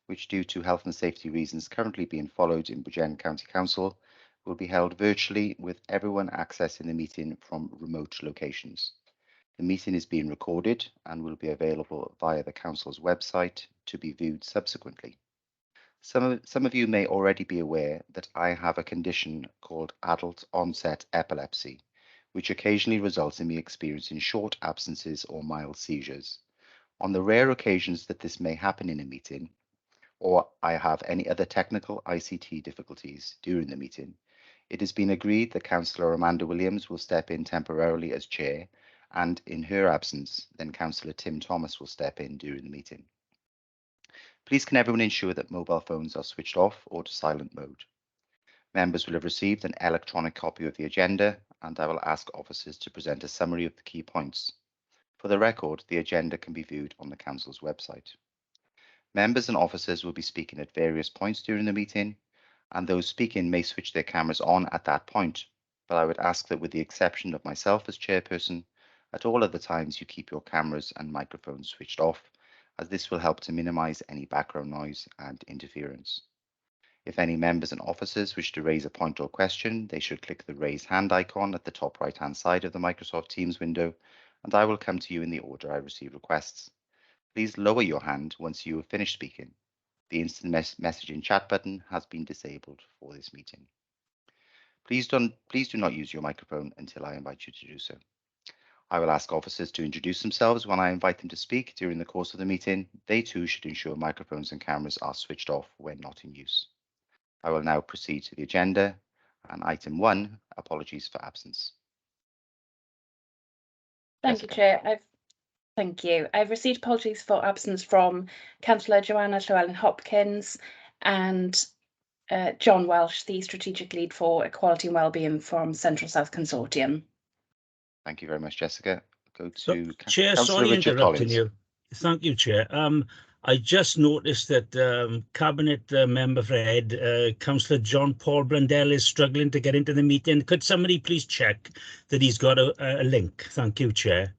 which due to health and safety reasons currently being followed in Bridgend County Council, will be held virtually with everyone accessing the meeting from remote locations. The meeting is being recorded and will be available via the Council's website to be viewed subsequently. Some of you may already be aware that I have a condition called adult onset epilepsy, which occasionally results in me experiencing short absences or mild seizures. On the rare occasions that this may happen in a meeting, or I have any other technical ICT difficulties during the meeting, it has been agreed that Councillor Amanda Williams will step in temporarily as chair, and in her absence, then Councillor Tim Thomas will step in during the meeting. Please can everyone ensure that mobile phones are switched off or to silent mode. Members will have received an electronic copy of the agenda, and I will ask officers to present a summary of the key points. For the record, the agenda can be viewed on the Council's website. Members and officers will be speaking at various points during the meeting, and those speaking may switch their cameras on at that point, but I would ask that with the exception of myself as chairperson, at all other times you keep your cameras and microphones switched off, as this will help to minimise any background noise and interference. If any members and officers wish to raise a point or question, they should click the raise hand icon at the top right hand side of the Microsoft Teams window, and I will come to you in the order I receive requests. Please lower your hand once you have finished speaking. The instant messaging chat button has been disabled for this meeting. Please do not use your microphone until I invite you to do so. I will ask officers to introduce themselves when I invite them to speak during the course of the meeting. They too should ensure microphones and cameras are switched off when not in use. I will now proceed to the agenda, and item 1, apologies for absence. Thank you, Chair. Thank you. I've received apologies for absence from Councillor Joanna Llewellyn-Hopkins and John Welsh, the Strategic Lead for Equality and Wellbeing from Central South Consortium. Thank you very much, Jessica. Go to Chair, Councillor sorry Richard interrupting Collins. you. Thank you, Chair. I just noticed that Cabinet Member for Ed, Councillor John Paul Blundell, is struggling to get into the meeting. Could somebody please check that he's got a link? Thank you, Chair.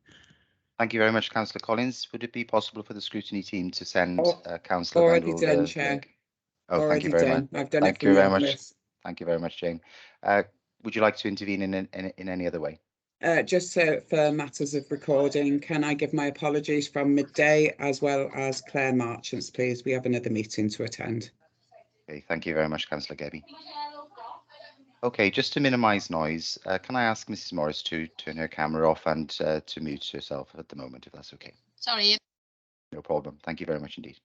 Thank you very much, Councillor Collins. Would it be possible for the scrutiny team to send Councillor Already Blundell done, the Chair. link? Oh, Already thank you very done. much. I've done Thank it you from very the much. office. Thank you very much, Jane. Would you like to intervene in any other way? Just for matters of recording, can I give my apologies from midday as well as Claire Marchants, please? We have another meeting to attend. Okay, thank you very much, Councillor Gebby. Okay, just to minimise noise, can I ask Mrs. Morris to turn her camera off and to mute herself at the moment, if that's okay? Sorry. No problem. Thank you very much indeed.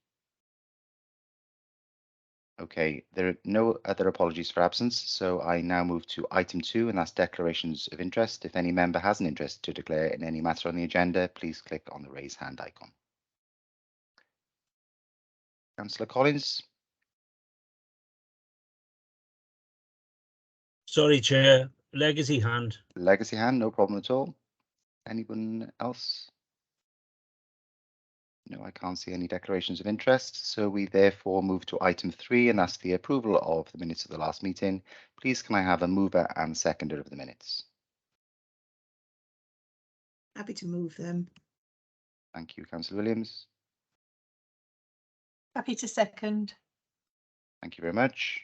Okay, there are no other apologies for absence, so I now move to item 2, and that's declarations of interest. If any member has an interest to declare in any matter on the agenda, please click on the raise hand icon. Councillor Collins. Sorry, Chair. Legacy hand. Legacy hand, no problem at all. Anyone else? No, I can't see any declarations of interest, so we therefore move to item 3, and that's the approval of the minutes of the last meeting. Please can I have a mover and seconder of the minutes? Happy to move them. Thank you, Councillor Williams. Happy to second. Thank you very much.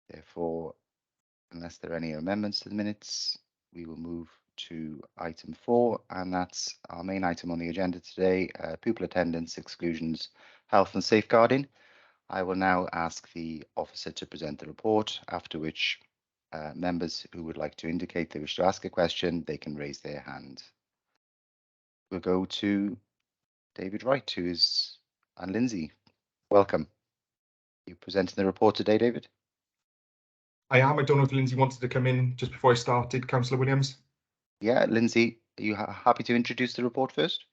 Therefore, unless there are any amendments to the minutes, we will move to item 4, and that's our main item on the agenda today, pupil attendance, exclusions, health and safeguarding. I will now ask the officer to present the report, after which members who would like to indicate they wish to ask a question, they can raise their hand. We'll go to David Wright, and Lindsay. Welcome. You're presenting the report today, David? I am. I don't know if Lindsay wanted to come in just before I started, Councillor Williams. Yeah, Lindsay, are you happy to introduce the report first?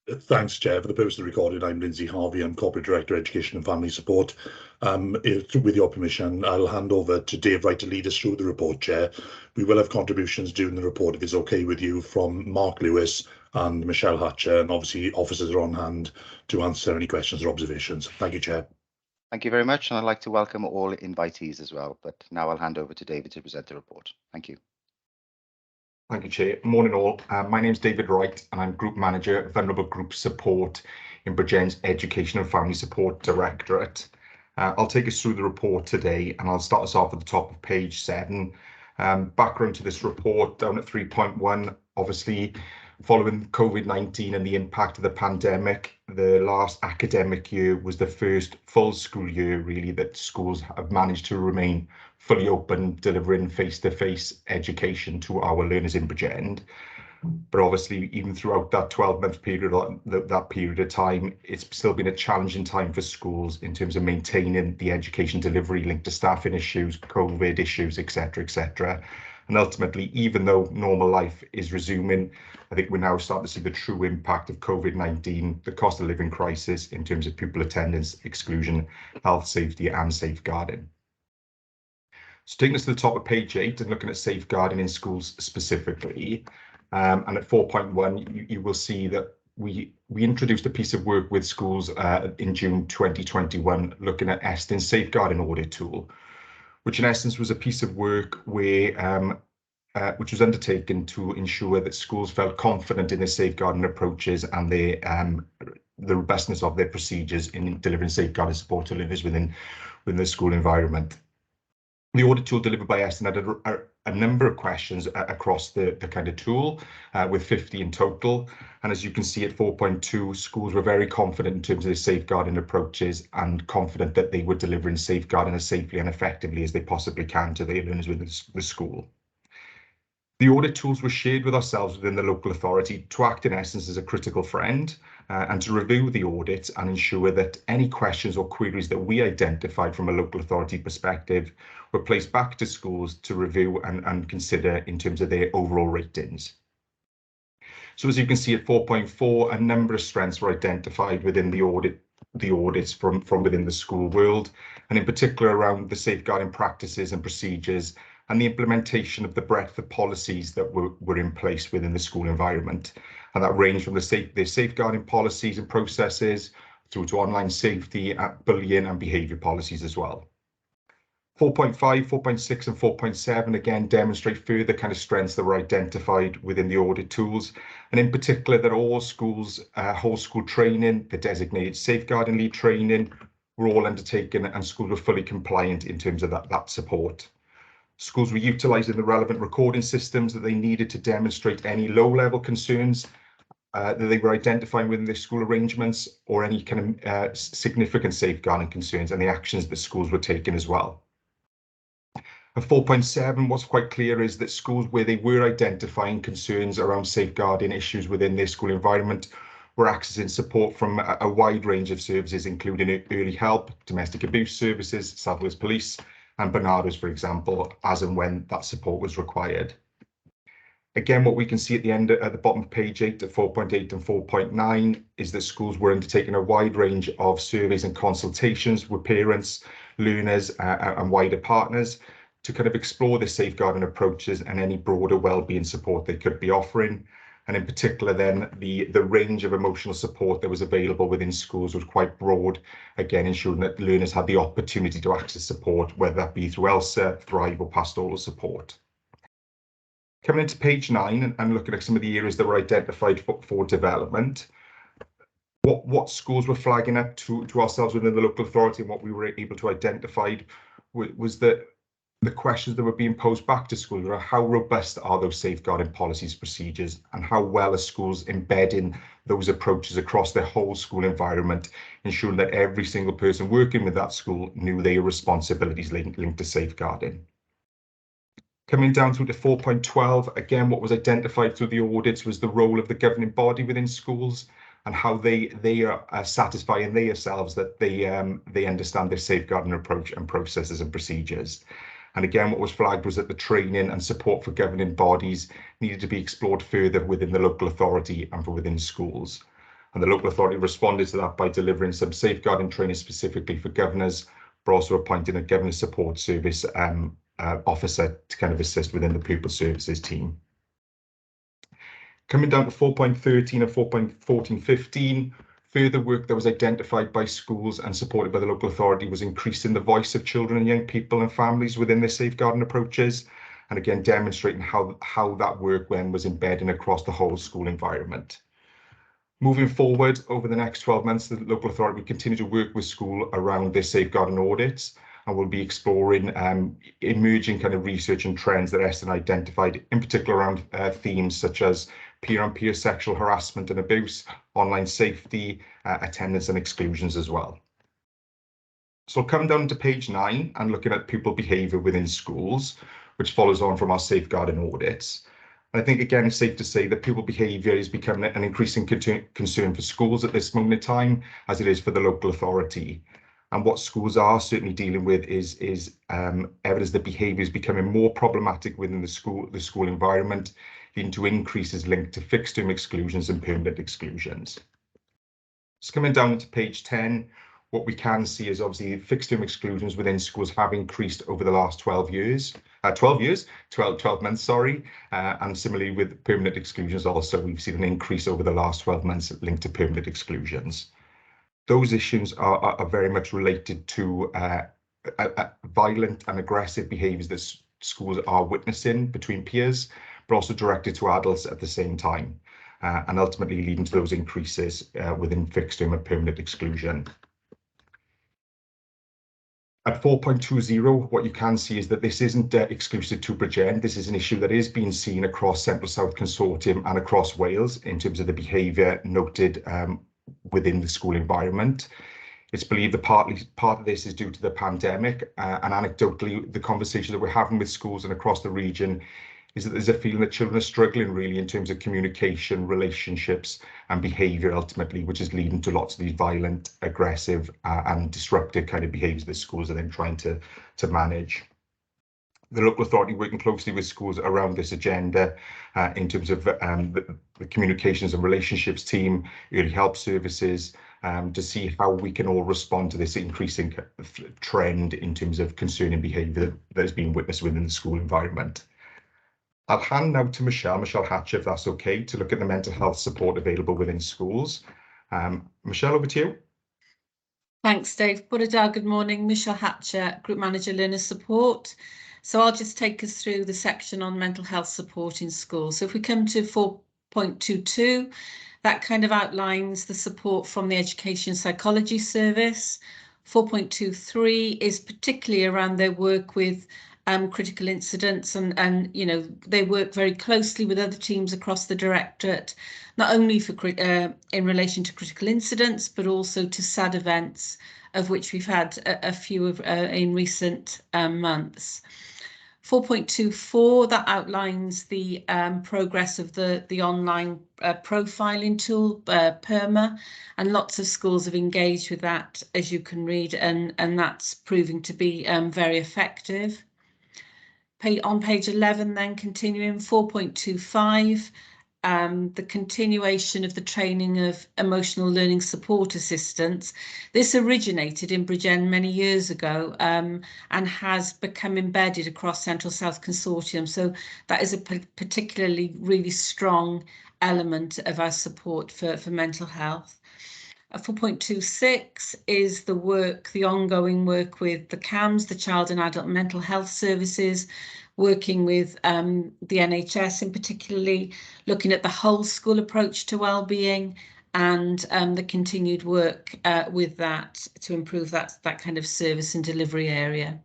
Thanks, Chair. For the purpose of the recording, I'm Lindsay Harvey. I'm Corporate Director, Education and Family Support. With your permission, I'll hand over to Dave Wright to lead us through the report, Chair. We will have contributions during the report, if it's okay with you, from Mark Lewis and Michelle Hatcher, and obviously officers are on hand to answer any questions or observations. Thank you, Chair. Thank you very much, and I'd like to welcome all invitees as well, but now I'll hand over to David to present the report. Thank you. Thank you, Chair. Morning all. My name's David Wright and I'm Group Manager, Vulnerable Group Support in Bridgen's Education and Family Support Directorate. I'll take us through the report today and I'll start us off at the top of page 7. Background to this report, down at 3.1, obviously following COVID-19 and the impact of the pandemic, the last academic year was the first full school year really that schools have managed to remain fully open, delivering face-to-face education to our learners in Bridgen. But obviously, even throughout that 12-month period, that period of time, it's still been a challenging time for schools in terms of maintaining the education delivery linked to staffing issues, COVID issues, etc., etc. And ultimately, even though normal life is resuming, I think we're now starting to see the true impact of COVID-19, the cost of living crisis in terms of pupil attendance, exclusion, health, safety, and safeguarding. So taking us to the top of page 8 and looking at safeguarding in schools specifically, and at 4.1, you will see that we introduced a piece of work with schools in June 2021, looking at Eston's safeguarding audit tool, which in essence was a piece of work where which was undertaken to ensure that schools felt confident in their safeguarding approaches and the robustness of their procedures in delivering safeguarding support to learners within the school environment. The audit tool delivered by Eston had a number of questions across the kind of tool, with 50 in total. And as you can see at 4.2, schools were very confident in terms of their safeguarding approaches and confident that they were delivering safeguarding as safely and effectively as they possibly can to their learners within the school. The audit tools were shared with ourselves within the local authority to act in essence as a critical friend and to review the audits and ensure that any questions or queries that we identified from a local authority perspective were placed back to schools to review and consider in terms of their overall ratings. So as you can see at 4.4, a number of strengths were identified within the audits from within the school world, and in particular around the safeguarding practices and procedures and the implementation of the breadth of policies that were in place within the school environment. And that ranged from the safeguarding policies and processes through to online safety, bullying and behaviour policies as well. 4.5, 4.6 and 4.7 again demonstrate further kind of strengths that were identified within the audit tools, and in particular that all schools, whole school training, the designated safeguarding lead training were all undertaken and schools were fully compliant in terms of that support. Schools were utilising the relevant recording systems that they needed to demonstrate any low-level concerns that they were identifying within their school arrangements or any kind of significant safeguarding concerns and the actions that schools were taking as well. At 4.7, what's quite clear is that schools where they were identifying concerns around safeguarding issues within their school environment were accessing support from a wide range of services, including early help, domestic abuse services, South Wales Police, and Barnados, for example, as and when that support was required. Again, what we can see at the end at the bottom of page 8 at 4.8 and 4.9 is that schools were undertaking a wide range of surveys and consultations with parents, learners and wider partners to kind of explore the safeguarding approaches and any broader wellbeing support they could be offering. And in particular then the range of emotional support that was available within schools was quite broad, again ensuring that learners had the opportunity to access support, whether that be through ELSA, Thrive or pastoral support. Coming into page 9 and looking at some of the areas that were identified for development, what schools were flagging up to ourselves within the local authority and what we were able to identify was that the questions that were being posed back to schools are how robust are those safeguarding policies, procedures, and how well are schools embedding those approaches across their whole school environment, ensuring that every single person working with that school knew their responsibilities linked to safeguarding. Coming down through to 4.12, again, what was identified through the audits was the role of the governing body within schools and how they are satisfying themselves that they understand their safeguarding approach and processes and procedures. And again, what was flagged was that the training and support for governing bodies needed to be explored further within the local authority and from within schools. And the local authority responded to that by delivering some safeguarding training specifically for governors, but also appointing a governor support service officer to kind of assist within the pupil services team. Coming down to 4.13 and 4.14-15, further work that was identified by schools and supported by the local authority was increasing the voice of children and young people and families within their safeguarding approaches and again demonstrating how that work then was embedded across the whole school environment. Moving forward over the next 12 months, the local authority will continue to work with school around their safeguarding audits, and we'll be exploring emerging kind of research and trends that Estyn identified, in particular around themes such as peer-on-peer sexual harassment and abuse, online safety, attendance and exclusions as well. So come down to page 9 and looking at pupil behaviour within schools, which follows on from our safeguarding audits. I think, again, it's safe to say that pupil behaviour is becoming an increasing concern for schools at this moment in time, as it is for the local authority. And what schools are certainly dealing with is evidence that behaviour is becoming more problematic within the school environment, leading to increases linked to fixed-term exclusions and permanent exclusions. Just coming down to page 10, what we can see is obviously fixed-term exclusions within schools have increased over the last 12 months, sorry. And similarly with permanent exclusions also, we've seen an increase over the last 12 months linked to permanent exclusions. Those issues are very much related to violent and aggressive behaviours that schools are witnessing between peers, but also directed to adults at the same time, and ultimately leading to those increases within fixed-term and permanent exclusion. At 4.20, what you can see is that this isn't exclusive to Bridgend. This is an issue that is being seen across Central South Consortium and across Wales in terms of the behaviour noted within the school environment. It's believed that part of this is due to the pandemic, and anecdotally, the conversation that we're having with schools and across the region is that there's a feeling that children are struggling really in terms of communication, relationships and behaviour ultimately, which is leading to lots of these violent, aggressive and disruptive kind of behaviours that schools are then trying to manage. The local authority working closely with schools around this agenda in terms of the communications and relationships team, early help services, to see how we can all respond to this increasing trend in terms of concerning behaviour that is being witnessed within the school environment. I'll hand now to Michelle Hatcher, if that's okay, to look at the mental health support available within schools. Michelle, over to you. Thanks, Dave. Good morning. Michelle Hatcher, Group Manager Learner Support. So I'll just take us through the section on mental health support in schools. So if we come to 4.22, that kind of outlines the support from the Education Psychology Service. 4.23 is particularly around their work with critical incidents, and you know, they work very closely with other teams across the directorate, not only for in relation to critical incidents, but also to sad events, of which we've had a few in recent months. 4.24, that outlines the progress of the online profiling tool, PERMA, and lots of schools have engaged with that, as you can read, and that's proving to be very effective. On page 11, then continuing 4.25, the continuation of the training of emotional learning support assistants. This originated in Bridgend many years ago and has become embedded across Central South Consortium. So that is a particularly really strong element of our support for mental health. 4.26 is the ongoing work with the CAMS, the Child and Adult Mental Health Services, working with the NHS in particularly, looking at the whole school approach to wellbeing, and the continued work with that to improve that kind of service and delivery area.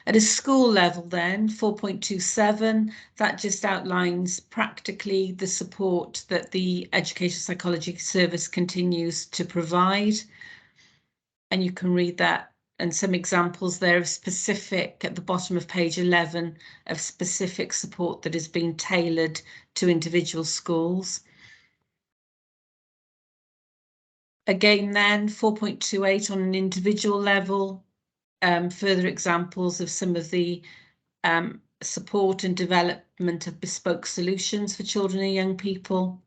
At a school level then, 4.27, that just outlines practically the support that the Education Psychology Service continues to provide. And you can read that and some examples there of specific, at the bottom of page 11, of specific support that is being tailored to individual schools. Again then, 4.28 on an individual level, further examples of some of the support and development of bespoke solutions for children and young people.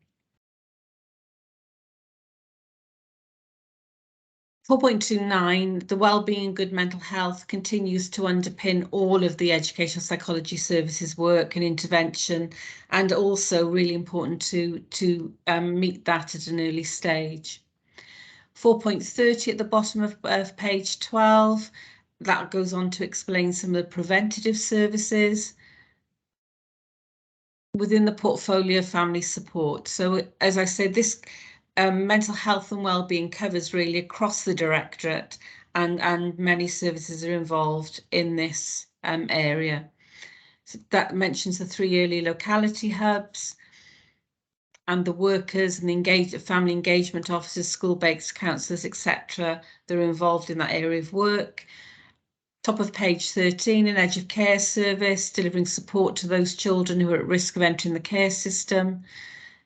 4.29, the wellbeing and good mental health continues to underpin all of the Educational Psychology Services work and intervention, and also really important to meet that at an early stage. 4.30 at the bottom of page 12, that goes on to explain some of the preventative services. within the portfolio of family support. So as I said, this mental health and wellbeing covers really across the directorate, and many services are involved in this area. So that mentions the 3 early locality hubs and the workers and the family engagement officers, school-based counsellors, etc. that are involved in that area of work. Top of page 13, an Edge of Care service delivering support to those children who are at risk of entering the care system.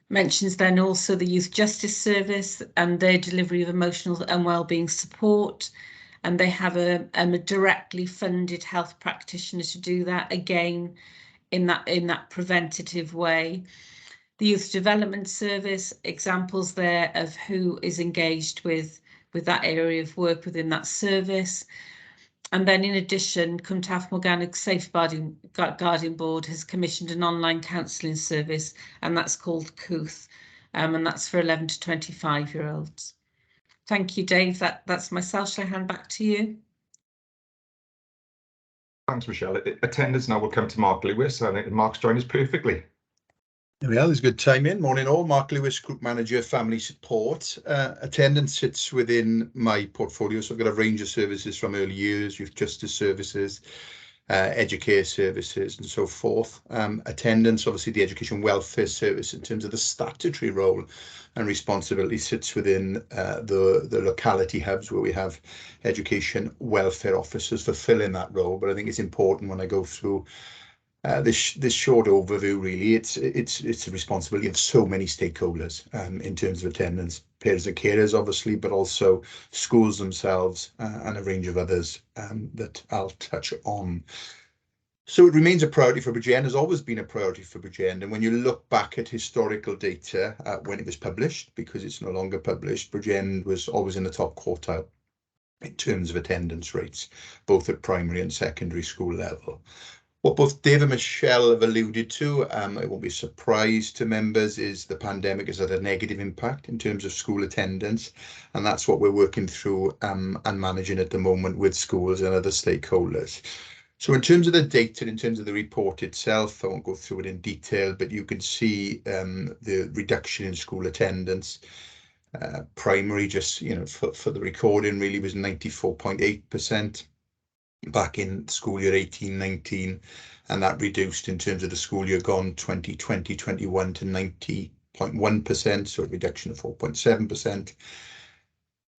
Mentions then also the Youth Justice Service and their delivery of emotional and wellbeing support. And they have a directly funded health practitioner to do that, again, in that preventative way. The Youth Development Service, examples there of who is engaged with that area of work within that service. And then in addition, Cwmtaf Morgannwg Safeguarding Guardian Board has commissioned an online counselling service, and that's called Cwth, and that's for 11 to 25-year-olds. Thank you, Dave. That's myself. Shall I hand back to you? Thanks, Michelle. Attendance now will come to Mark Lewis. I think Mark's joined us perfectly. There we are, there's good timing. Morning all, Mark Lewis, Group Manager, Family Support. Attendance sits within my portfolio, so I've got a range of services from early years, youth justice services, educare services and so forth. Attendance, obviously the education welfare service in terms of the statutory role and responsibility sits within the locality hubs where we have education welfare officers fulfilling that role. But I think it's important when I go through this short overview, really, it's the responsibility of so many stakeholders in terms of attendance, parents and carers, obviously, but also schools themselves and a range of others that I'll touch on. So it remains a priority for Bridgend, has always been a priority for Bridgend. And when you look back at historical data when it was published, because it's no longer published, Bridgend was always in the top quartile in terms of attendance rates, both at primary and secondary school level. What both Dave and Michelle have alluded to, it won't be a surprise to members, is the pandemic has had a negative impact in terms of school attendance, and that's what we're working through and managing at the moment with schools and other stakeholders. So in terms of the data, in terms of the report itself, I won't go through it in detail, but you can see the reduction in school attendance. Primary, just for the recording, really was 94.8%. back in school year 18-19, and that reduced in terms of the school year gone 2020-21 to 90.1%, so a reduction of 4.7%.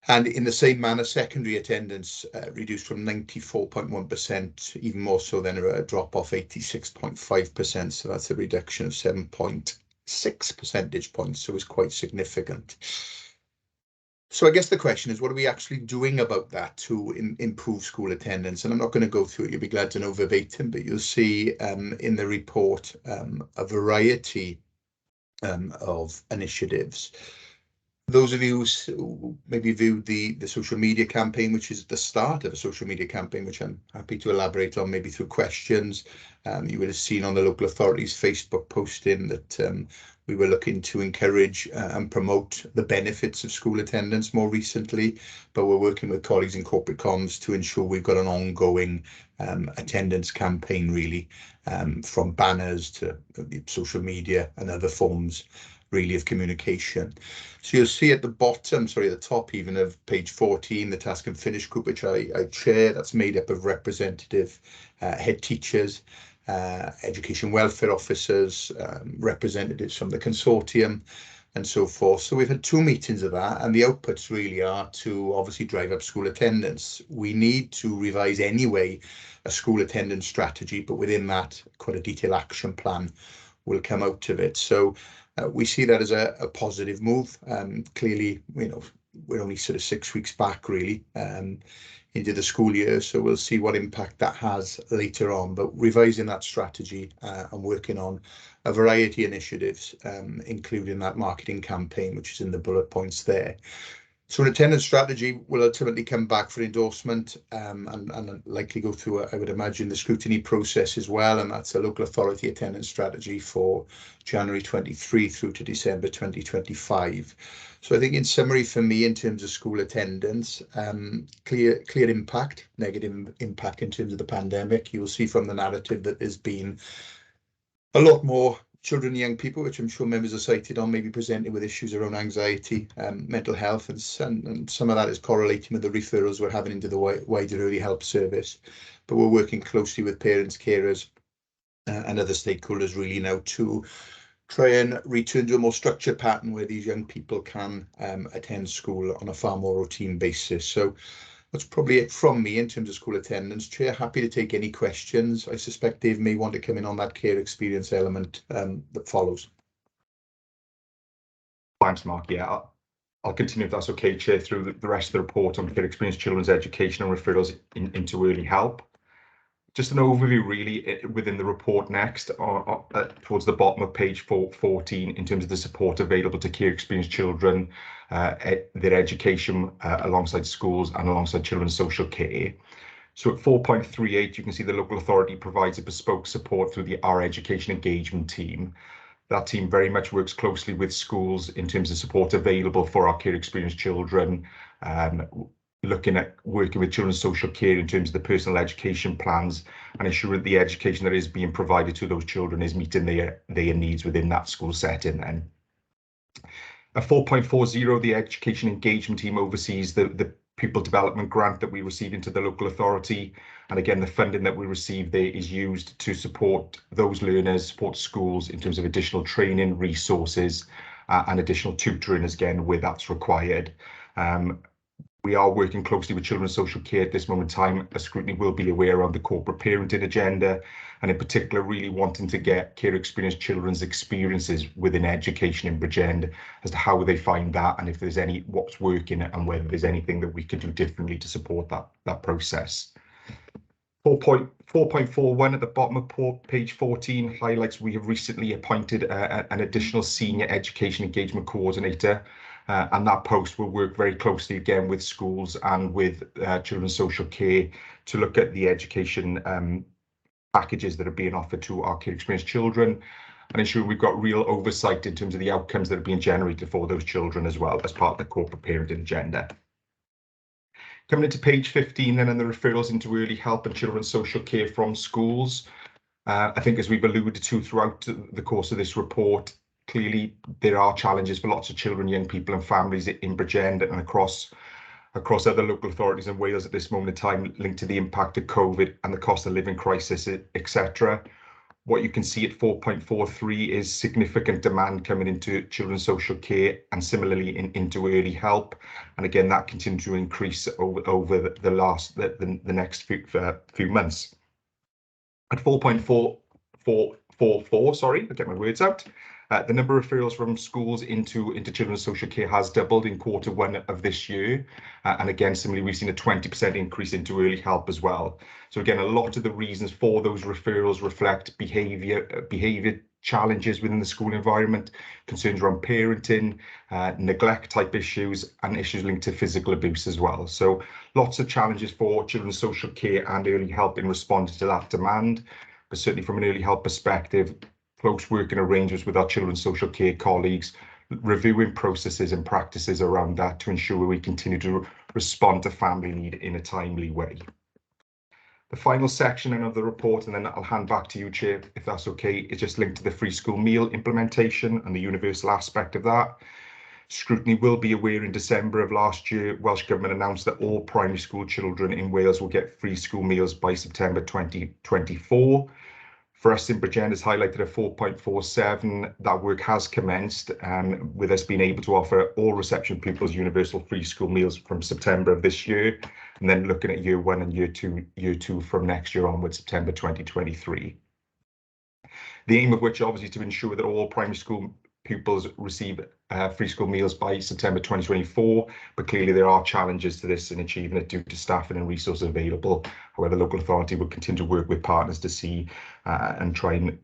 And in the same manner, secondary attendance reduced from 94.1%, even more so than a drop off 86.5%, so that's a reduction of 7.6 percentage points, so it's quite significant. So I guess the question is, what are we actually doing about that to improve school attendance? And I'm not going to go through it, you'll be glad to know verbatim, but you'll see in the report a variety of initiatives. Those of you who maybe viewed the social media campaign, which is the start of a social media campaign, which I'm happy to elaborate on maybe through questions, you would have seen on the local authorities Facebook posting that we were looking to encourage and promote the benefits of school attendance more recently, but we're working with colleagues in corporate comms to ensure we've got an ongoing attendance campaign, really, from banners to social media and other forms really of communication. So you'll see at the bottom, sorry, at the top even of page 14, the task and finish group, which I chair, that's made up of representative head teachers, education welfare officers, representatives from the consortium and so forth. So we've had 2 meetings of that, and the outputs really are to obviously drive up school attendance. We need to revise anyway a school attendance strategy, but within that, quite a detailed action plan will come out of it. So we see that as a positive move. Clearly, we're only sort of 6 weeks back really into the school year, so we'll see what impact that has later on. But revising that strategy and working on a variety of initiatives, including that marketing campaign, which is in the bullet points there. So an attendance strategy will ultimately come back for endorsement and likely go through, I would imagine, the scrutiny process as well, and that's a local authority attendance strategy for January 23 through to December 2025. So I think in summary for me, in terms of school attendance, clear impact, negative impact in terms of the pandemic. You'll see from the narrative that there's been a lot more children and young people, which I'm sure members are cited on, maybe presenting with issues around anxiety, mental health, and some of that is correlating with the referrals we're having into the wider early help service. But we're working closely with parents, carers, and other stakeholders really now to try and return to a more structured pattern where these young people can attend school on a far more routine basis. So that's probably it from me in terms of school attendance. Chair, happy to take any questions. I suspect Dave may want to come in on that care experience element that follows. Thanks, Mark. Yeah, I'll continue if that's okay, Chair, through the rest of the report on care experience children's education and referrals into early help. Just an overview really within the report next, towards the bottom of page 14, in terms of the support available to care experienced children, their education alongside schools and alongside children's social care. So at 4.38, you can see the local authority provides a bespoke support through the Our Education Engagement team. That team very much works closely with schools in terms of support available for our care experienced children, looking at working with children's social care in terms of the personal education plans and ensuring the education that is being provided to those children is meeting their needs within that school setting. Then at 4.40, the education engagement team oversees the pupil development grant that we receive into the local authority, and again the funding that we receive there is used to support those learners, support schools in terms of additional training, resources, and additional tutoring again where that's required. We are working closely with children's social care at this moment in time, as Scrutiny will be aware of the corporate parenting agenda, and in particular really wanting to get care experienced children's experiences within education in Bridgend as to how they find that, and if there's what's working and whether there's anything that we could do differently to support that process. 4.41 at the bottom of page 14 highlights we have recently appointed an additional senior education engagement coordinator. And that post will work very closely again with schools and with children's social care to look at the education packages that are being offered to our care experienced children and ensure we've got real oversight in terms of the outcomes that are being generated for those children as well as part of the corporate parenting agenda. Coming into page 15 then, and the referrals into early help and children's social care from schools. I think as we've alluded to throughout the course of this report, clearly there are challenges for lots of children, young people and families in Bridgend and across other local authorities in Wales at this moment in time, linked to the impact of COVID and the cost of living crisis, etc. What you can see at 4.43 is significant demand coming into children's social care and similarly into early help. And again, that continues to increase over the next few months. At 4.444, sorry, I'll get my words out. The number of referrals from schools into children's social care has doubled in quarter 1 of this year. And again, similarly, we've seen a 20% increase into early help as well. So again, a lot of the reasons for those referrals reflect behaviour challenges within the school environment, concerns around parenting, neglect type issues, and issues linked to physical abuse as well. So lots of challenges for children's social care and early help in responding to that demand. But certainly from an early help perspective, close working arrangements with our children's social care colleagues, reviewing processes and practices around that to ensure we continue to respond to family need in a timely way. The final section of the report, and then I'll hand back to you, Chair, if that's okay, is just linked to the free school meal implementation and the universal aspect of that. Scrutiny will be aware in December of last year, Welsh Government announced that all primary school children in Wales will get free school meals by September 2024. For us in Bridgend, as highlighted at 4.47, that work has commenced, with us being able to offer all reception pupils universal free school meals from September of this year, and then looking at year 1 and year two from next year onwards, September 2023. The aim of which obviously to ensure that all primary school pupils receive free school meals by September 2024, but clearly there are challenges to this in achieving it due to staffing and resources available. However, the local authority will continue to work with partners to see and try and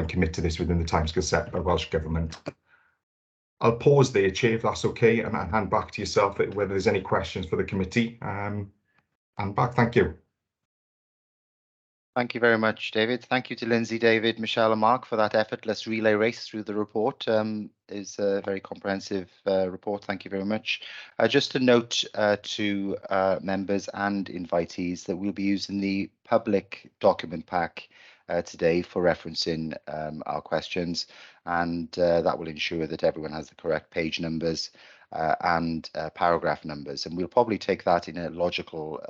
commit to this within the timescale set by Welsh Government. I'll pause there, Chair, if that's okay, and I'll hand back to yourself whether there's any questions for the committee. And back, thank you. Thank you very much, David. Thank you to Lindsay, David, Michelle and Mark for that effortless relay race through the report. It's a very comprehensive report. Thank you very much. Just a note to members and invitees that we'll be using the public document pack today for referencing our questions, and that will ensure that everyone has the correct page numbers and paragraph numbers. And we'll probably take that in a logical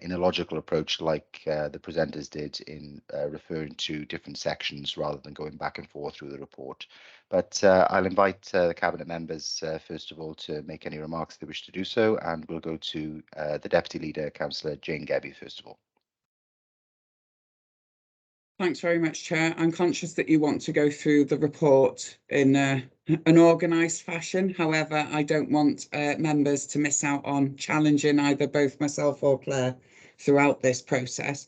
in a logical approach, like the presenters did in referring to different sections rather than going back and forth through the report. But I'll invite the Cabinet members, first of all, to make any remarks they wish to do so, and we'll go to the Deputy Leader, Councillor Jane Gebby, first of all. Thanks very much, Chair. I'm conscious that you want to go through the report in an organised fashion. However, I don't want members to miss out on challenging either both myself or Claire throughout this process.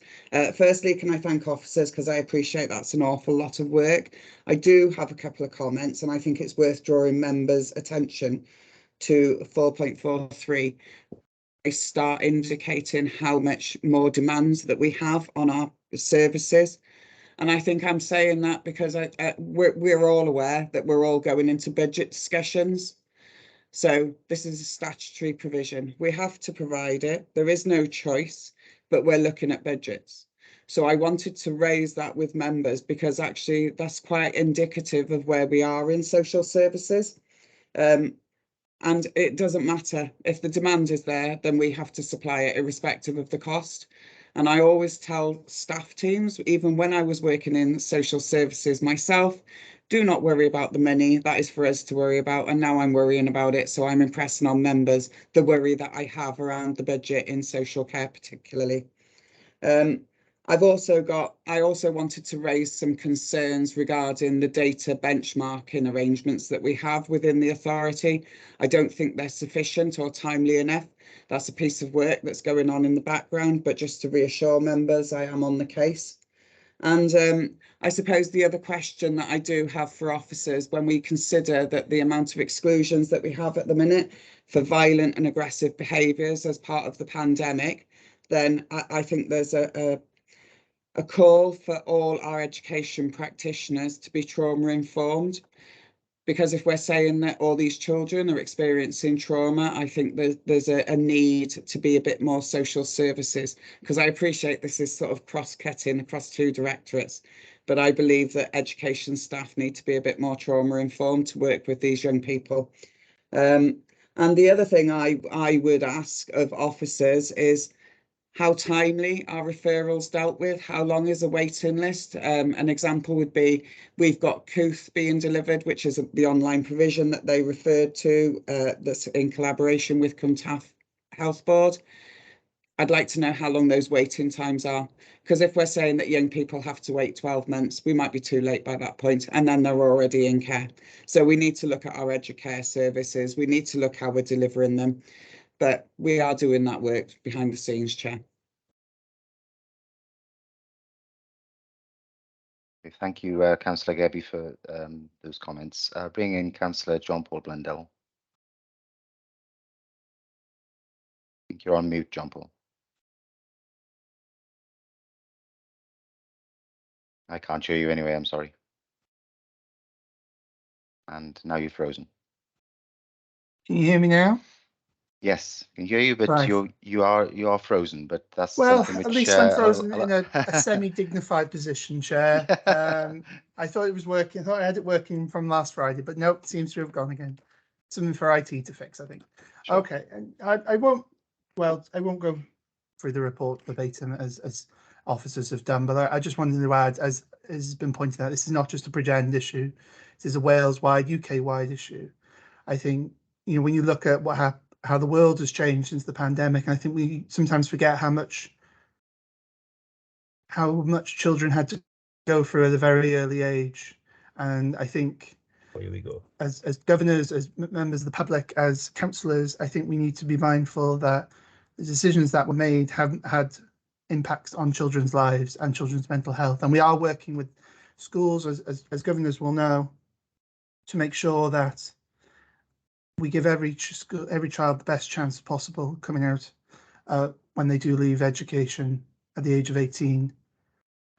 Firstly, can I thank officers, because I appreciate that's an awful lot of work. I do have a couple of comments, and I think it's worth drawing members' attention to 4.43. I start indicating how much more demands that we have on our services. And I think I'm saying that because we're all aware that we're all going into budget discussions. So this is a statutory provision. We have to provide it. There is no choice, but we're looking at budgets. So I wanted to raise that with members because actually that's quite indicative of where we are in social services. And it doesn't matter if the demand is there, then we have to supply it irrespective of the cost. And I always tell staff teams, even when I was working in social services myself, do not worry about the money. That is for us to worry about. And now I'm worrying about it. So I'm impressing on members the worry that I have around the budget in social care particularly. I also wanted to raise some concerns regarding the data benchmarking arrangements that we have within the authority. I don't think they're sufficient or timely enough. That's a piece of work that's going on in the background, but just to reassure members, I am on the case. And I suppose the other question that I do have for officers, when we consider that the amount of exclusions that we have at the minute for violent and aggressive behaviours as part of the pandemic, then I think there's a call for all our education practitioners to be trauma informed. Because if we're saying that all these children are experiencing trauma, I think there's a need to be a bit more social services, because I appreciate this is sort of cross-cutting across two directorates, but I believe that education staff need to be a bit more trauma informed to work with these young people. And the other thing I would ask of officers is how timely are referrals dealt with? How long is a waiting list? An example would be, we've got Cooth being delivered, which is the online provision that they referred to, that's in collaboration with Cumtaff Health Board. I'd like to know how long those waiting times are, because if we're saying that young people have to wait 12 months, we might be too late by that point, and then they're already in care. So we need to look at our educare services. We need to look how we're delivering them. But we are doing that work behind the scenes, Chair. Okay, thank you, Councillor Gebby, for those comments. Bring in Councillor John Paul Blundell. I think you're on mute, John Paul. I can't hear you anyway, I'm sorry. And now you're frozen. Can you hear me now? Yes, I can hear you, but Right. you are frozen. But that's Well, something which, at least I'm frozen in a semi-dignified position, Chair. I thought it was working. I thought I had it working from last Friday, but nope, it seems to have gone again. Something for IT to fix, I think. Sure. Okay, and I won't go through the report verbatim as officers have done, but I just wanted to add, as has been pointed out, this is not just a Bridgend issue. This is a Wales-wide, UK-wide issue. I think, when you look at how the world has changed since the pandemic, and I think we sometimes forget how much children had to go through at a very early age. And I think, here we go, as governors, as members of the public, as councillors, I think we need to be mindful that the decisions that were made have had impacts on children's lives and children's mental health. And we are working with schools, as governors will know, to make sure that we give every child the best chance possible coming out when they do leave education at the age of 18.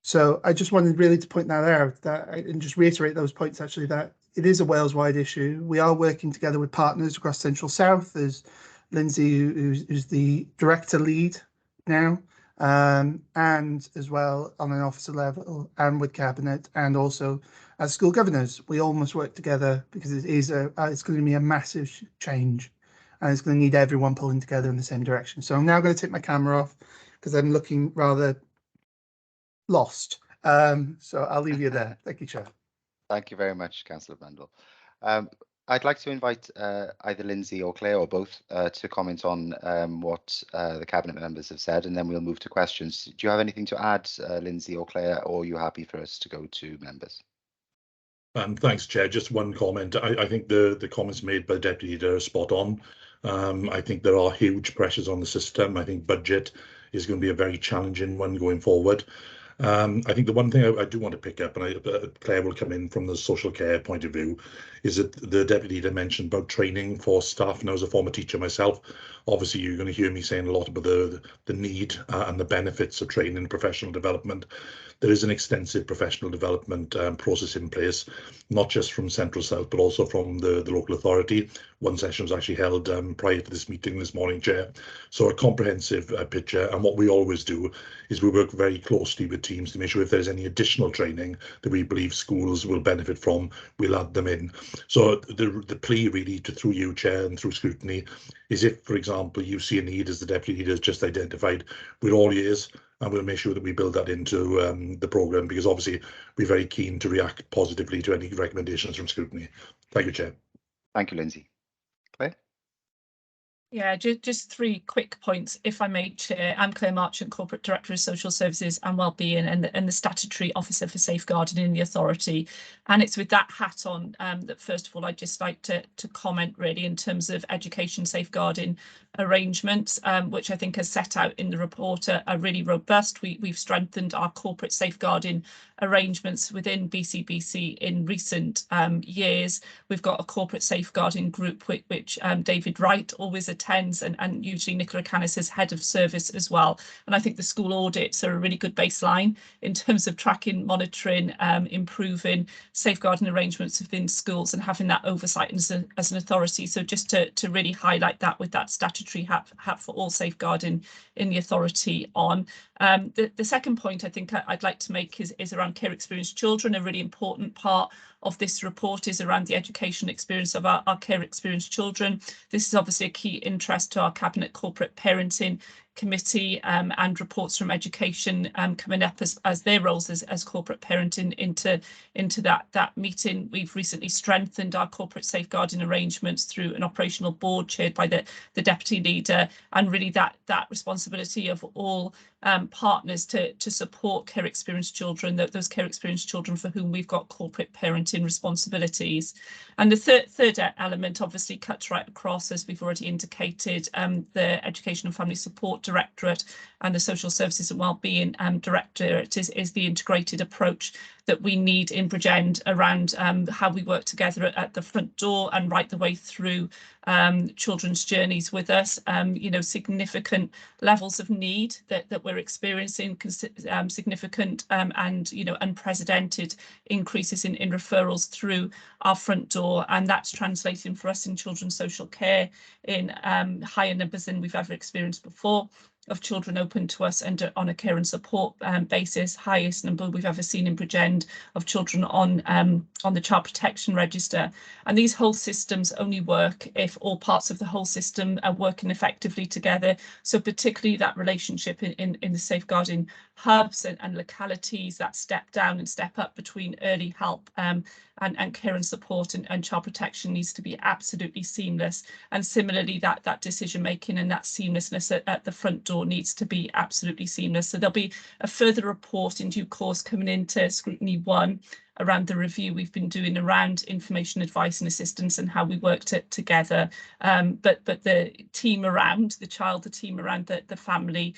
So I just wanted really to point that out, and just reiterate those points, actually, that it is a Wales-wide issue. We are working together with partners across Central South. There's Lindsay, who's the director lead now, and as well on an officer level and with cabinet, and also as school governors, we all must work together because it is it's going to be a massive change, and it's going to need everyone pulling together in the same direction. So I'm now going to take my camera off because I'm looking rather lost. So I'll leave you there. Thank you, Chair. Thank you very much, Councillor Brundle. I'd like to invite either Lindsay or Claire or both to comment on what the Cabinet members have said, and then we'll move to questions. Do you have anything to add, Lindsay or Claire, or are you happy for us to go to members? Thanks, Chair. Just one comment. I think the comments made by the Deputy Leader are spot on. I think there are huge pressures on the system. I think budget is going to be a very challenging one going forward. I think the one thing I do want to pick up, and Claire will come in from the social care point of view, is that the Deputy Leader mentioned about training for staff. Now, as a former teacher myself, obviously you're going to hear me saying a lot about the need and the benefits of training and professional development. There is an extensive professional development process in place, not just from Central South, but also from the local authority. One session was actually held prior to this meeting this morning, Chair. So a comprehensive picture, and what we always do is we work very closely with teams to make sure if there's any additional training that we believe schools will benefit from, we'll add them in. So the plea really through you, Chair, and through Scrutiny is if, for example, you see a need as the Deputy Leader has just identified, we're all ears, and we'll make sure that we build that into the programme, because obviously we're very keen to react positively to any recommendations from Scrutiny. Thank you, Chair. Thank you, Lindsay. Claire? Yeah, just three quick points, if I may, Chair. I'm Claire Marchant, Corporate Director of Social Services and Wellbeing, and the Statutory Officer for Safeguarding in the Authority. And it's with that hat on that, first of all, I'd just like to comment really in terms of education safeguarding arrangements, which I think are set out in the report are really robust. We've strengthened our corporate safeguarding arrangements within BCBC in recent years. We've got a corporate safeguarding group which David Wright always attends, and usually Nicola Canis as head of service as well. And I think the school audits are a really good baseline in terms of tracking, monitoring, improving safeguarding arrangements within schools and having that oversight as an authority. So just to really highlight that with that statutory hat for all safeguarding in the authority on. The second point I think I'd like to make is around care experienced children. A really important part of this report is around the education experience of our care experienced children. This is obviously a key interest to our Cabinet Corporate Parenting Committee, and reports from education coming up as their roles as corporate parenting into that meeting. We've recently strengthened our corporate safeguarding arrangements through an operational board chaired by the Deputy Leader, and really that responsibility of all partners to support care experienced children, those care experienced children for whom we've got corporate parenting responsibilities. And the third element obviously cuts right across, as we've already indicated, the Education and Family Support Directorate and the Social Services and Wellbeing Directorate is the integrated approach that we need in Bridgend around how we work together at the front door and right the way through children's journeys with us. You know, significant levels of need that we're experiencing, significant and unprecedented increases in referrals through our front door, and that's translating for us in children's social care in higher numbers than we've ever experienced before of children open to us and on a care and support basis, highest number we've ever seen in Bridgend of children on the Child Protection Register. And these whole systems only work if all parts of the whole system are working effectively together. So particularly that relationship in the safeguarding hubs and localities, that step down and step up between early help and care and support and child protection needs to be absolutely seamless. And similarly, that decision making and that seamlessness at the front door needs to be absolutely seamless. So there'll be a further report in due course coming into Scrutiny 1 around the review we've been doing around information, advice and assistance and how we work together. But the team around the child, the team around the family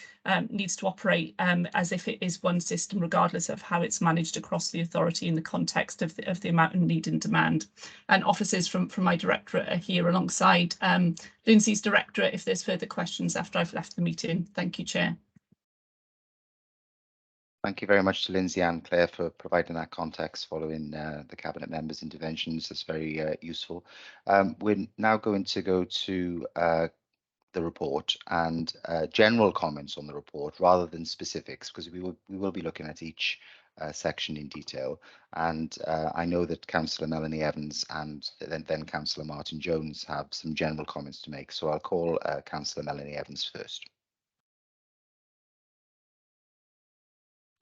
needs to operate as if it is one system, regardless of how it's managed across the authority in the context of the amount of need and demand. And officers from my directorate are here alongside Lindsay's directorate if there's further questions after I've left the meeting. Thank you, Chair. Thank you very much to Lindsay and Claire for providing that context following the Cabinet members' interventions. That's very useful. We're now going to go to the report and general comments on the report rather than specifics, because we will be looking at each section in detail. And I know that Councillor Melanie Evans and then Councillor Martin Jones have some general comments to make. So I'll call Councillor Melanie Evans first.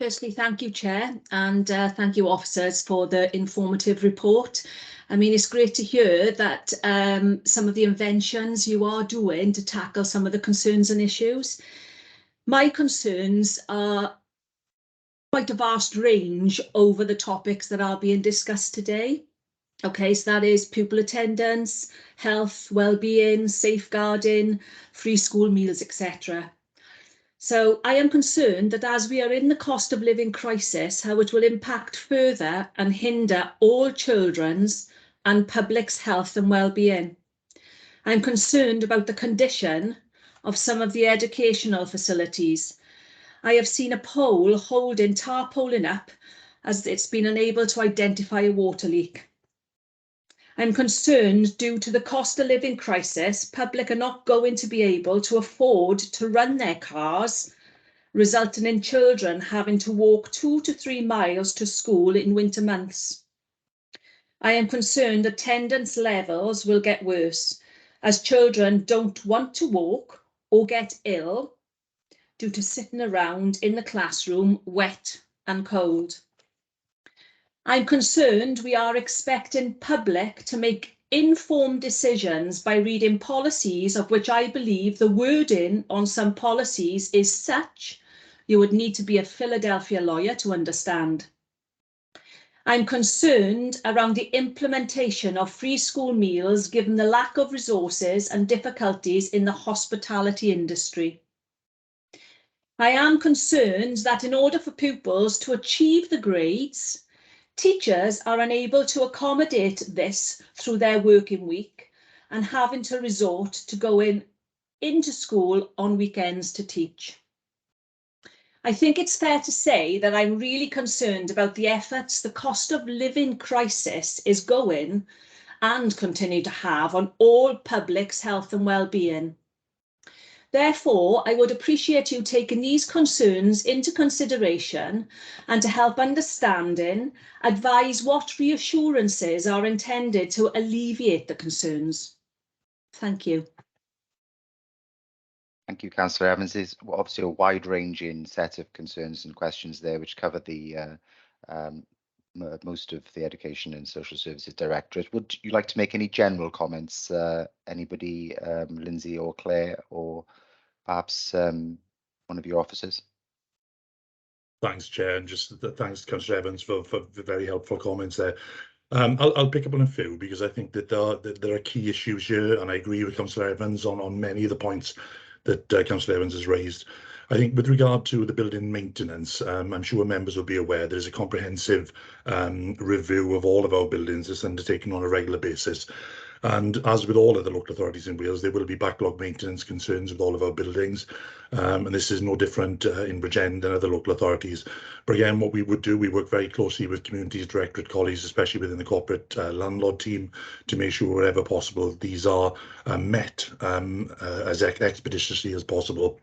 Firstly, thank you, Chair, and thank you, officers, for the informative report. I mean, it's great to hear that some of the inventions you are doing to tackle some of the concerns and issues. My concerns are quite a vast range over the topics that are being discussed today. Okay, so that is pupil attendance, health, well-being, safeguarding, free school meals, etc. So I am concerned that as we are in the cost of living crisis, how it will impact further and hinder all children's and public's health and well-being. I'm concerned about the condition of some of the educational facilities. I have seen a pole holding tarpaulin up as it's been unable to identify a water leak. I'm concerned due to the cost of living crisis, public are not going to be able to afford to run their cars, resulting in children having to walk 2 to 3 miles to school in winter months. I am concerned attendance levels will get worse as children don't want to walk or get ill due to sitting around in the classroom wet and cold. I'm concerned we are expecting public to make informed decisions by reading policies of which I believe the wording on some policies is such you would need to be a Philadelphia lawyer to understand. I'm concerned around the implementation of free school meals given the lack of resources and difficulties in the hospitality industry. I am concerned that in order for pupils to achieve the grades, teachers are unable to accommodate this through their working week and having to resort to going into school on weekends to teach. I think it's fair to say that I'm really concerned about the efforts the cost of living crisis is going and continue to have on all public's health and well-being. Therefore, I would appreciate you taking these concerns into consideration and to help understanding, advise what reassurances are intended to alleviate the concerns. Thank you. Thank you, Councillor Evans. There's obviously a wide-ranging set of concerns and questions there which cover the most of the Education and Social Services Directorate. Would you like to make any general comments? Anybody, Lindsay or Claire, or perhaps one of your officers? Thanks, Chair, and just thanks, Councillor Evans, for the very helpful comments there. I'll pick up on a few because I think that there are key issues here, and I agree with Councillor Evans on many of the points that Councillor Evans has raised. I think with regard to the building maintenance, I'm sure members will be aware there's a comprehensive review of all of our buildings that's undertaken on a regular basis. And as with all of the local authorities in Wales, there will be backlog maintenance concerns with all of our buildings. And this is no different in Bridgend than other local authorities. But again, what we would do, we work very closely with Communities Directorate colleagues, especially within the corporate landlord team, to make sure wherever possible these are met as expeditiously as possible.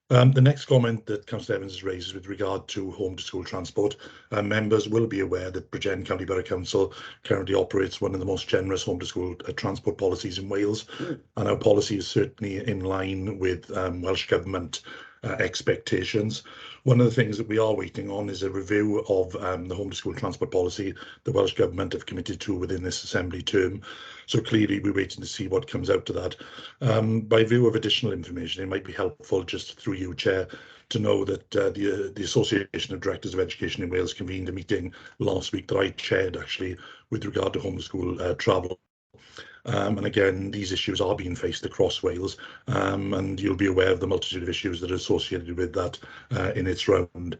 The next comment that Councillor Evans has raised is with regard to home to school transport. Members will be aware that Bridgend County Borough Council currently operates one of the most generous home to school transport policies in Wales, and our policy is certainly in line with Welsh Government expectations. One of the things that we are waiting on is a review of the home to school transport policy the Welsh Government have committed to within this Assembly term. So clearly we're waiting to see what comes out of that. By view of additional information, it might be helpful just through you, Chair, to know that the Association of Directors of Education in Wales convened a meeting last week that I chaired actually with regard to home to school travel. And again, these issues are being faced across Wales, and you'll be aware of the multitude of issues that are associated with that in its round.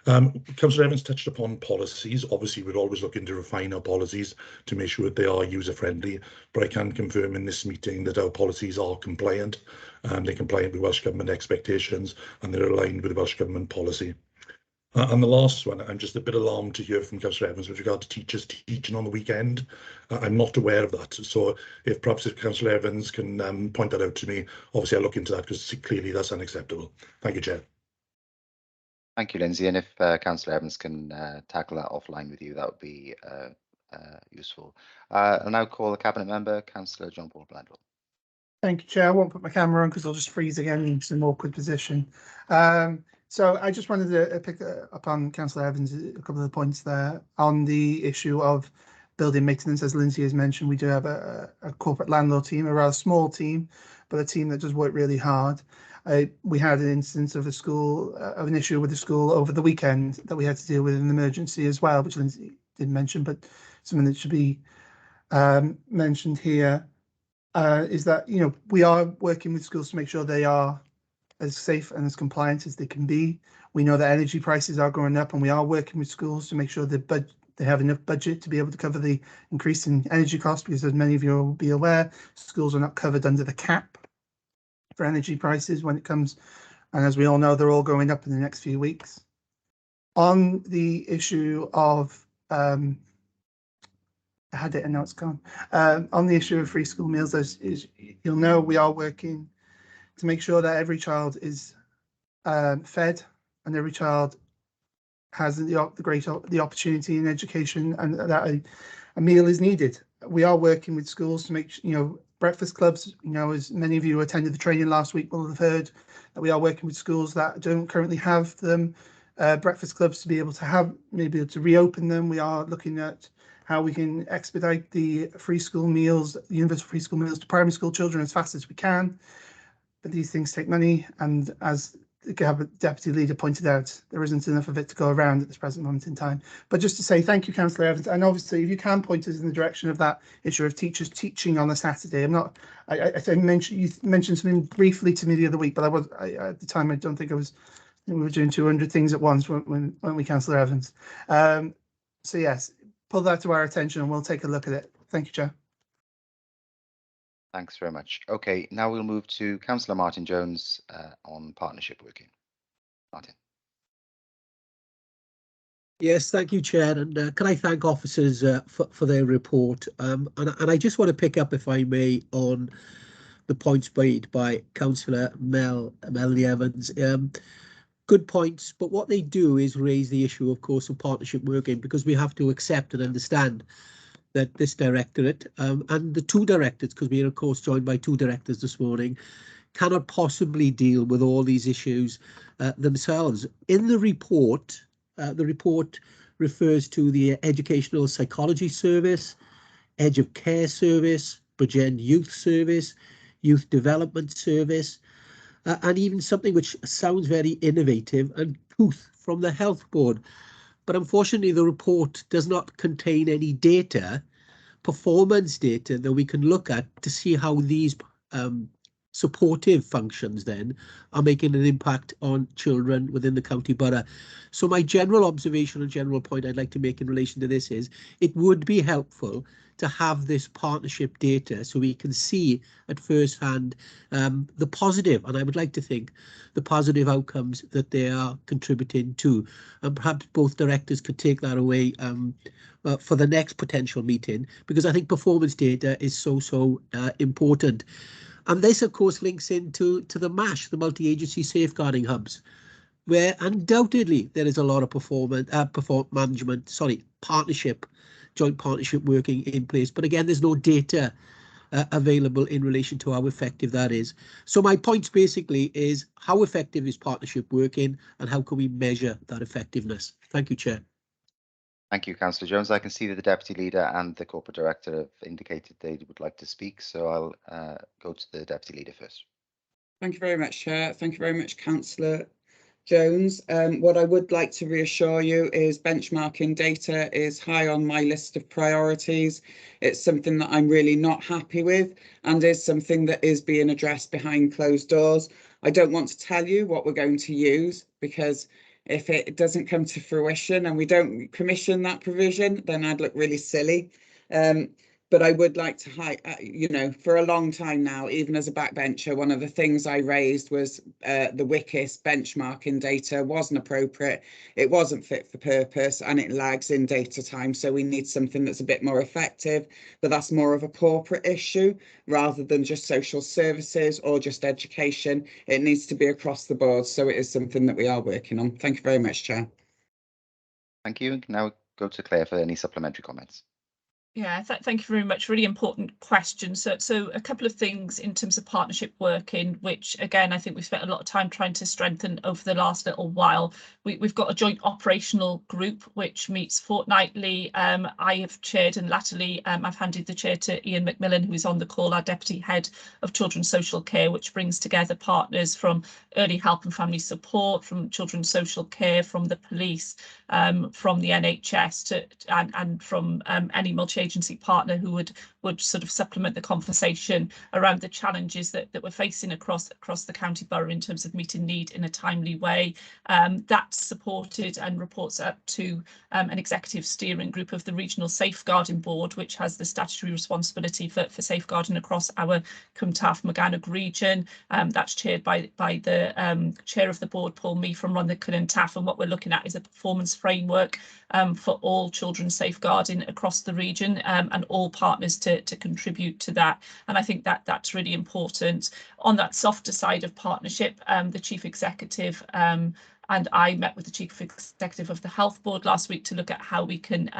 Councillor Evans touched upon policies. Obviously, we're always looking to refine our policies to make sure that they are user-friendly, but I can confirm in this meeting that our policies are compliant, and they're compliant with Welsh Government expectations, and they're aligned with the Welsh Government policy. And the last one, I'm just a bit alarmed to hear from Councillor Evans with regard to teachers teaching on the weekend. I'm not aware of that. So if Councillor Evans can point that out to me, obviously I'll look into that because clearly that's unacceptable. Thank you, Chair. Thank you, Lindsay. And if Councillor Evans can tackle that offline with you, that would be useful. I'll now call the Cabinet Member, Councillor John Paul Blandwell. Thank you, Chair. I won't put my camera on because I'll just freeze again in some awkward position. So I just wanted to pick up on Councillor Evans a couple of the points there on the issue of building maintenance. As Lindsay has mentioned, we do have a corporate landlord team, a rather small team, but a team that does work really hard. We had an instance of an issue with the school over the weekend that we had to deal with an emergency as well, which Lindsay didn't mention, but something that should be mentioned here. Is that, you know, we are working with schools to make sure they are as safe and as compliant as they can be. We know that energy prices are going up, and we are working with schools to make sure they have enough budget to be able to cover the increase in energy costs, because as many of you will be aware, schools are not covered under the cap for energy prices when it comes, and as we all know, they're all going up in the next few weeks. On the issue of I had it and now it's gone. On the issue of free school meals, as you'll know, we are working to make sure that every child is fed and every child has the opportunity in education, and that a meal is needed. We are working with schools to make, you know, breakfast clubs. You know, as many of you who attended the training last week will have heard, that we are working with schools that don't currently have them, breakfast clubs, to be able to reopen them. We are looking at how we can expedite the free school meals, the universal free school meals to primary school children as fast as we can. But these things take money, and as the Deputy Leader pointed out, there isn't enough of it to go around at this present moment in time. But just to say thank you, Councillor Evans, and obviously if you can point us in the direction of that issue of teachers teaching on a Saturday. You mentioned something briefly to me the other week, but at the time I don't think we were doing 200 things at once, weren't we, Councillor Evans? So yes, pull that to our attention and we'll take a look at it. Thank you, Chair. Thanks very much. Okay, now we'll move to Councillor Martin Jones on partnership working. Martin. Yes, thank you, Chair. And can I thank officers for their report? And I just want to pick up, if I may, on the points made by Councillor Melanie Evans. Good points, but what they do is raise the issue, of course, of partnership working, because we have to accept and understand that this directorate and the two directors, because we are of course joined by two directors this morning, cannot possibly deal with all these issues themselves. In the report refers to the Educational Psychology Service, Edge of Care Service, Bridgend Youth Service, Youth Development Service, and even something which sounds very innovative, and Tooth from the Health Board. But unfortunately, the report does not contain any data, performance data, that we can look at to see how these supportive functions then are making an impact on children within the county borough. So my general observation and general point I'd like to make in relation to this is it would be helpful to have this partnership data so we can see at first hand the positive, and I would like to think the positive outcomes that they are contributing to, and perhaps both directors could take that away for the next potential meeting, because I think performance data is so important. And this of course links into the MASH, the multi-agency safeguarding hubs, where undoubtedly there is a lot of joint partnership working in place. But again, there's no data available in relation to how effective that is. So my points basically is how effective is partnership working and how can we measure that effectiveness? Thank you, Chair. Thank you, Councillor Jones. I can see that the Deputy Leader and the Corporate Director have indicated they would like to speak, so I'll go to the Deputy Leader first. Thank you very much, Chair. Thank you very much, Councillor Jones. What I would like to reassure you is benchmarking data is high on my list of priorities. It's something that I'm really not happy with and is something that is being addressed behind closed doors. I don't want to tell you what we're going to use, because if it doesn't come to fruition and we don't commission that provision, then I'd look really silly. But I would like to you know, for a long time now, even as a backbencher, one of the things I raised was the WICIS benchmarking data wasn't appropriate. It wasn't fit for purpose and it lags in data time. So we need something that's a bit more effective, but that's more of a corporate issue rather than just social services or just education. It needs to be across the board. So it is something that we are working on. Thank you very much, Chair. Thank you. Now go to Claire for any supplementary comments. Yeah, thank you very much. Really important question. So a couple of things in terms of partnership working, which again, I think we've spent a lot of time trying to strengthen over the last little while. We've got a joint operational group which meets fortnightly. I have chaired, and latterly I've handed the chair to Ian McMillan, who is on the call, our Deputy Head of Children's Social Care, which brings together partners from early help and family support, from children's social care, from the police, from the NHS and from any multi-agency partner who would sort of supplement the conversation around the challenges that we're facing across the county borough in terms of meeting need in a timely way. That's supported and reports up to an executive steering group of the Regional Safeguarding Board, which has the statutory responsibility for safeguarding across our Cwmtaf Morgannwg region. That's chaired by the chair of the board, Paul Mee from Rhondda Cynon Taf, and what we're looking at is a performance framework for all children's safeguarding across the region, and all partners to contribute to that. And I think that's really important. On that softer side of partnership, the chief executive and I met with the chief executive of the health board last week to look at how we can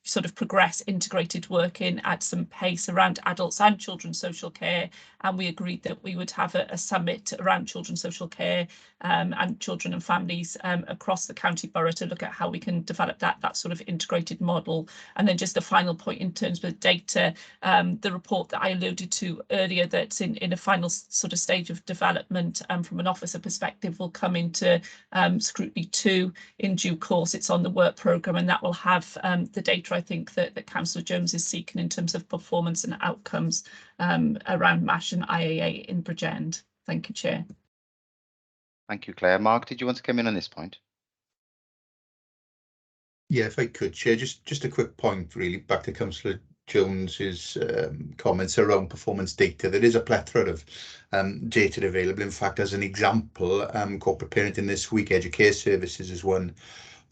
sort of progress integrated working at some pace around adults and children's social care, and we agreed that we would have a summit around children's social care and children and families across the county borough to look at how we can develop that sort of integrated model. And then just a final point in terms of data, the report that I alluded to earlier that's in a final sort of stage of development from an officer perspective will come into Scrutiny 2 in due course. It's on the work programme, and that will have the data I think that Councillor Jones is seeking in terms of performance and outcomes around MASH and IAA in Bridgend. Thank you, Chair. Thank you, Claire. Mark, did you want to come in on this point? Yeah, if I could, Chair, just a quick point, really, back to Councillor Jones's comments around performance data. There is a plethora of data available. In fact, as an example, corporate parenting this week, Educare Services is one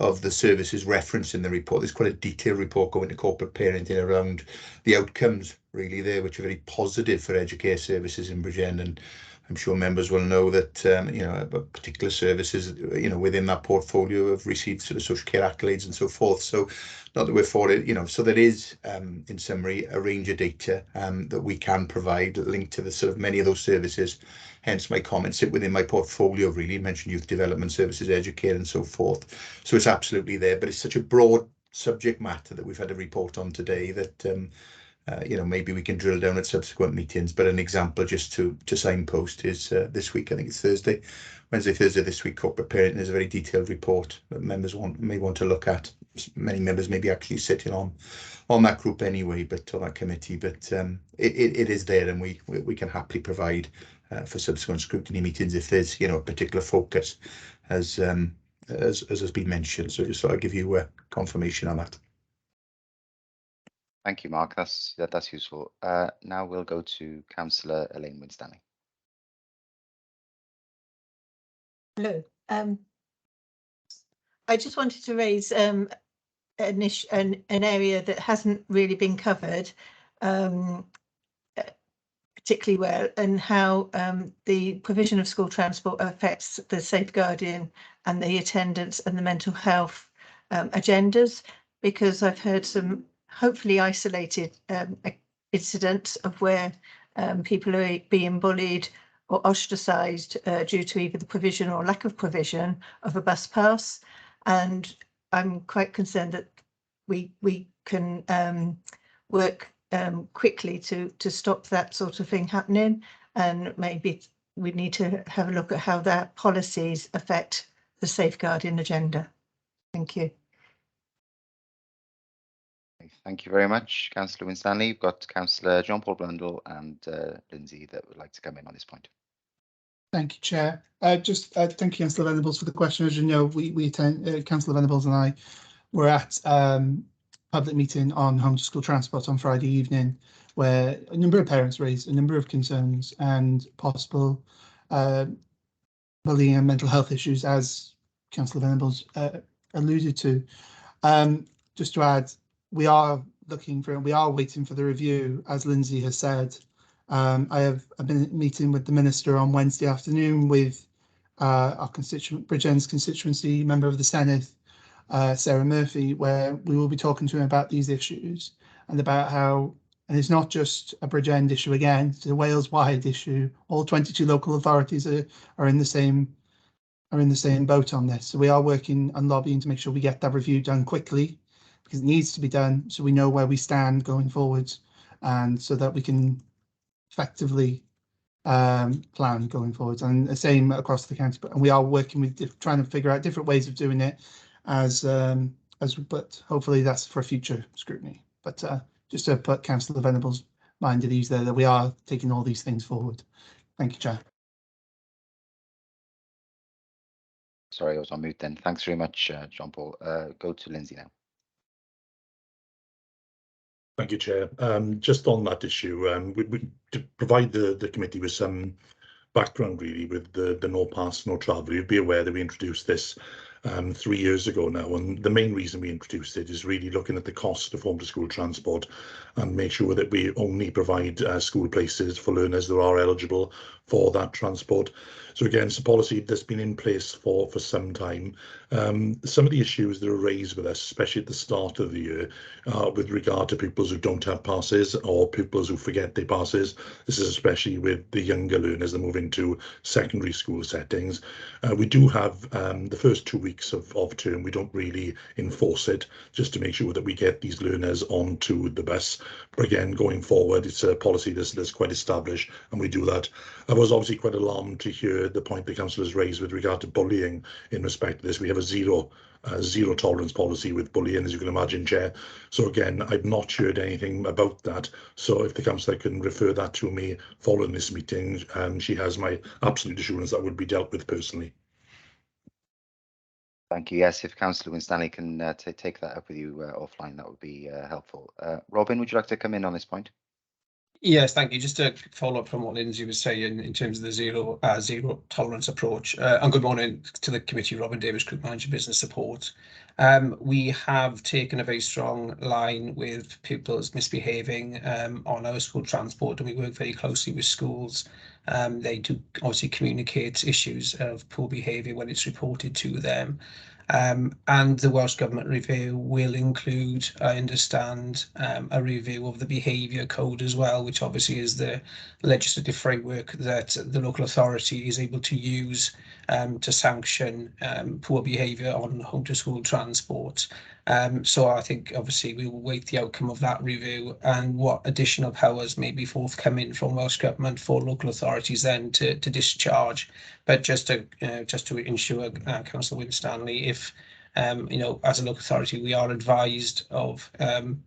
of the services referenced in the report. There's quite a detailed report going to corporate parenting around the outcomes really there, which are very positive for Educare Services in Bridgend. And I'm sure members will know that you know, particular services, you know, within that portfolio have received sort of social care accolades and so forth. So not that we're for it, you know, so there is in summary a range of data that we can provide linked to the sort of many of those services. Hence my comments sit within my portfolio, really. You mentioned youth development services, educare and so forth. So it's absolutely there, but it's such a broad subject matter that we've had a report on today that you know, maybe we can drill down at subsequent meetings. But an example just to signpost is this week, I think it's Wednesday, Thursday this week, corporate parenting is a very detailed report that members may want to look at. Many members may be actually sitting on that group anyway, but on that committee, but it is there, and we can happily provide for subsequent scrutiny meetings if there's, you know, a particular focus as has been mentioned. So just thought I'd give you a confirmation on that. Thank you, Mark. That's useful. Now we'll go to Councillor Elaine Winstanley. Hello. I just wanted to raise an area that hasn't really been covered particularly well, and how the provision of school transport affects the safeguarding and the attendance and the mental health agendas, because I've heard some hopefully isolated incidents of where people are being bullied or ostracised due to either the provision or lack of provision of a bus pass. And I'm quite concerned that we can work quickly to stop that sort of thing happening, and maybe we need to have a look at how that policies affect the safeguarding agenda. Thank you. Thank you very much, Councillor Winstanley. You've got Councillor John Paul Blundell and Lindsay that would like to come in on this point. Thank you, Chair. Thank you, Councillor Venables, for the question. As you know, we attend, Councillor Venables and I were at public meeting on home to school transport on Friday evening, where a number of parents raised a number of concerns and possible bullying and mental health issues, as Councillor Venables alluded to. Just to add, we are waiting for the review, as Lindsay has said. I've been meeting with the Minister on Wednesday afternoon with our constituent, Bridgend's constituency member of the Senate, Sarah Murphy, where we will be talking to him about these issues and about how, and it's not just a Bridgend issue again, it's a Wales-wide issue. All 22 local authorities are in the same boat on this. So we are working and lobbying to make sure we get that review done quickly, because it needs to be done so we know where we stand going forwards, and so that we can effectively plan going forwards. And the same across the county. But we are working with trying to figure out different ways of doing it, but hopefully that's for future scrutiny. But just to put Councillor Venables' mind at ease there, that we are taking all these things forward. Thank you, Chair. Sorry, I was on mute then. Thanks very much, John Paul. Go to Lindsay now. Thank you, Chair. Just on that issue, to provide the committee with some background, really, with the no pass, no travel. You'd be aware that we introduced this 3 years ago now, and the main reason we introduced it is really looking at the cost of home to school transport and make sure that we only provide school places for learners that are eligible for that transport. So again, it's a policy that's been in place for some time. Some of the issues that are raised with us, especially at the start of the year, with regard to pupils who don't have passes or pupils who forget their passes. This is especially with the younger learners that move into secondary school settings. We do have the first 2 weeks of term, we don't really enforce it, just to make sure that we get these learners onto the bus. But again, going forward, it's a policy that's quite established, and we do that. I was obviously quite alarmed to hear the point the council has raised with regard to bullying in respect to this. We have a zero tolerance policy with bullying, as you can imagine, Chair. So again, I've not heard anything about that. So if the councillor can refer that to me following this meeting, she has my absolute assurance that would be dealt with personally. Thank you. Yes, if Councillor Winstanley can take that up with you offline, that would be helpful. Robin, would you like to come in on this point? Yes, thank you. Just to follow up from what Lindsay was saying in terms of the zero tolerance approach. And good morning to the committee, Robin Davis, Group Manager, Business Support. We have taken a very strong line with pupils misbehaving on our school transport, and we work very closely with schools. They do obviously communicate issues of poor behaviour when it's reported to them. And the Welsh Government review will include, I understand, a review of the behaviour code as well, which obviously is the legislative framework that the local authority is able to use to sanction poor behaviour on home to school transport. So I think obviously we will wait the outcome of that review and what additional powers may be forthcoming from Welsh Government for local authorities then to discharge. But just to ensure Councillor Winstanley, if as a local authority we are advised of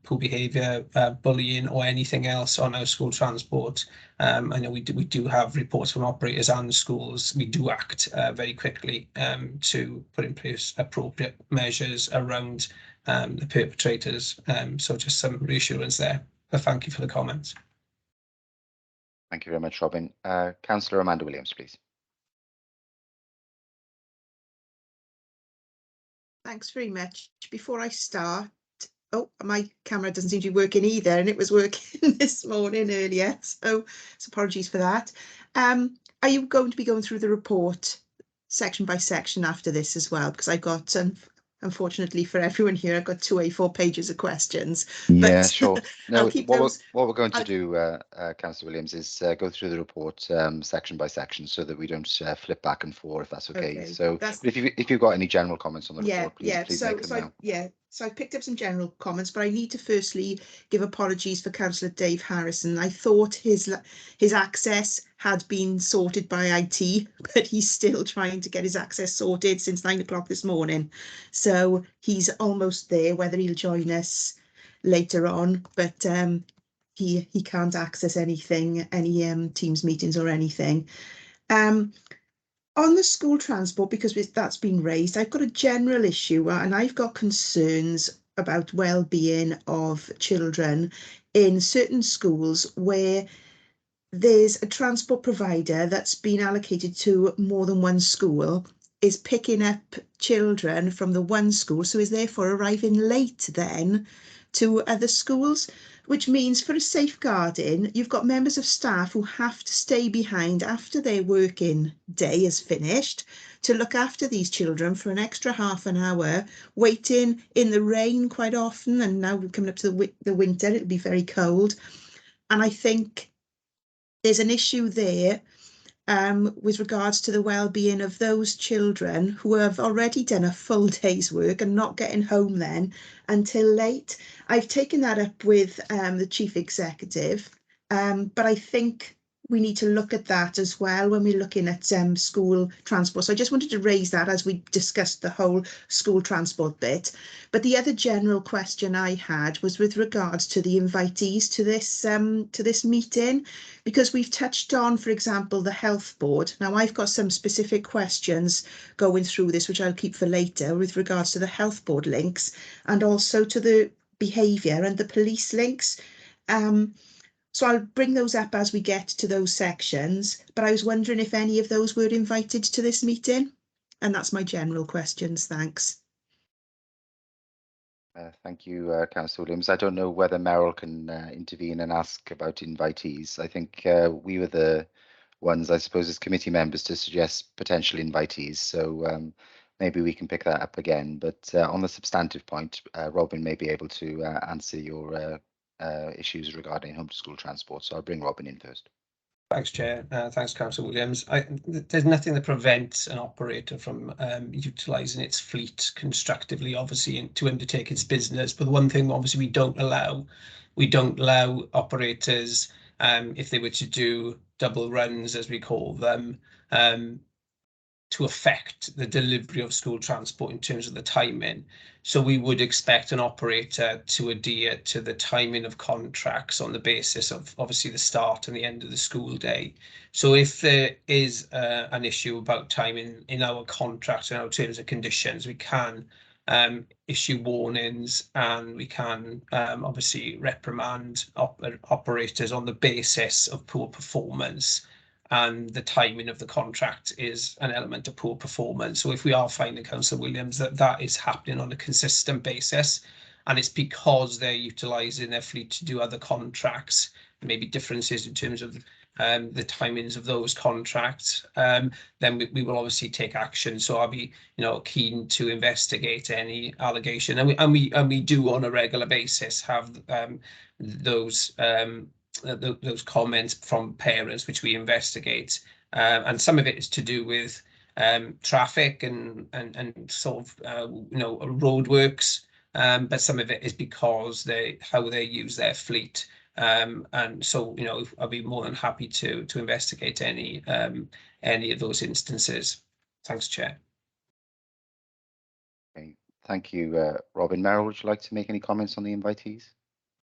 poor behaviour, bullying or anything else on our school transport, I know we do have reports from operators and schools. We do act very quickly to put in place appropriate measures around the perpetrators. So just some reassurance there. But thank you for the comments. Thank you very much, Robin. Councillor Amanda Williams, please. Thanks very much. Before I start, oh, my camera doesn't seem to be working either, and it was working this morning earlier, so apologies for that. Are you going to be going through the report section by section after this as well? Because I've got, unfortunately for everyone here, I've got 2 A4 pages of questions. Yeah, but sure. No, what we're going to I'll do, Councillor Williams, is go through the report section by section so that we don't flip back and forth, if that's okay. So if you've got any general comments on the report, please make them now. So I picked up some general comments, but I need to firstly give apologies for Councillor Dave Harrison. I thought his access had been sorted by IT, but he's still trying to get his access sorted since 9 o'clock this morning. So he's almost there, whether he'll join us later on, but he can't access anything, any Teams meetings or anything. On the school transport, because that's been raised, I've got a general issue and I've got concerns about well-being of children in certain schools where there's a transport provider that's been allocated to more than one school, is picking up children from the one school, so is therefore arriving late then to other schools, which means for a safeguarding, you've got members of staff who have to stay behind after their working day is finished to look after these children for an extra half an hour, waiting in the rain quite often, and now we're coming up to the winter, it'll be very cold. And I think there's an issue there with regards to the well-being of those children who have already done a full day's work and not getting home then until late. I've taken that up with the chief executive, but I think we need to look at that as well when we're looking at school transport. So I just wanted to raise that as we discussed the whole school transport bit. But the other general question I had was with regards to the invitees to this meeting, because we've touched on, for example, the health board. Now I've got some specific questions going through this, which I'll keep for later, with regards to the health board links and also to the behaviour and the police links. So I'll bring those up as we get to those sections, but I was wondering if any of those were invited to this meeting. And that's my general questions. Thanks. Thank you, Councillor Williams. I don't know whether Meryl can intervene and ask about invitees. I think we were the ones, I suppose, as committee members to suggest potential invitees. So maybe we can pick that up again. But on the substantive point, Robin may be able to answer your issues regarding home to school transport. So I'll bring Robin in first. Thanks, Chair. Thanks, Councillor Williams. There's nothing that prevents an operator from utilising its fleet constructively, obviously, to undertake its business. But the one thing, obviously, we don't allow operators, if they were to do double runs, as we call them, to affect the delivery of school transport in terms of the timing. So we would expect an operator to adhere to the timing of contracts on the basis of obviously the start and the end of the school day. So if there is an issue about timing in our contract and our terms and conditions, we can issue warnings, and we can obviously reprimand operators on the basis of poor performance. And the timing of the contract is an element of poor performance. So if we are finding, Councillor Williams, that is happening on a consistent basis, and it's because they're utilising their fleet to do other contracts, maybe differences in terms of the timings of those contracts, then we will obviously take action. So I'll be, keen to investigate any allegation, and we do on a regular basis have those comments from parents, which we investigate, and some of it is to do with traffic and sort of roadworks, but some of it is because how they use their fleet, and so I'll be more than happy to investigate any of those instances. Thanks, Chair. Okay, thank you, Robin. Meryl, would you like to make any comments on the invitees?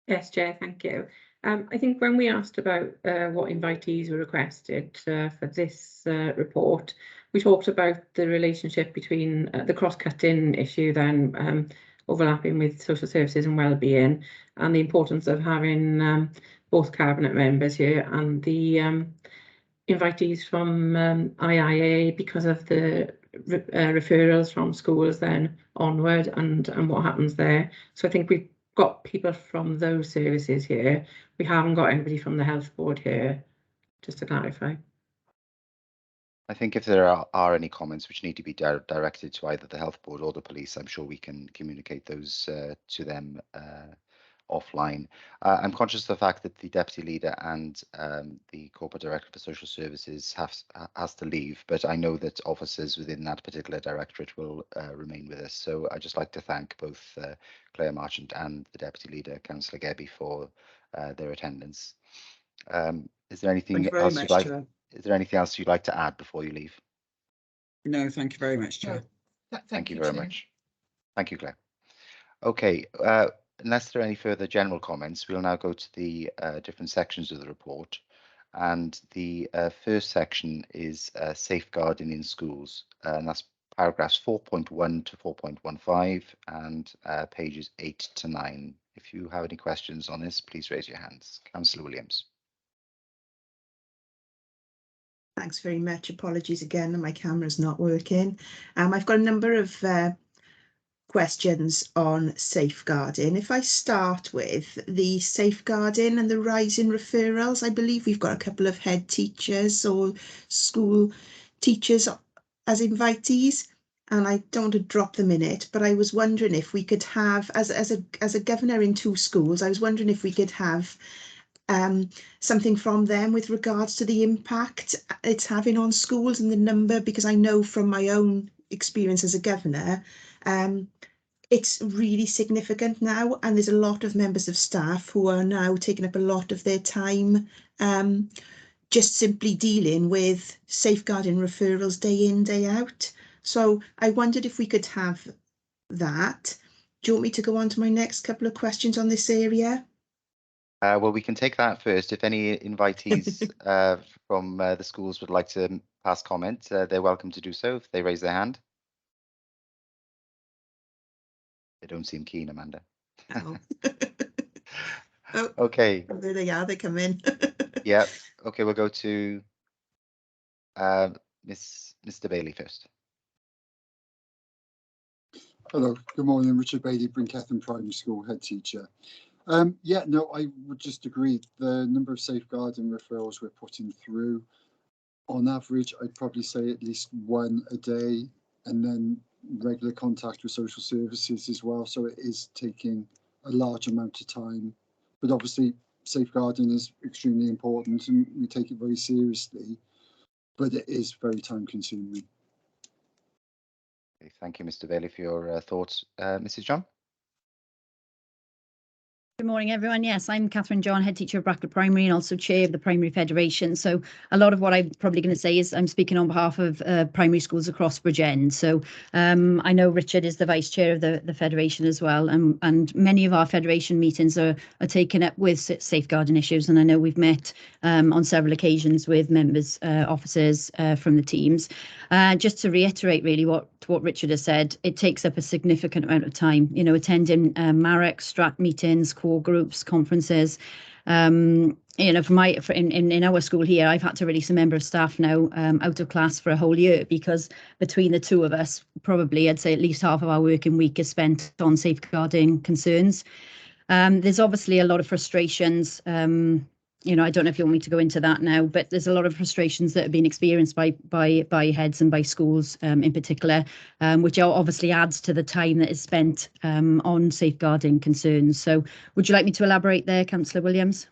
Yes, Chair, thank you. I think when we asked about what invitees were requested for this report, we talked about the relationship between the cross-cutting issue then overlapping with social services and wellbeing, and the importance of having both cabinet members here and the invitees from IIA because of the referrals from schools then onward and what happens there. So I think we've got people from those services here. We haven't got anybody from the health board here, just to clarify. I think if there are any comments which need to be directed to either the health board or the police, I'm sure we can communicate those to them offline. I'm conscious of the fact that the deputy leader and the corporate director for social services has to leave, but I know that officers within that particular directorate will remain with us. So I'd just like to thank both Claire Marchant and the deputy leader, Councillor Gebby, for their attendance. Is there anything else you'd like? Chair. Is there anything else you'd like to add before you leave? No, thank you very much, Chair. Thank you very much. Thank you, Claire. Okay, unless there are any further general comments, we'll now go to the different sections of the report. And the first section is safeguarding in schools, and that's paragraphs 4.1 to 4.15 and pages 8 to 9. If you have any questions on this, please raise your hands. Councillor Williams. Thanks very much. Apologies again, my camera's not working. I've got a number of questions on safeguarding. If I start with the safeguarding and the rise in referrals, I believe we've got a couple of head teachers or school teachers as invitees, and I don't want to drop them in it, but I was wondering if we could have, as a governor in 2 schools, I was wondering if we could have something from them with regards to the impact it's having on schools and the number, because I know from my own experience as a governor, it's really significant now, and there's a lot of members of staff who are now taking up a lot of their time just simply dealing with safeguarding referrals day in, day out. So I wondered if we could have that. Do you want me to go on to my next couple of questions on this area? Well, we can take that first. If any invitees from the schools would like to pass comment, they're welcome to do so if they raise their hand. They don't seem keen, Amanda. Oh. Okay. Oh, there they are, they come in. Yeah. Okay, we'll go to Mr. Bailey first. Hello, good morning. Richard Bailey, Brinketham Primary School head teacher. Yeah, no, I would just agree. The number of safeguarding referrals we're putting through, on average, I'd probably say at least 1 a day, and then regular contact with social services as well. So it is taking a large amount of time, but obviously safeguarding is extremely important and we take it very seriously, but it is very time consuming. Okay, thank you, Mr. Bailey, for your thoughts. Mrs. John? Good morning, everyone. Yes, I'm Catherine John, head teacher of Brackett Primary and also chair of the Primary Federation. So a lot of what I'm probably going to say is I'm speaking on behalf of primary schools across Bridgend. So I know Richard is the vice chair of the Federation as well, and many of our Federation meetings are taken up with safeguarding issues. And I know we've met on several occasions with members, officers from the teams. Just to reiterate really what Richard has said, it takes up a significant amount of time, you know, attending Marek, Strat meetings, core groups, conferences. You know, in our school here, I've had to release a member of staff now out of class for a whole year because between the 2 of us, probably I'd say at least half of our working week is spent on safeguarding concerns. There's obviously a lot of frustrations. You know, I don't know if you want me to go into that now, but there's a lot of frustrations that have been experienced by heads and by schools in particular, which obviously adds to the time that is spent on safeguarding concerns. So would you like me to elaborate there, Councillor Williams?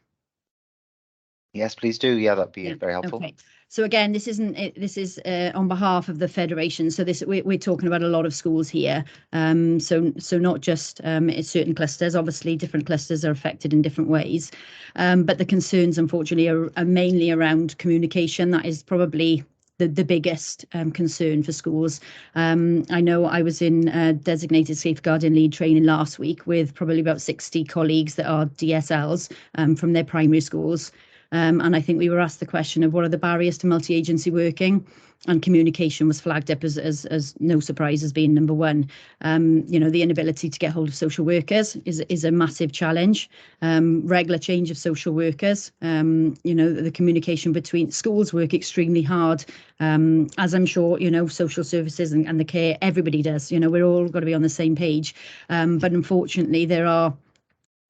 Yes, please do. Yeah, that'd be very helpful. Okay. So again, this is on behalf of the Federation. So we're talking about a lot of schools here. So not just certain clusters. Obviously, different clusters are affected in different ways. But the concerns, unfortunately, are mainly around communication. That is probably the biggest concern for schools. I know I was in designated safeguarding lead training last week with probably about 60 colleagues that are DSLs from their primary schools. And I think we were asked the question of what are the barriers to multi-agency working, and communication was flagged up as no surprise as being number 1. You know, the inability to get hold of social workers is a massive challenge. Regular change of social workers. You know, the communication between schools work extremely hard. As I'm sure, you know, social services and the care, everybody does. You know, we're all got to be on the same page. But unfortunately, there are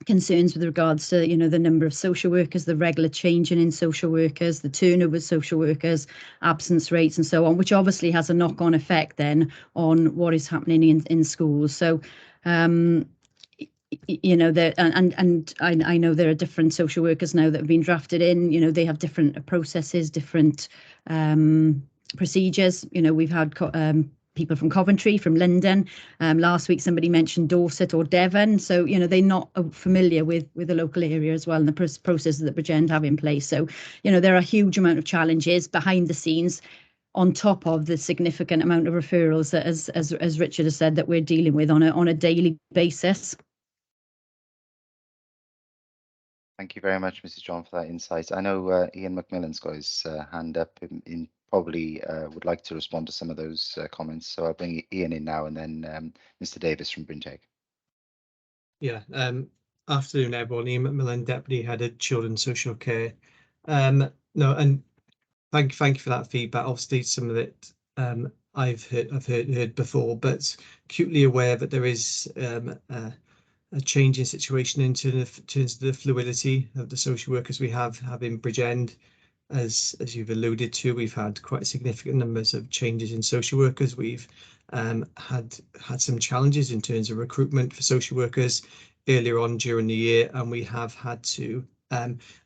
concerns with regards to, you know, the number of social workers, the regular changing in social workers, the turnover of social workers, absence rates and so on, which obviously has a knock-on effect then on what is happening in schools. So you know, and I know there are different social workers now that have been drafted in. You know, they have different processes, different procedures. You know, we've had people from Coventry, from London. Last week, somebody mentioned Dorset or Devon. So, you know, they're not familiar with the local area as well and the processes that Bridgend have in place. So, you know, there are a huge amount of challenges behind the scenes on top of the significant amount of referrals that, as Richard has said, that we're dealing with on a daily basis. Thank you very much, Mrs. John, for that insight. I know Ian McMillan's got his hand up in probably would like to respond to some of those comments. So I'll bring Ian in now and then Mr. Davis from Brinteg. Yeah, afternoon everyone. Ian McMillan, Deputy Head of Children's Social Care. No, and thank you for that feedback. Obviously, some of it I've heard before, but acutely aware that there is a changing situation in terms of the fluidity of the social workers we have in Bridgend. As you've alluded to, we've had quite significant numbers of changes in social workers. We've had some challenges in terms of recruitment for social workers earlier on during the year, and we have had to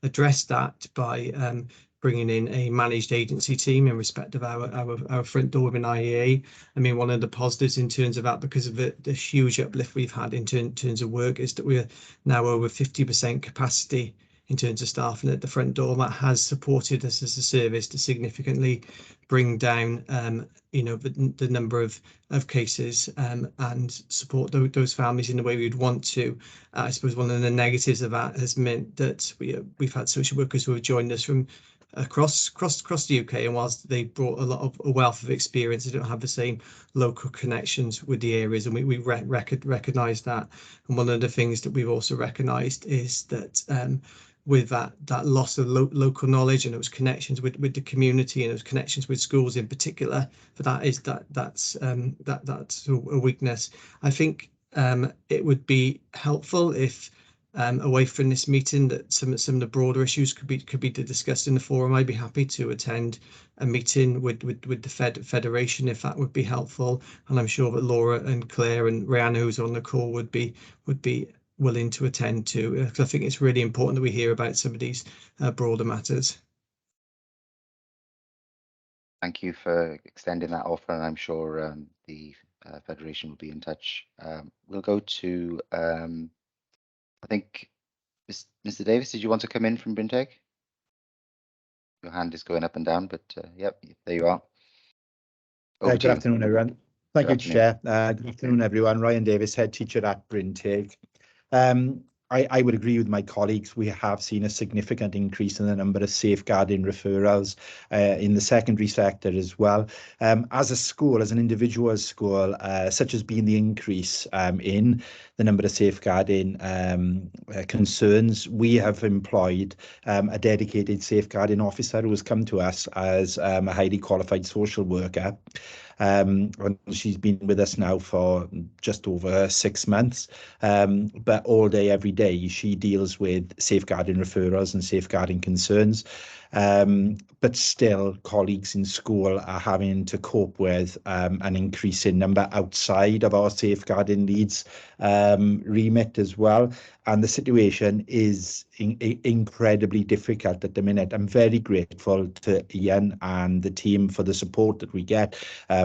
address that by bringing in a managed agency team in respect of our front door within IEA. I mean, one of the positives in terms of that, because of the huge uplift we've had in terms of work, is that we're now over 50% capacity in terms of staffing at the front door. That has supported us as a service to significantly bring down the number of cases and support those families in the way we'd want to. I suppose one of the negatives of that has meant that we've had social workers who have joined us from across the UK, and whilst they brought a wealth of experience, they don't have the same local connections with the areas, and we recognise that. And one of the things that we've also recognised is that with that loss of local knowledge and those connections with the community and those connections with schools in particular, that's a weakness. I think it would be helpful if away from this meeting that some of the broader issues could be discussed in the forum. I'd be happy to attend a meeting with the Federation if that would be helpful, and I'm sure that Laura and Claire and Rihanna, who's on the call, would be willing to attend to, because I think it's really important that we hear about some of these broader matters. Thank you for extending that offer, and I'm sure the Federation will be in touch. We'll go to, I think, Mr. Davis, did you want to come in from Brinteg? Your hand is going up and down, but yep, there you are. Good afternoon, everyone. Thank you, Chair. Good afternoon, everyone. Ryan Davis, Head Teacher at Brinteg. I would agree with my colleagues. We have seen a significant increase in the number of safeguarding referrals in the secondary sector as well. As a school, as an individual school, such as being the increase in the number of safeguarding concerns, we have employed a dedicated safeguarding officer who has come to us as a highly qualified social worker. And she's been with us now for just over 6 months, but all day, every day, she deals with safeguarding referrals and safeguarding concerns. But still, colleagues in school are having to cope with an increasing number outside of our safeguarding needs remit as well. And the situation is incredibly difficult at the minute. I'm very grateful to Ian and the team for the support that we get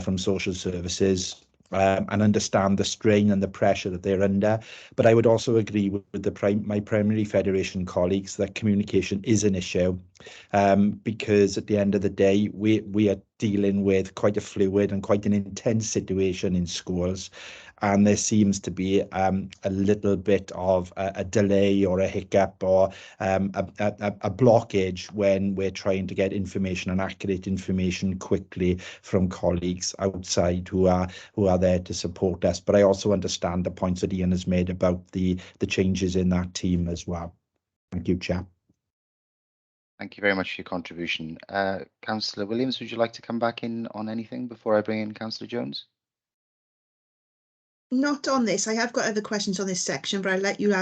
from social services, and understand the strain and the pressure that they're under. But I would also agree with my primary federation colleagues that communication is an issue, because at the end of the day, we are dealing with quite a fluid and quite an intense situation in schools. And there seems to be a little bit of a delay or a hiccup or a blockage when we're trying to get information and accurate information quickly from colleagues outside who are there to support us. But I also understand the points that Ian has made about the changes in that team as well. Thank you, Chair. Thank you very much for your contribution. Councillor Williams, would you like to come back in on anything before I bring in Councillor Jones? Not on this. I have got other questions on this section, but I'll let you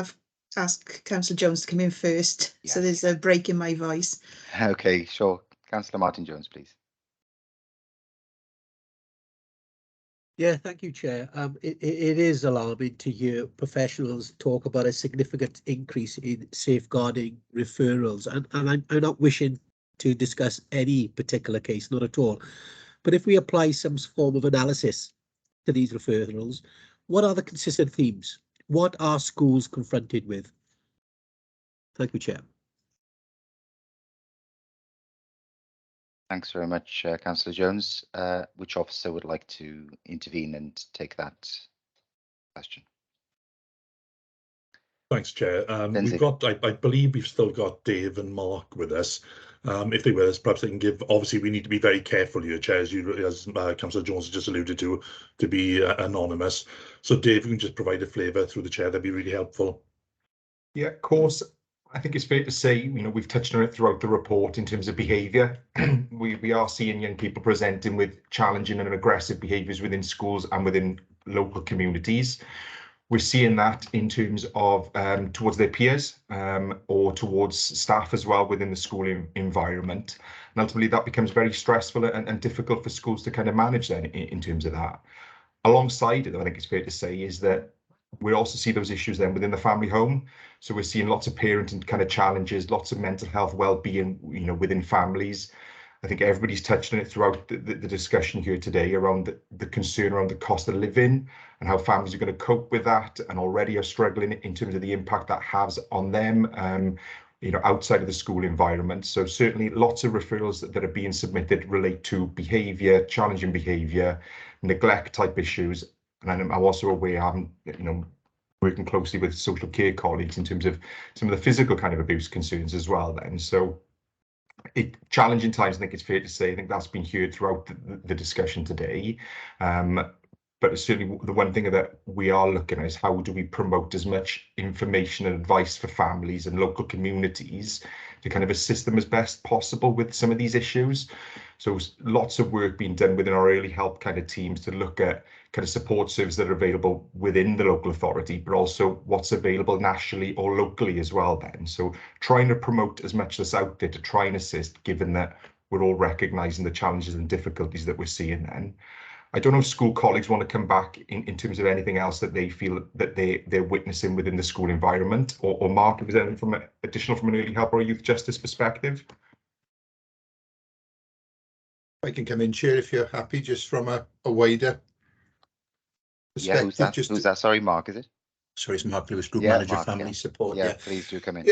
ask Councillor Jones to come in first. Yeah. So there's a break in my voice. Okay, sure. Councillor Martin Jones, please. Yeah, thank you, Chair. It is alarming to hear professionals talk about a significant increase in safeguarding referrals, and I'm not wishing to discuss any particular case, not at all. But if we apply some form of analysis to these referrals, what are the consistent themes? What are schools confronted with? Thank you, Chair. Thanks very much, Councillor Jones. Which officer would like to intervene and take that question? Thanks, Chair. Lindsay. We've got, I believe we've still got Dave and Mark with us. If they were, perhaps they can give, obviously we need to be very careful here, Chair, as Councillor Jones has just alluded to be anonymous. So Dave, if you can just provide a flavour through the Chair, that'd be really helpful. Yeah, of course. I think it's fair to say, you know, we've touched on it throughout the report in terms of behaviour. we are seeing young people presenting with challenging and aggressive behaviours within schools and within local communities. We're seeing that in terms of towards their peers or towards staff as well within the school environment. And ultimately that becomes very stressful and difficult for schools to kind of manage then in terms of that. Alongside it, I think it's fair to say, is that we also see those issues then within the family home. So we're seeing lots of parenting kind of challenges, lots of mental health well-being, you know, within families. I think everybody's touched on it throughout the discussion here today around the concern around the cost of living and how families are going to cope with that and already are struggling in terms of the impact that has on them, you know, outside of the school environment. So certainly lots of referrals that are being submitted relate to behaviour, challenging behaviour, neglect type issues. And I'm also aware, I'm, you know, working closely with social care colleagues in terms of some of the physical kind of abuse concerns as well then. So challenging times, I think it's fair to say. I think that's been heard throughout the discussion today. But it's certainly the one thing that we are looking at is how do we promote as much information and advice for families and local communities to kind of assist them as best possible with some of these issues. So lots of work being done within our early help kind of teams to look at kind of support services that are available within the local authority, but also what's available nationally or locally as well then. So trying to promote as much that's out there to try and assist, given that we're all recognising the challenges and difficulties that we're seeing then. I don't know if school colleagues want to come back in terms of anything else that they feel that they're witnessing within the school environment, or Mark, if there's anything from additional from an early help or a youth justice perspective. I can come in, Chair, if you're happy, just from a wider perspective. Yeah, who's that? Sorry, Mark, is it? Sorry, it's Mark Lewis, Group Manager, Mark, Family Support. Yeah, please do come in.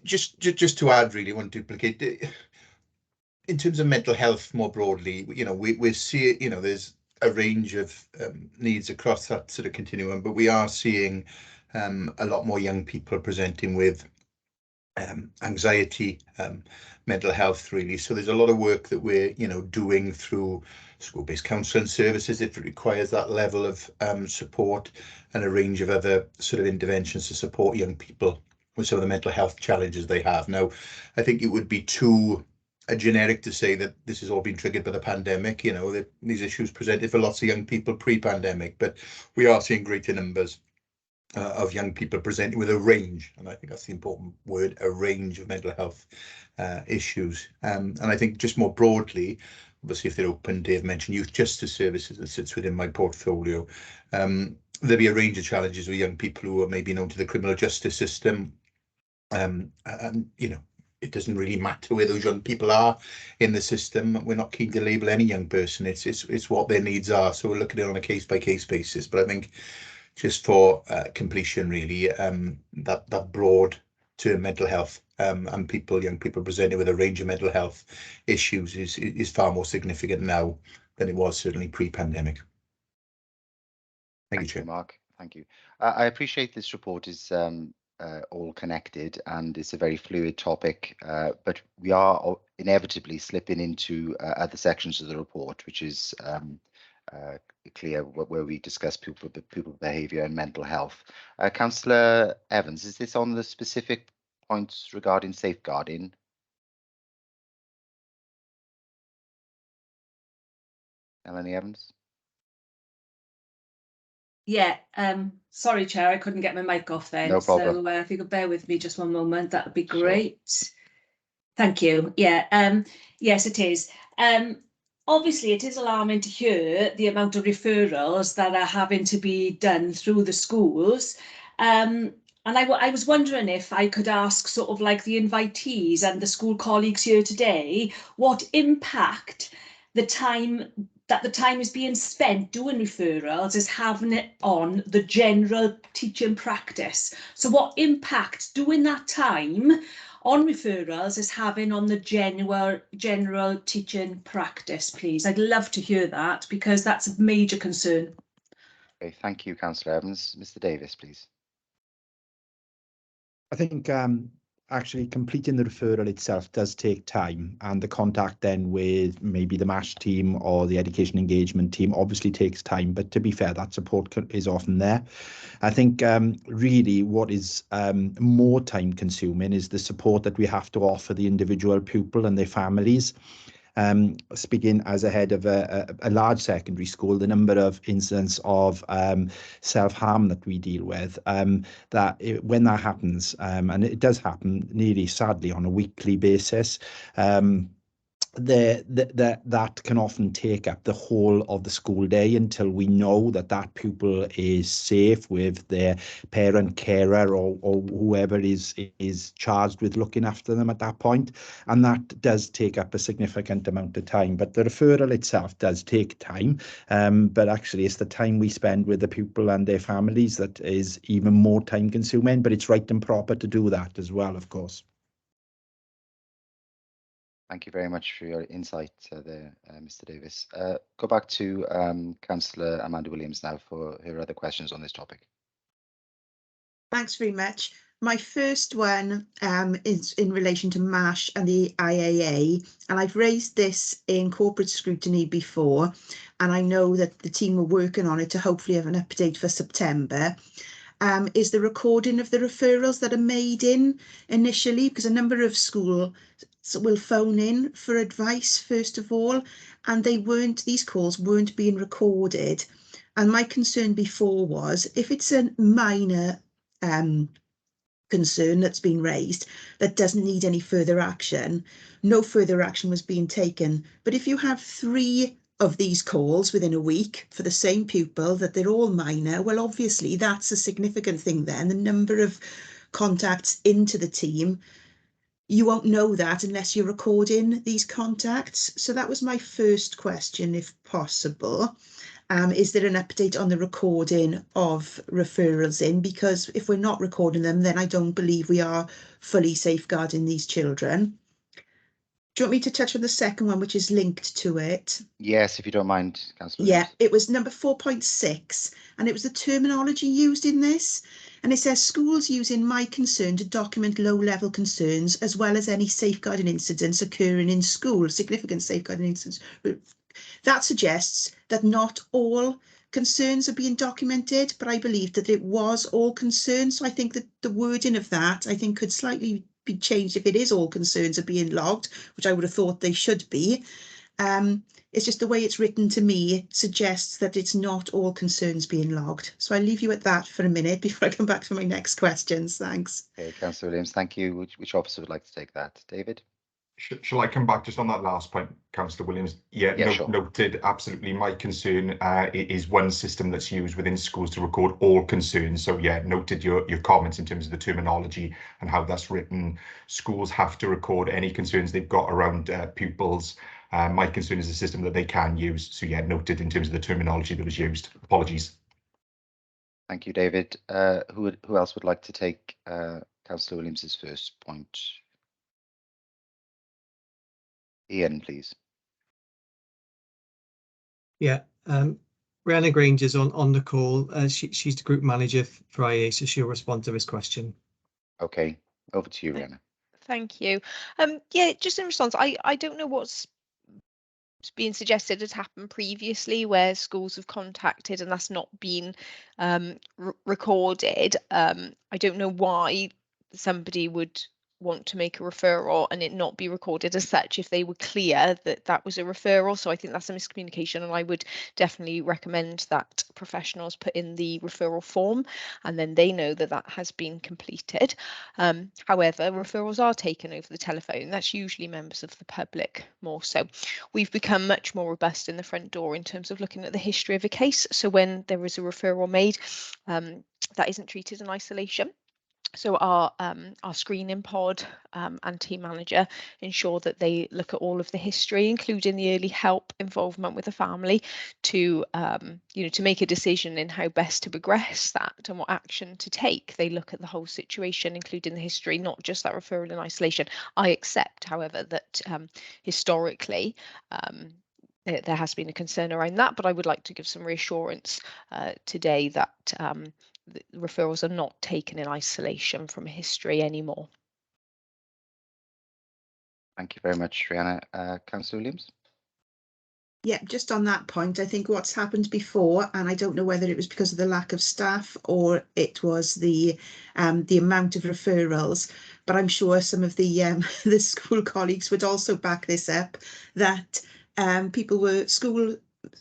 Just to add, really, won't duplicate. In terms of mental health more broadly, you know, we're seeing, you know, there's a range of needs across that sort of continuum, but we are seeing a lot more young people presenting with anxiety, mental health, really. So there's a lot of work that we're, you know, doing through school-based counselling services if it requires that level of support, and a range of other sort of interventions to support young people with some of the mental health challenges they have. Now, I think it would be too generic to say that this has all been triggered by the pandemic. You know, that these issues presented for lots of young people pre-pandemic, but we are seeing greater numbers of young people presenting with a range, and I think that's the important word, a range of mental health issues. And I think just more broadly, obviously if they're open, Dave mentioned youth justice services that sits within my portfolio. There'll be a range of challenges with young people who are maybe known to the criminal justice system. And, you know, it doesn't really matter where those young people are in the system. We're not keen to label any young person. It's what their needs are. So we're looking at it on a case-by-case basis. But I think just for completion, really, that broad term mental health and young people presenting with a range of mental health issues is far more significant now than it was certainly pre-pandemic. Thank you, Chair. Mark. Thank you. I appreciate this report is all connected and it's a very fluid topic, but we are inevitably slipping into other sections of the report, which is clear where we discuss pupil behaviour and mental health. Councillor Evans, is this on the specific points regarding safeguarding? Melanie Evans? Yeah, sorry, Chair, I couldn't get my mic off then. No problem. So if you could bear with me just one moment, that would be great. Sure. Thank you. Yeah, yes, it is. Obviously, it is alarming to hear the amount of referrals that are having to be done through the schools. And I was wondering if I could ask sort of like the invitees and the school colleagues here today, what impact the time is being spent doing referrals is having it on the general teaching practice. So what impact doing that time on referrals is having on the general teaching practice, please? I'd love to hear that because that's a major concern. Okay, thank you, Councillor Evans. Mr. Davis, please. I think actually completing the referral itself does take time, and the contact then with maybe the MASH team or the education engagement team obviously takes time, but to be fair, that support is often there. I think really what is more time consuming is the support that we have to offer the individual pupil and their families. Speaking as a head of a large secondary school, the number of incidents of self-harm that we deal with, when that happens, and it does happen nearly sadly on a weekly basis, that can often take up the whole of the school day until we know that that pupil is safe with their parent, carer, or whoever is charged with looking after them at that point. And that does take up a significant amount of time. But the referral itself does take time. But actually, it's the time we spend with the pupil and their families that is even more time consuming. But it's right and proper to do that as well, of course. Thank you very much for your insight there, Mr. Davis. Go back to Councillor Amanda Williams now for her other questions on this topic. Thanks very much. My first one is in relation to MASH and the IAA, and I've raised this in corporate scrutiny before, and I know that the team are working on it to hopefully have an update for September. Is the recording of the referrals that are made in initially, because a number of schools will phone in for advice first of all, and these calls weren't being recorded. And my concern before was, if it's a minor concern that's been raised that doesn't need any further action, no further action was being taken. But if you have 3 of these calls within a week for the same pupil, that they're all minor, well, obviously that's a significant thing then. The number of contacts into the team, you won't know that unless you're recording these contacts. So that was my first question, if possible. Is there an update on the recording of referrals in? Because if we're not recording them, then I don't believe we are fully safeguarding these children. Do you want me to touch on the second one, which is linked to it? Yes, if you don't mind, Councillor. Yeah, it was number 4.6, and it was the terminology used in this. And it says schools using my concern to document low-level concerns, as well as any safeguarding incidents occurring in school, significant safeguarding incidents. That suggests that not all concerns are being documented, but I believe that it was all concerns. So I think that the wording of that, I think, could slightly be changed if it is all concerns are being logged, which I would have thought they should be. It's just the way it's written to me suggests that it's not all concerns being logged. So I'll leave you at that for a minute before I come back to my next questions. Thanks. Okay, Councillor Williams, thank you. Which officer would like to take that? David? Shall I come back just on that last point, Councillor Williams? Yeah, sure. Noted. Absolutely. My concern is one system that's used within schools to record all concerns. So yeah, noted your comments in terms of the terminology and how that's written. Schools have to record any concerns they've got around pupils. My concern is a system that they can use. So yeah, noted in terms of the terminology that was used. Apologies. Thank you, David. Who else would like to take Councillor Williams's first point? Ian, please. Yeah, Rihanna Granger's on the call. She's the group manager for IA, so she'll respond to this question. Okay, over to you, Rihanna. Thank you. Yeah, just in response, I don't know what's being suggested has happened previously where schools have contacted and that's not been recorded. I don't know why somebody would want to make a referral and it not be recorded as such if they were clear that that was a referral. So I think that's a miscommunication, and I would definitely recommend that professionals put in the referral form and then they know that that has been completed. However, referrals are taken over the telephone. That's usually members of the public more so. We've become much more robust in the front door in terms of looking at the history of a case. So when there is a referral made, that isn't treated in isolation. So our screening pod and team manager ensure that they look at all of the history, including the early help involvement with the family, to to make a decision in how best to progress that and what action to take. They look at the whole situation, including the history, not just that referral in isolation. I accept, however, that historically there has been a concern around that, but I would like to give some reassurance today that the referrals are not taken in isolation from history anymore. Thank you very much, Rhianna. Councillor Williams? Yeah, just on that point, I think what's happened before, and I don't know whether it was because of the lack of staff or it was the amount of referrals, but I'm sure some of the the school colleagues would also back this up, that people were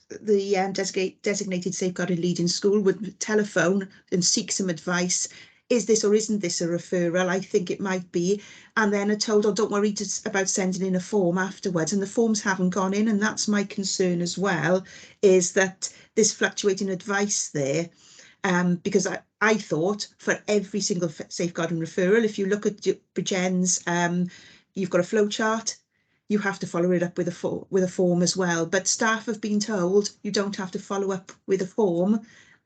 the designated safeguarding lead in school would telephone and seek some advice. Is this or isn't this a referral? I think it might be. And then are told, oh, don't worry about sending in a form afterwards. And the forms haven't gone in. And that's my concern as well, is that there's fluctuating advice there. Because I thought for every single safeguarding referral, if you look at Bridgen's, you've got a flow chart. You have to follow it up with a form as well. But staff have been told you don't have to follow up with a form.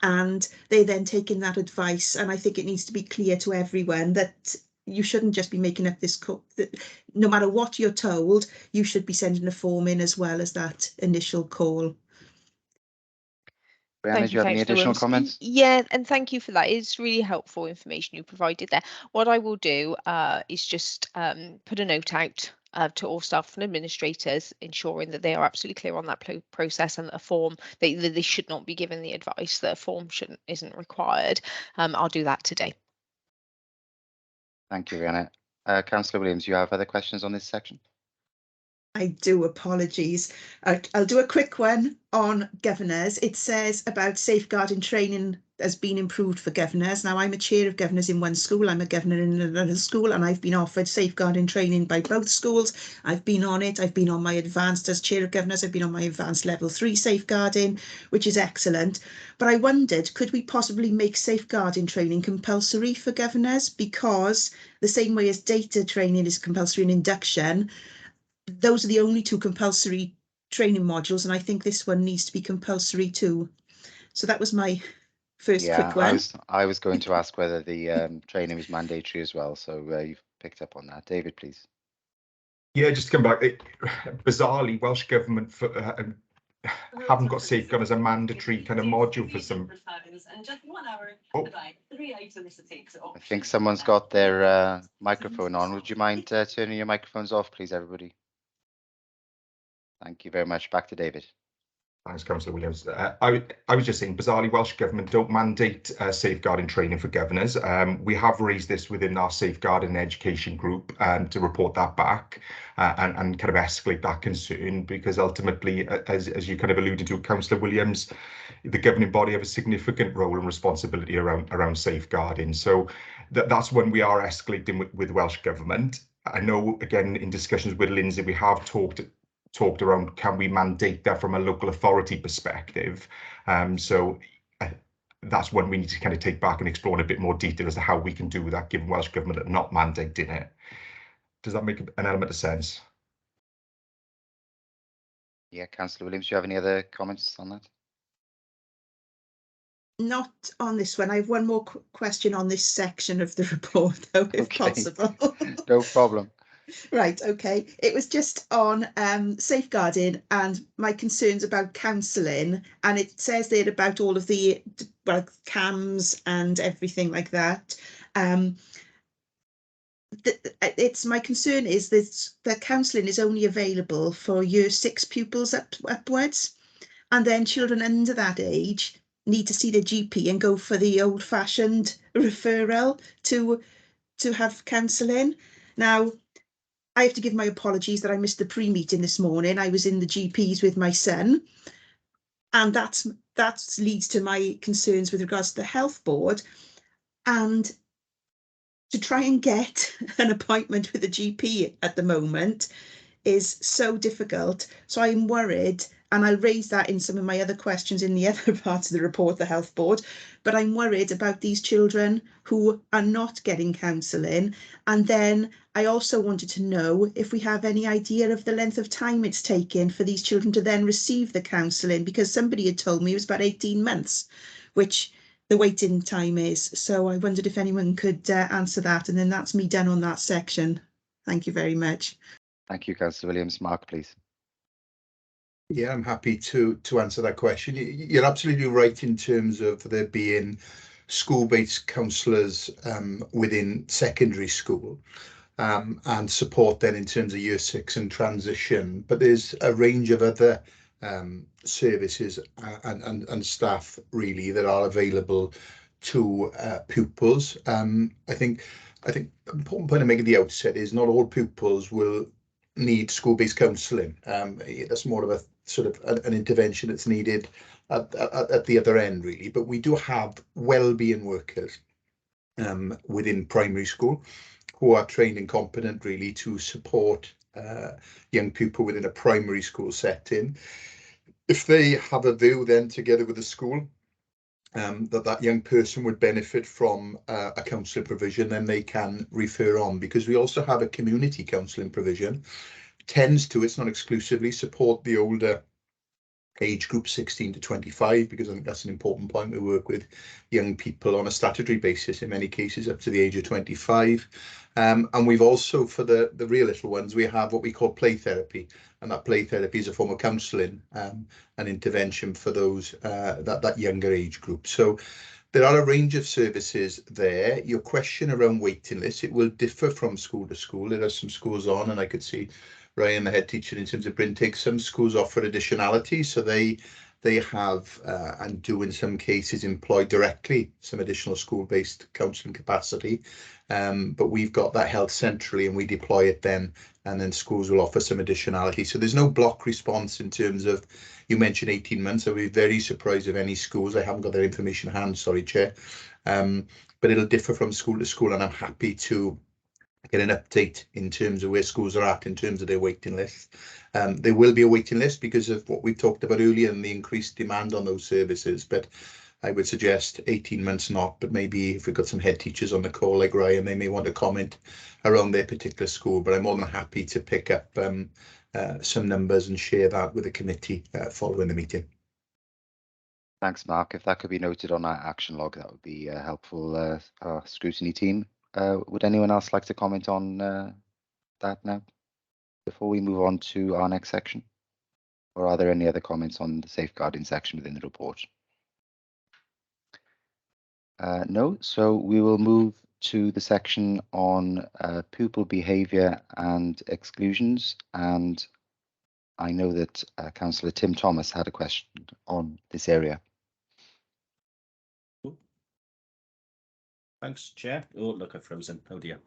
And they then take in that advice. And I think it needs to be clear to everyone that you shouldn't just be making up this call. No matter what you're told, you should be sending a form in as well as that initial call. Rhianna, do you have any additional comments? Yeah, and thank you for that. It's really helpful information you provided there. What I will do is just put a note out to all staff and administrators, ensuring that they are absolutely clear on that process, and that a form, they should not be given the advice that a form isn't required. I'll do that today. Thank you, Rhianna. Councillor Williams, you have other questions on this section? I do, apologies. I'll do a quick one on governors. It says about safeguarding training has been improved for governors. Now, I'm a chair of governors in one school. I'm a governor in another school, and I've been offered safeguarding training by both schools. I've been on it. I've been on my advanced as chair of governors. I've been on my advanced level 3 safeguarding, which is excellent. But I wondered, could we possibly make safeguarding training compulsory for governors? Because the same way as data training is compulsory in induction, those are the only 2 compulsory training modules, and I think this one needs to be compulsory too. So that was my first quick one. I was going to ask whether the training was mandatory as well, so you've picked up on that. David, please. Yeah, just to come back, bizarrely, Welsh Government haven't got safeguard as a mandatory kind of module for some. Oh. I think someone's got their microphone on. Would you mind turning your microphones off, please, everybody? Thank you very much. Back to David. Thanks, Councillor Williams. I was just saying, bizarrely, Welsh Government don't mandate safeguarding training for governors. We have raised this within our safeguarding education group to report that back and kind of escalate that concern, because ultimately, as you kind of alluded to, Councillor Williams, the governing body have a significant role and responsibility around safeguarding. So that's when we are escalating with Welsh Government. I know, again, in discussions with Lindsay, we have talked around, can we mandate that from a local authority perspective? So that's when we need to kind of take back and explore in a bit more detail as to how we can do that, given Welsh Government are not mandating it. Does that make an element of sense? Yeah, Councillor Williams, do you have any other comments on that? Not on this one. I have one more question on this section of the report, though, if possible. No problem. Right, okay. It was just on safeguarding and my concerns about counselling, and it says there about all of the CAMs and everything like that. It's my concern is that counselling is only available for year 6 pupils upwards, and then children under that age need to see their GP and go for the old-fashioned referral to have counselling. Now, I have to give my apologies that I missed the pre-meeting this morning. I was in the GPs with my son, and that leads to my concerns with regards to the health board. And to try and get an appointment with a GP at the moment is so difficult. So I'm worried, and I'll raise that in some of my other questions in the other parts of the report, the health board, but I'm worried about these children who are not getting counselling. And then I also wanted to know if we have any idea of the length of time it's taken for these children to then receive the counselling, because somebody had told me it was about 18 months, which the waiting time is. So I wondered if anyone could answer that, and then that's me done on that section. Thank you very much. Thank you, Councillor Williams. Mark, please. Yeah, I'm happy to answer that question. You're absolutely right in terms of there being school-based counsellors within secondary school, and support then in terms of year 6 and transition. But there's a range of other services and staff really that are available to pupils. I think the important point to make at the outset is not all pupils will need school-based counselling. That's more of a sort of an intervention that's needed at the other end really. But we do have wellbeing workers within primary school who are trained and competent really to support young people within a primary school setting. If they have a view then together with the school that young person would benefit from a counselling provision, then they can refer on, because we also have a community counselling provision, tends to, it's not exclusively, support the older age group 16 to 25, because I think that's an important point. We work with young people on a statutory basis in many cases up to the age of 25, and we've also, for the real little ones, we have what we call play therapy, and that play therapy is a form of counselling and intervention for those that younger age group. So there are a range of services there. Your question around waiting lists, it will differ from school to school. There are some schools on, and I could see Ryan, the head teacher, in terms of Brintake, some schools offer additionality, so they have and do in some cases employ directly some additional school-based counselling capacity, but we've got that held centrally and we deploy it then, and then schools will offer some additionality. So there's no block response in terms of, you mentioned 18 months, I'd be very surprised if any schools, I haven't got that information at hand, sorry Chair, but it'll differ from school to school, and I'm happy to get an update in terms of where schools are at in terms of their waiting list. There will be a waiting list because of what we've talked about earlier and the increased demand on those services, but I would suggest 18 months not, but maybe if we've got some head teachers on the call like Ryan, they may want to comment around their particular school, but I'm more than happy to pick up some numbers and share that with the committee following the meeting. Thanks, Mark. If that could be noted on our action log, that would be helpful, our scrutiny team. Would anyone else like to comment on that now, before we move on to our next section? Or are there any other comments on the safeguarding section within the report? No, so we will move to the section on pupil behaviour and exclusions. And I know that Councillor Tim Thomas had a question on this area. Thanks, Chair. Oh, look, I've frozen. Oh dear.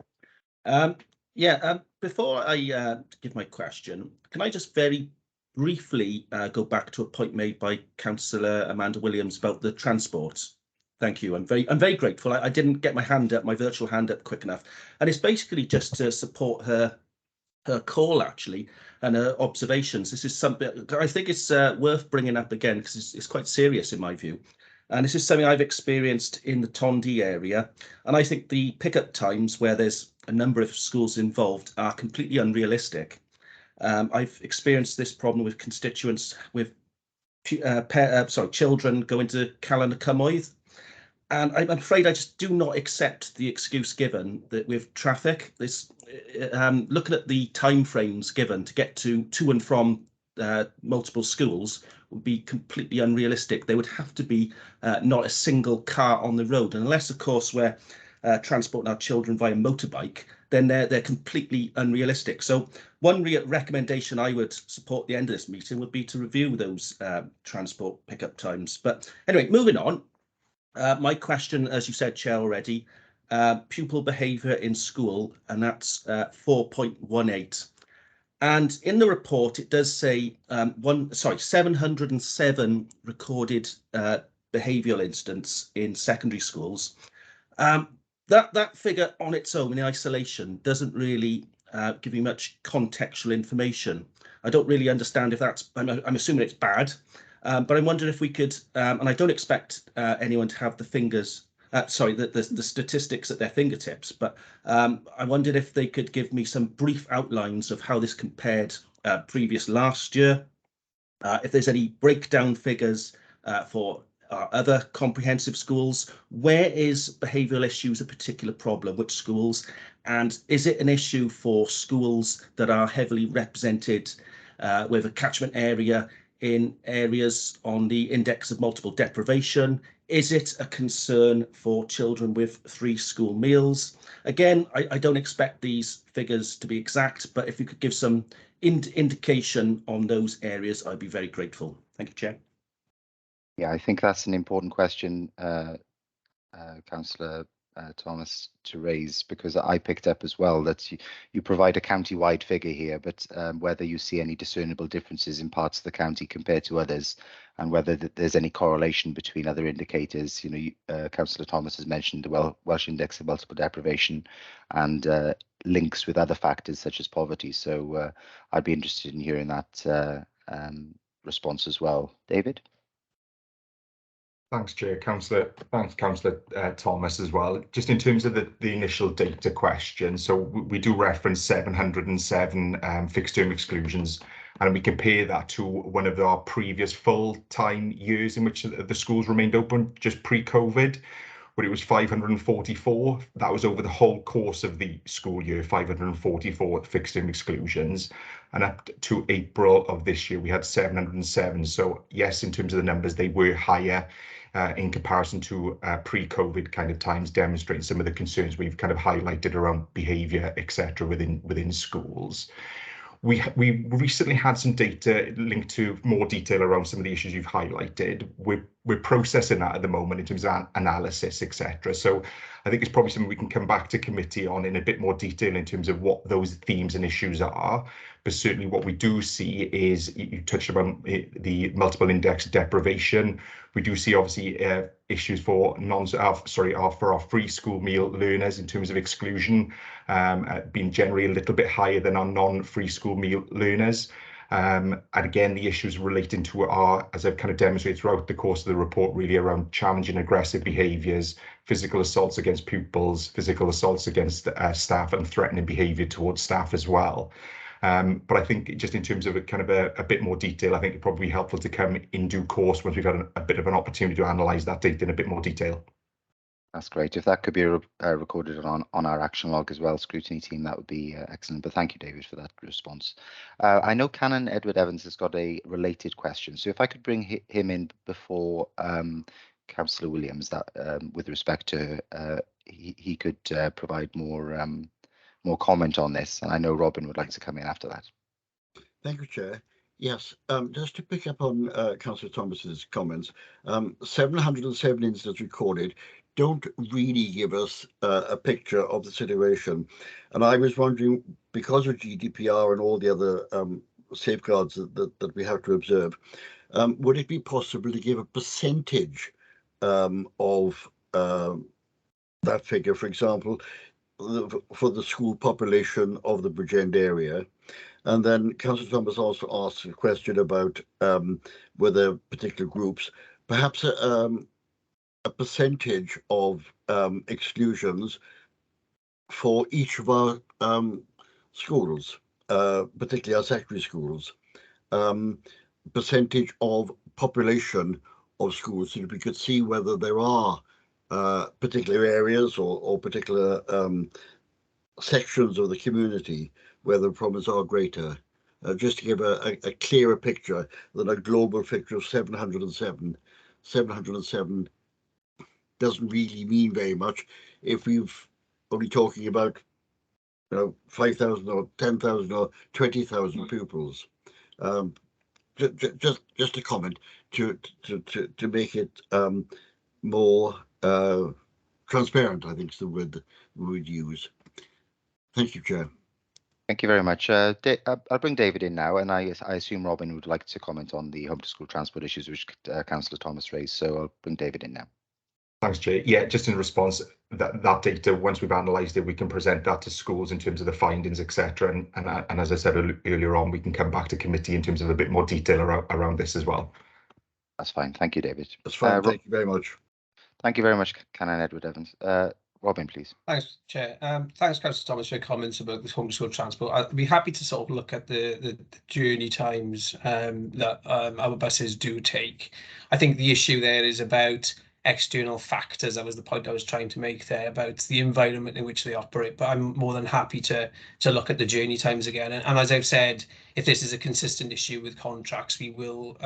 Before I give my question, can I just very briefly go back to a point made by Councillor Amanda Williams about the transport? Thank you. I'm very grateful. I didn't get my virtual hand up quick enough, and it's basically just to support her call actually and her observations. This is something I think it's worth bringing up again because it's quite serious in my view. And this is something I've experienced in the Tondy area. And I think the pickup times where there's a number of schools involved are completely unrealistic. I've experienced this problem with constituents with children going to Callan Cymoedd. And I'm afraid I just do not accept the excuse given that with traffic, this looking at the timeframes given to get to and from multiple schools would be completely unrealistic. There would have to be not a single car on the road, and unless, of course, we're transporting our children via motorbike, then they're completely unrealistic. So one recommendation I would support at the end of this meeting would be to review those transport pickup times. But anyway, moving on. My question, as you said, Chair, already, pupil behaviour in school, and that's 4.18. And in the report, it does say 707 recorded behavioural incidents in secondary schools. That figure on its own in isolation doesn't really give me much contextual information. I don't really understand if that's, I'm assuming it's bad, but I'm wondering if we could, and I don't expect anyone to have the statistics at their fingertips, but I wondered if they could give me some brief outlines of how this compared previous last year, if there's any breakdown figures for other comprehensive schools, where is behavioural issues a particular problem, which schools, and is it an issue for schools that are heavily represented with a catchment area in areas on the index of multiple deprivation? Is it a concern for children with 3 school meals? Again, I don't expect these figures to be exact, but if you could give some indication on those areas, I'd be very grateful. Thank you, Chair. Yeah, I think that's an important question, Councillor Thomas, to raise, because I picked up as well that you provide a county-wide figure here, but whether you see any discernible differences in parts of the county compared to others, and whether there's any correlation between other indicators. You know, Councillor Thomas has mentioned the Welsh Index of Multiple Deprivation and links with other factors such as poverty. So I'd be interested in hearing that response as well. David? Thanks, Chair. Thanks, Councillor Thomas as well. Just in terms of the initial data question, so we do reference 707 fixed-term exclusions, and we compare that to one of our previous full-time years in which the schools remained open, just pre-COVID, where it was 544. That was over the whole course of the school year, 544 fixed-term exclusions. And up to April of this year, we had 707. So yes, in terms of the numbers, they were higher in comparison to pre-COVID kind of times, demonstrating some of the concerns we've kind of highlighted around behaviour, etc., within schools. We recently had some data linked to more detail around some of the issues you've highlighted. We're processing that at the moment in terms of analysis, etc. So I think it's probably something we can come back to committee on in a bit more detail in terms of what those themes and issues are. But certainly what we do see is, you touched upon the multiple index deprivation. We do see obviously issues for for our free school meal learners in terms of exclusion being generally a little bit higher than our non-free school meal learners. And again, the issues relating to our, as I've kind of demonstrated throughout the course of the report, really around challenging aggressive behaviours, physical assaults against pupils, physical assaults against staff, and threatening behaviour towards staff as well. But I think just in terms of a bit more detail, I think it'd probably be helpful to come in due course once we've had a bit of an opportunity to analyse that data in a bit more detail. That's great. If that could be recorded on our action log as well, Scrutiny team, that would be excellent. But thank you, David, for that response. I know Canon Edward Evans has got a related question. So if I could bring him in before Councillor Williams, that with respect to he could provide more comment on this. And I know Robin would like to come in after that. Thank you, Chair. Yes, just to pick up on Councillor Thomas's comments, 707 incidents recorded don't really give us a picture of the situation. And I was wondering, because of GDPR and all the other safeguards that we have to observe, would it be possible to give a percentage of that figure, for example, for the school population of the Bridgend area? And then Councillor Thomas also asked a question about whether particular groups, perhaps a percentage of exclusions for each of our schools, particularly our secondary schools, percentage of population of schools, so that we could see whether there are particular areas or particular sections of the community where the problems are greater, just to give a clearer picture than a global figure of 707. 707 doesn't really mean very much if we've only talking about 5,000 or 10,000 or 20,000 pupils. Just a comment to make it more transparent, I think is the word we would use. Thank you, Chair. Thank you very much. I'll bring David in now, and I assume Robin would like to comment on the home to school transport issues which Councillor Thomas raised. So I'll bring David in now. Thanks, Jay. Yeah, just in response, that data, once we've analysed it, we can present that to schools in terms of the findings, etc. And as I said earlier on, we can come back to committee in terms of a bit more detail around this as well. That's fine. Thank you, David. That's fine. Thank you very much. Thank you very much, Canon Edward Evans. Robin, please. Thanks, Chair. Thanks, Councillor Thomas, for your comments about this home to school transport. I'd be happy to sort of look at the journey times that our buses do take. I think the issue there is about external factors. That was the point I was trying to make there about the environment in which they operate. But I'm more than happy to look at the journey times again. And as I've said, if this is a consistent issue with contracts, we will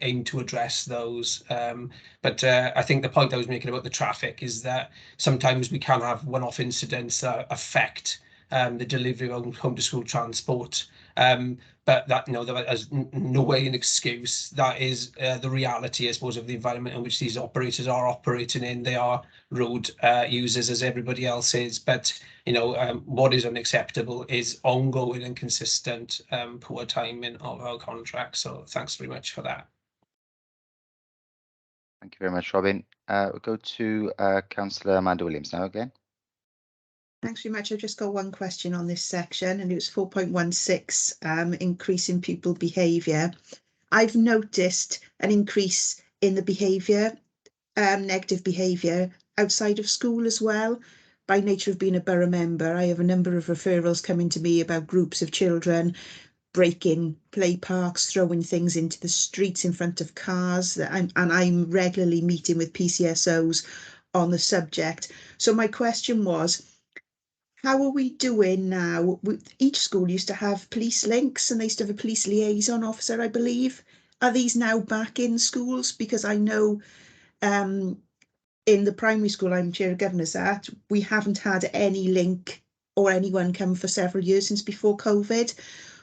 aim to address those. But I think the point I was making about the traffic is that sometimes we can have one-off incidents that affect the delivery of home to school transport. But that, that is no way an excuse. That is the reality, I suppose, of the environment in which these operators are operating in. They are road users as everybody else is. But what is unacceptable is ongoing and consistent poor timing of our contracts. So thanks very much for that. Thank you very much, Robin. We'll go to Councillor Amanda Williams now again. Thanks very much. I've just got one question on this section, and it was 4.16, increase in pupil behaviour. I've noticed an increase in the behaviour, negative behaviour outside of school as well. By nature of being a borough member, I have a number of referrals coming to me about groups of children breaking play parks, throwing things into the streets in front of cars, and I'm regularly meeting with PCSOs on the subject. So my question was, how are we doing now? Each school used to have police links and they used to have a police liaison officer, I believe. Are these now back in schools? Because I know in the primary school I'm chair of governors at, we haven't had any link or anyone come for several years since before COVID.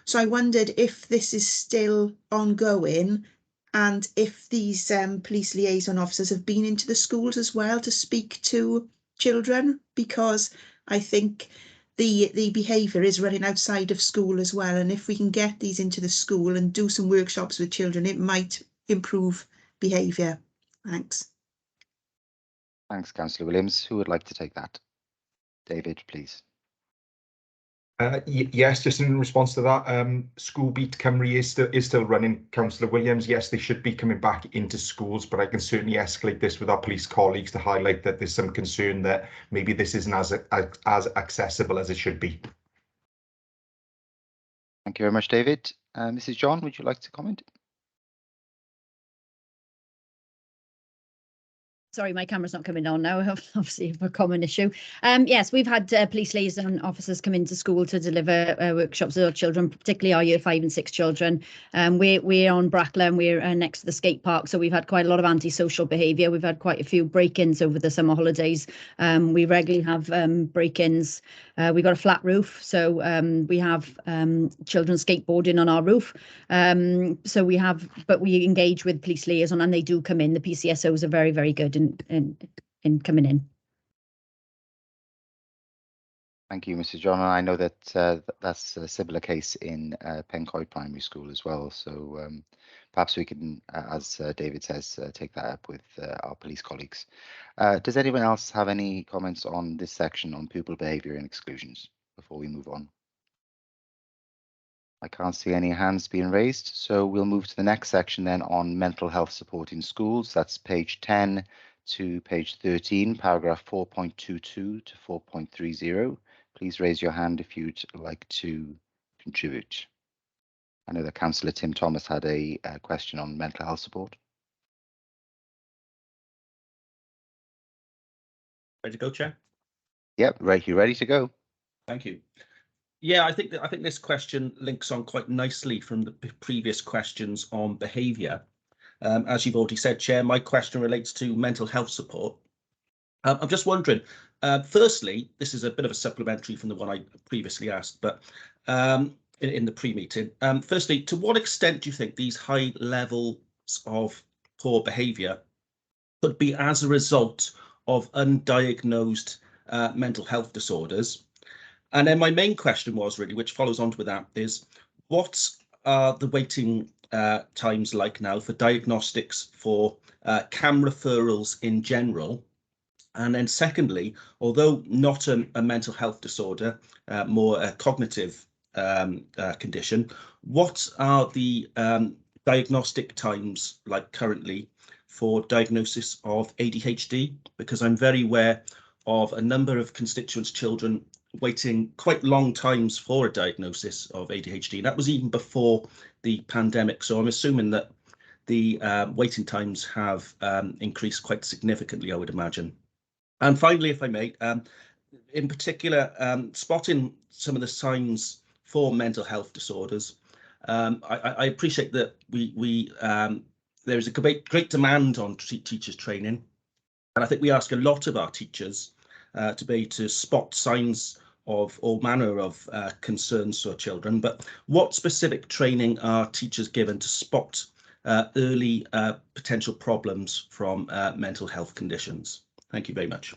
So I wondered if this is still ongoing and if these police liaison officers have been into the schools as well to speak to children, because I think the behaviour is running outside of school as well. And if we can get these into the school and do some workshops with children, it might improve behaviour. Thanks. Thanks, Councillor Williams. Who would like to take that? David, please. Yes, just in response to that, School Beat Cymru is still running. Councillor Williams, yes, they should be coming back into schools, but I can certainly escalate this with our police colleagues to highlight that there's some concern that maybe this isn't as accessible as it should be. Thank you very much, David. Mrs. John, would you like to comment? Sorry, my camera's not coming on now, obviously a common issue. Yes, we've had police liaison officers come into school to deliver workshops with our children, particularly our year 5 and 6 children. We're on Brackler and we're next to the skate park, so we've had quite a lot of antisocial behaviour. We've had quite a few break-ins over the summer holidays. We regularly have break-ins. We've got a flat roof, so we have children skateboarding on our roof. So we have, but we engage with police liaison and they do come in. The PCSOs are very, very good in coming in. Thank you, Mrs. John. And I know that that's a similar case in Pencoed Primary School as well. So perhaps we can, as David says, take that up with our police colleagues. Does anyone else have any comments on this section on pupil behaviour and exclusions before we move on? I can't see any hands being raised, so we'll move to the next section then on mental health support in schools. That's page 10 to page 13, paragraph 4.22 to 4.30. Please raise your hand if you'd like to contribute. I know that Councillor Tim Thomas had a question on mental health support. Ready to go, Chair? Yep, right. You ready to go? Thank you. Yeah, I think this question links on quite nicely from the previous questions on behaviour. As you've already said, Chair, my question relates to mental health support. I'm just wondering, firstly, this is a bit of a supplementary from the one I previously asked, but in the pre-meeting. Firstly, to what extent do you think these high levels of poor behaviour could be as a result of undiagnosed mental health disorders? And then my main question was really, which follows on to that, is what are the waiting times like now for diagnostics for CAM referrals in general? And then secondly, although not a mental health disorder, more a cognitive condition, what are the diagnostic times like currently for diagnosis of ADHD? Because I'm very aware of a number of constituents' children waiting quite long times for a diagnosis of ADHD. That was even before the pandemic. So I'm assuming that the waiting times have increased quite significantly, I would imagine. And finally, if I may, in particular, spotting some of the signs for mental health disorders. I appreciate that there is a great demand on teachers' training, and I think we ask a lot of our teachers to be able to spot signs of all manner of concerns for children. But what specific training are teachers given to spot early potential problems from mental health conditions? Thank you very much.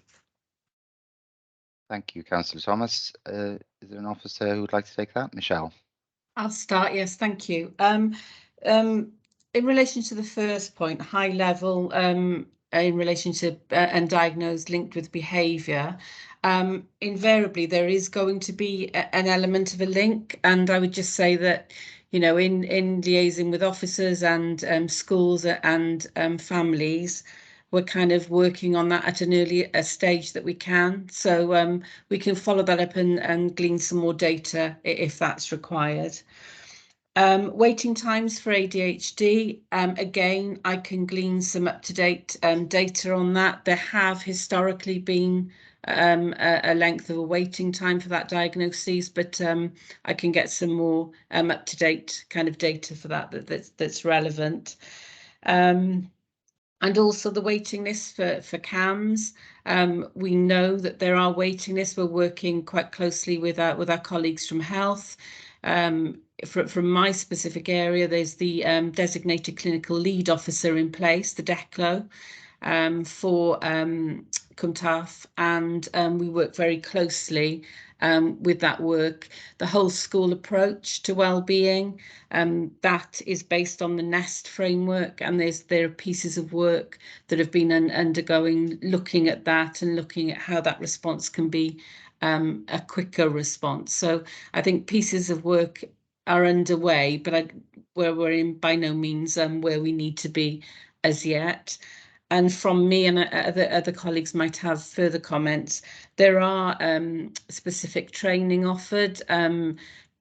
Thank you, Councillor Thomas. Is there an officer who would like to take that? Michelle. I'll start. Yes, thank you. In relation to the first point, high level, in relation to undiagnosed linked with behaviour, invariably there is going to be an element of a link, and I would just say that, you know, in liaising with officers and schools and families, we're kind of working on that at an early stage that we can. So we can follow that up and glean some more data if that's required. Waiting times for ADHD, again, I can glean some up-to-date data on that. There have historically been a length of a waiting time for that diagnosis, but I can get some more up-to-date kind of data for that's relevant. And also the waiting list for CAMS. We know that there are waiting lists. We're working quite closely with our colleagues from health. From my specific area, there's the designated clinical lead officer in place, the DECLO, for Cwmtaf, and we work very closely with that work. The whole school approach to wellbeing, that is based on the NEST framework, and there are pieces of work that have been undergoing, looking at that and looking at how that response can be a quicker response. So I think pieces of work are underway, but where we're in by no means where we need to be as yet. And from me and other colleagues might have further comments, there are specific training offered.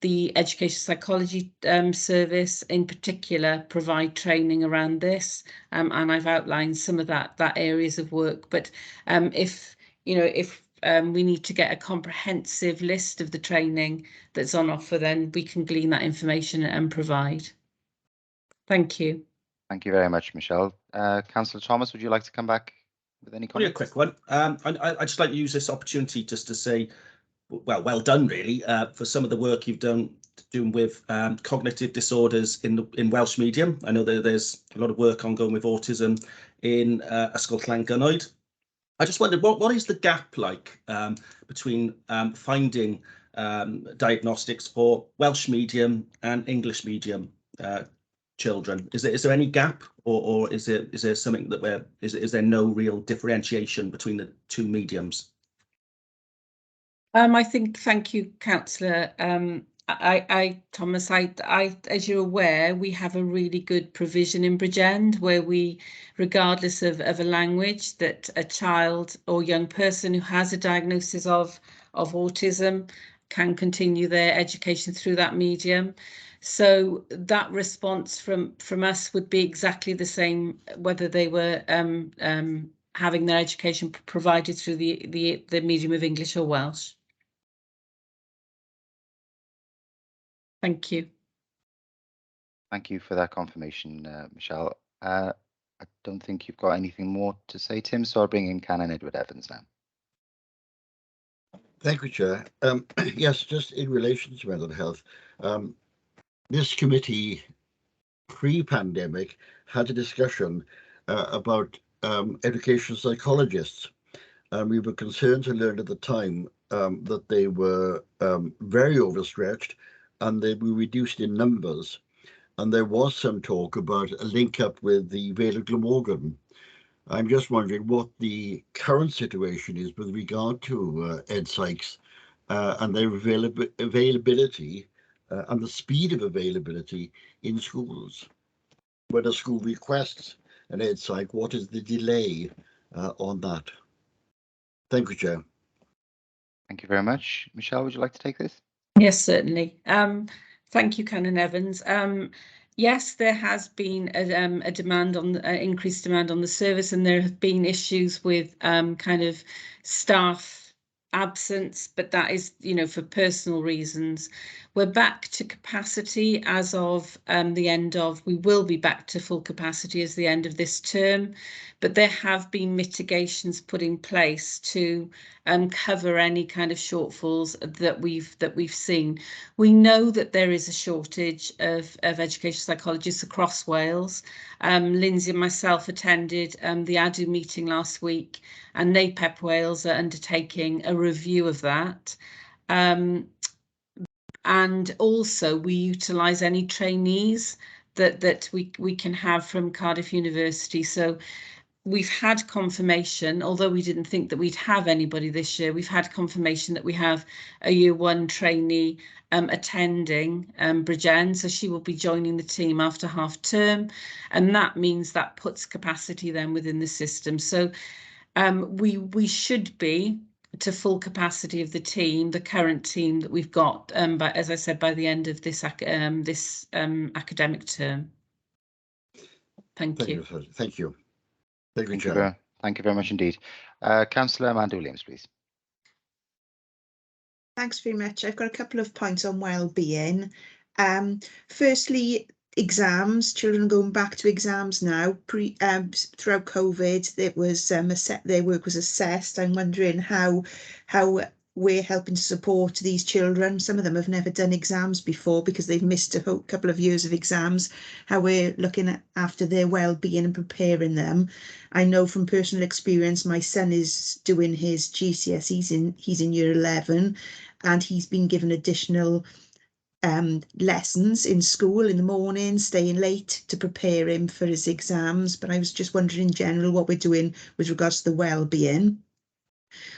The Education Psychology Service in particular provide training around this, and I've outlined some of that areas of work. But if we need to get a comprehensive list of the training that's on offer, then we can glean that information and provide. Thank you. Thank you very much, Michelle. Councillor Thomas, would you like to come back with any comments? Only a quick one. I'd just like to use this opportunity just to say, well done, really, for some of the work you've done with cognitive disorders in Welsh medium. I know that there's a lot of work ongoing with autism in Ysgol Llangynnoed. I just wondered, what is the gap like between finding diagnostics for Welsh medium and English medium children? Is there any gap, or is there something that is there no real differentiation between the two mediums? I think, thank you, Councillor. Thomas, as you're aware, we have a really good provision in Bridgend where we, regardless of a language, that a child or young person who has a diagnosis of autism can continue their education through that medium. So that response from us would be exactly the same whether they were having their education provided through the medium of English or Welsh. Thank you. Thank you for that confirmation, Michelle. I don't think you've got anything more to say, Tim, so I'll bring in Canon Edward Evans now. Thank you, Chair. Yes, just in relation to mental health, this committee pre-pandemic had a discussion about educational psychologists, and we were concerned to learn at the time that they were very overstretched and they were reduced in numbers. And there was some talk about a link up with the Vale of Glamorgan. I'm just wondering what the current situation is with regard to ed psychs and their availability and the speed of availability in schools. When a school requests an ed psych, what is the delay on that? Thank you, Chair. Thank you very much. Michelle, would you like to take this? Yes, certainly. Thank you, Canon Evans. Yes, there has been a demand on increased demand on the service, and there have been issues with kind of staff absence, but that is, you know, for personal reasons. We're back to capacity as of we will be back to full capacity as the end of this term, but there have been mitigations put in place to cover any kind of shortfalls that we've seen. We know that there is a shortage of education psychologists across Wales. Lindsay and myself attended the ADU meeting last week, and NAPEP Wales are undertaking a review of that. And also we utilise any trainees that we can have from Cardiff University. So we've had confirmation, although we didn't think that we'd have anybody this year, we've had confirmation that we have a year one trainee attending Bridgend, so she will be joining the team after half term, and that means that puts capacity then within the system. So we should be to full capacity of the team, the current team that we've got, but as I said, by the end of this academic term. Thank you. Thank you. Thank you very much indeed. Councillor Amanda Williams, please. Thanks very much. I've got a couple of points on well-being. Firstly, exams. Children are going back to exams now. Throughout COVID, it was their work was assessed. I'm wondering how we're helping to support these children. Some of them have never done exams before because they've missed a couple of years of exams. How we're looking after their well-being and preparing them. I know from personal experience, my son is doing his GCSEs. He's in year 11, and he's been given additional lessons in school in the morning, staying late to prepare him for his exams. But I was just wondering in general what we're doing with regards to the well-being.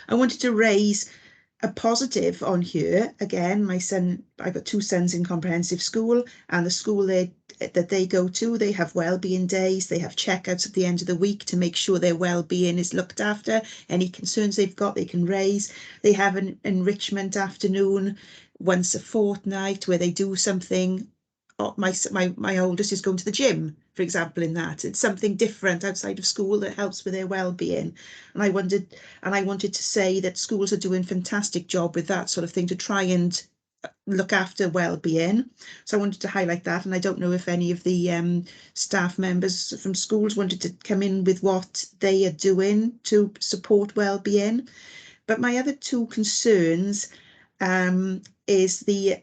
I wanted to raise a positive on here. Again, my son, I've got two sons in comprehensive school, and the school that they go to, they have well-being days. They have checkouts at the end of the week to make sure their well-being is looked after. Any concerns they've got, they can raise. They have an enrichment afternoon once a fortnight where they do something. My oldest is going to the gym, for example, in that. It's something different outside of school that helps with their well-being. And I wanted to say that schools are doing a fantastic job with that sort of thing to try and look after well-being. So I wanted to highlight that. And I don't know if any of the staff members from schools wanted to come in with what they are doing to support well-being. But my other two concerns is the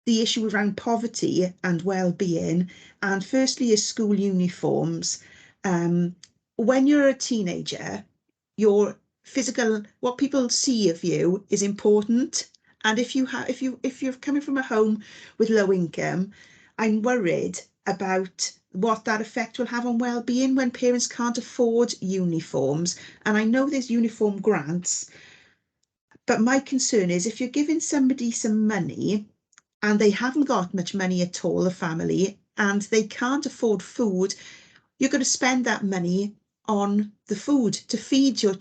issue around poverty and well-being, and firstly is school uniforms. When you're a teenager, your physical, what people see of you is important, and if you're coming from a home with low income, I'm worried about what that effect will have on well-being when parents can't afford uniforms. And I know there's uniform grants, but my concern is if you're giving somebody some money and they haven't got much money at all, the family, and they can't afford food, you're going to spend that money on the food to feed your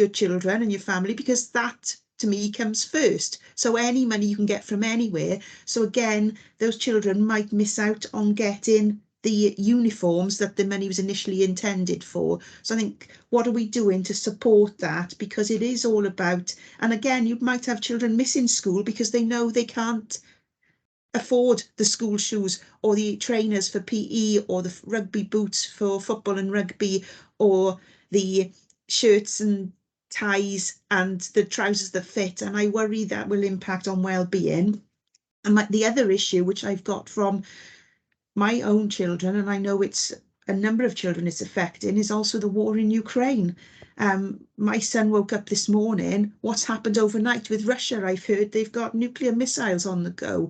children and your family, because that, to me, comes first. So any money you can get from anywhere. So again, those children might miss out on getting the uniforms that the money was initially intended for. So I think, what are we doing to support that? Because it is all about, and again, you might have children missing school because they know they can't afford the school shoes or the trainers for PE or the rugby boots for football and rugby, or the shirts and ties and the trousers that fit. And I worry that will impact on well-being. And the other issue, which I've got from my own children, and I know it's a number of children it's affecting, is also the war in Ukraine. My son woke up this morning, what's happened overnight with Russia? I've heard they've got nuclear missiles on the go.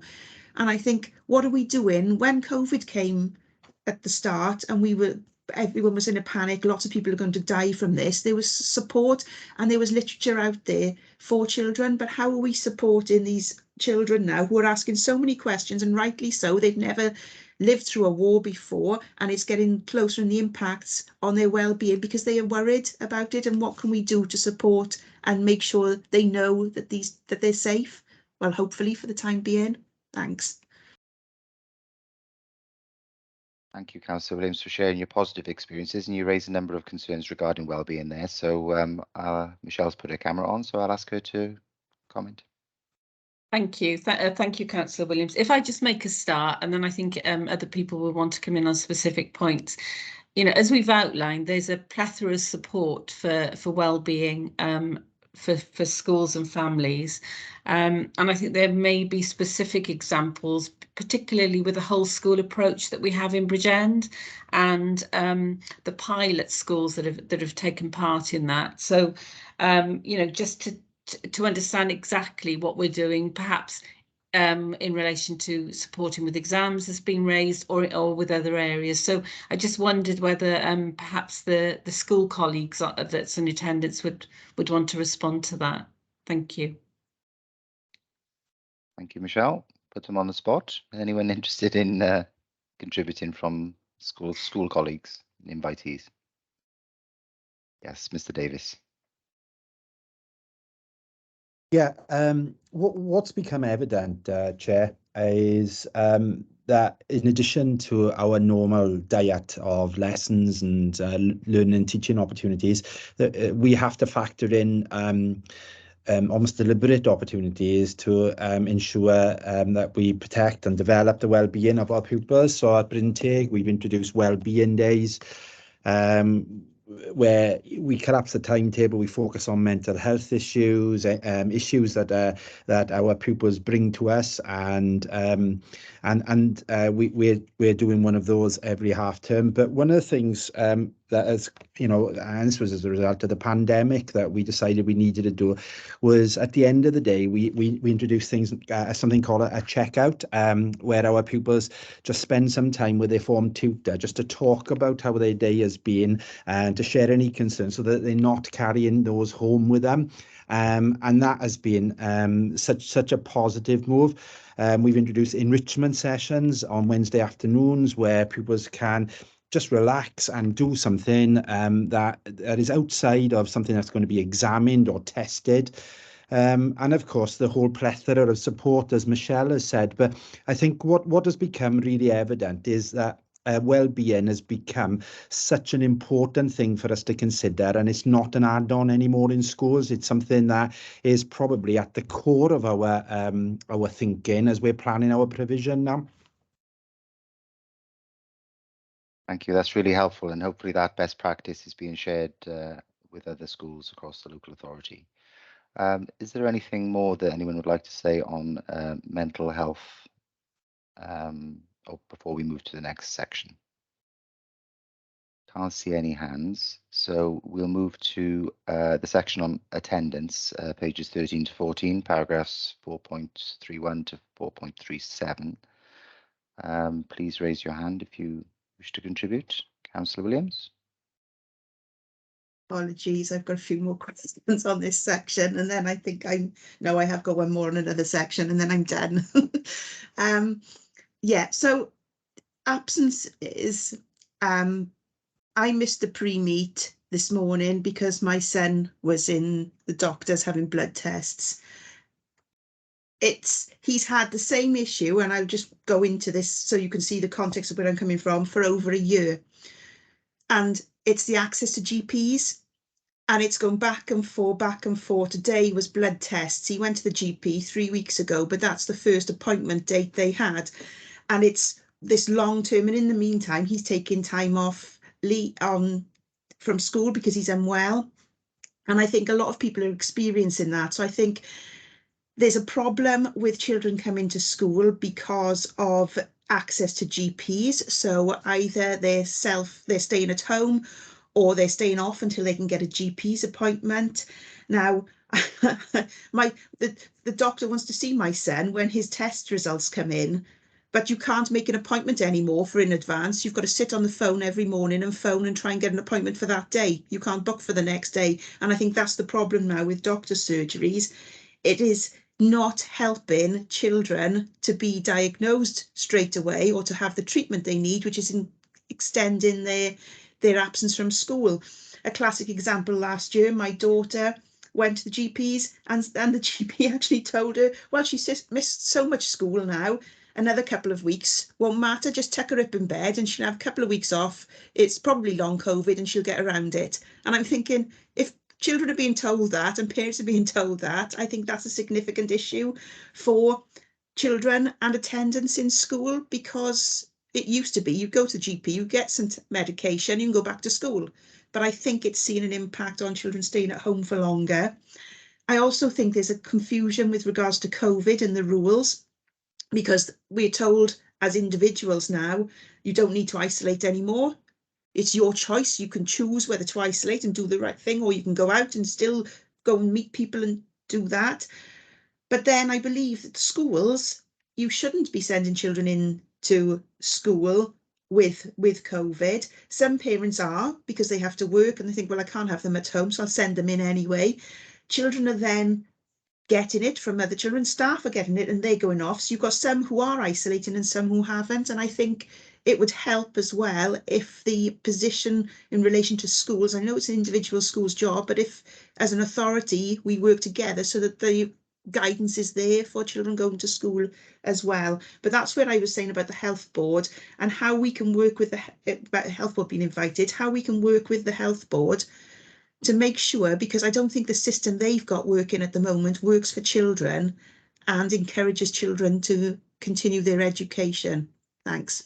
And I think, what are we doing? When COVID came at the start and everyone was in a panic, lots of people are going to die from this, there was support and there was literature out there for children. But how are we supporting these children now who are asking so many questions, and rightly so? They've never lived through a war before, and it's getting closer in the impacts on their well-being because they are worried about it. And what can we do to support and make sure they know that they're safe? Well, hopefully for the time being. Thanks. Thank you, Councillor Williams, for sharing your positive experiences, and you raised a number of concerns regarding wellbeing there. So Michelle's put her camera on, so I'll ask her to comment. Thank you. Thank you, Councillor Williams. If I just make a start, and then I think other people will want to come in on specific points. You know, as we've outlined, there's a plethora of support for wellbeing for schools and families. And I think there may be specific examples, particularly with the whole school approach that we have in Bridgend and the pilot schools that have taken part in that. So, you know, just to understand exactly what we're doing, perhaps in relation to supporting with exams has been raised, or with other areas. So I just wondered whether perhaps the school colleagues that's in attendance would want to respond to that. Thank you. Thank you, Michelle. Put them on the spot. Anyone interested in contributing from school colleagues, invitees? Yes, Mr. Davis. Yeah, what's become evident, Chair, is that in addition to our normal diet of lessons and learning and teaching opportunities, that we have to factor in almost deliberate opportunities to ensure that we protect and develop the well-being of our pupils. So at Brinteg, we've introduced well-being days, where we collapse the timetable, we focus on mental health issues, issues that our pupils bring to us, and we're doing one of those every half term. But one of the things that has, you know, and this was as a result of the pandemic, that we decided we needed to do, was at the end of the day, we introduced things, something called a checkout, where our pupils just spend some time with their form tutor just to talk about how their day has been and to share any concerns, so that they're not carrying those home with them. And that has been such a positive move. We've introduced enrichment sessions on Wednesday afternoons where pupils can just relax and do something that is outside of something that's going to be examined or tested. And of course, the whole plethora of support, as Michelle has said. But I think what has become really evident is that well-being has become such an important thing for us to consider, and it's not an add-on anymore in schools. It's something that is probably at the core of our thinking as we're planning our provision now. Thank you. That's really helpful, and hopefully that best practice is being shared with other schools across the local authority. Is there anything more that anyone would like to say on mental health or before we move to the next section? Can't see any hands, so we'll move to the section on attendance, pages 13 to 14, paragraphs 4.31 to 4.37. Please raise your hand if you wish to contribute. Councillor Williams. Apologies, I've got a few more questions on this section, and then I think I have got one more on another section, and then I'm done. Yeah, so absence is, I missed the pre-meet this morning because my son was in the doctor's having blood tests. He's had the same issue, and I'll just go into this so you can see the context of where I'm coming from, for over a year. And it's the access to GPs, and it's going back and forth. Today was blood tests. He went to the GP 3 weeks ago, but that's the first appointment date they had. And it's this long term, and in the meantime, he's taking time off from school because he's unwell. And I think a lot of people are experiencing that. So I think there's a problem with children coming to school because of access to GPs. So either they're staying at home, or they're staying off until they can get a GP's appointment. Now, the doctor wants to see my son when his test results come in, but you can't make an appointment anymore for in advance. You've got to sit on the phone every morning and phone and try and get an appointment for that day. You can't book for the next day. And I think that's the problem now with doctor surgeries. It is not helping children to be diagnosed straight away or to have the treatment they need, which is extending their absence from school. A classic example, last year, my daughter went to the GPs, and the GP actually told her, well, she's just missed so much school now, another couple of weeks, won't matter, just tuck her up in bed and she'll have a couple of weeks off. It's probably long COVID and she'll get around it. And I'm thinking, if children are being told that and parents are being told that, I think that's a significant issue for children and attendance in school, because it used to be you go to the GP, you get some medication, you can go back to school. But I think it's seen an impact on children staying at home for longer. I also think there's a confusion with regards to COVID and the rules, because we're told as individuals now, you don't need to isolate anymore. It's your choice. You can choose whether to isolate and do the right thing, or you can go out and still go and meet people and do that. But then I believe that schools, you shouldn't be sending children into school with COVID. Some parents are, because they have to work and they think, well, I can't have them at home, so I'll send them in anyway. Children are then getting it from other children, staff are getting it and they're going off. So you've got some who are isolating and some who haven't. And I think it would help as well if the position in relation to schools, I know it's an individual school's job, but if as an authority we work together so that the guidance is there for children going to school as well. But that's where I was saying about the health board and how we can work with the health board being invited, how we can work with the health board to make sure, because I don't think the system they've got working at the moment works for children and encourages children to continue their education. Thanks.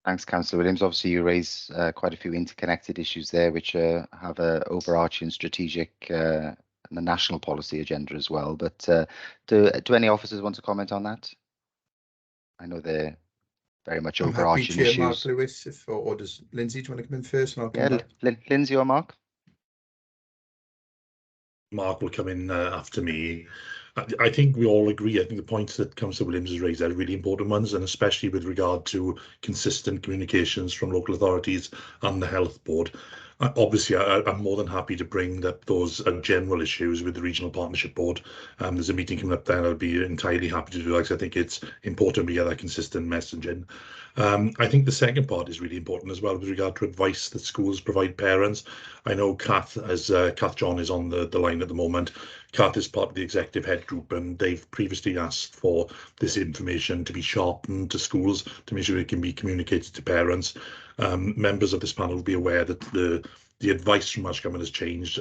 Thanks, Councillor Williams. Obviously, you raise quite a few interconnected issues there, which have an overarching strategic and a national policy agenda as well. But do any officers want to comment on that? I know they're very much overarching issues. Mark Lewis, or does Lindsay, do you want to come in first and I'll come back? Lindsay or Mark? Mark will come in after me. I think we all agree. I think the points that Councillor Williams has raised are really important ones, and especially with regard to consistent communications from local authorities and the health board. Obviously, I'm more than happy to bring up those general issues with the Regional Partnership Board. There's a meeting coming up there, and I'll be entirely happy to do that, because I think it's important we get that consistent messaging. I think the second part is really important as well with regard to advice that schools provide parents. I know Kath John is on the line at the moment. Kath is part of the executive head group, and they've previously asked for this information to be sharpened to schools to make sure it can be communicated to parents. Members of this panel will be aware that the advice from Welsh Government has changed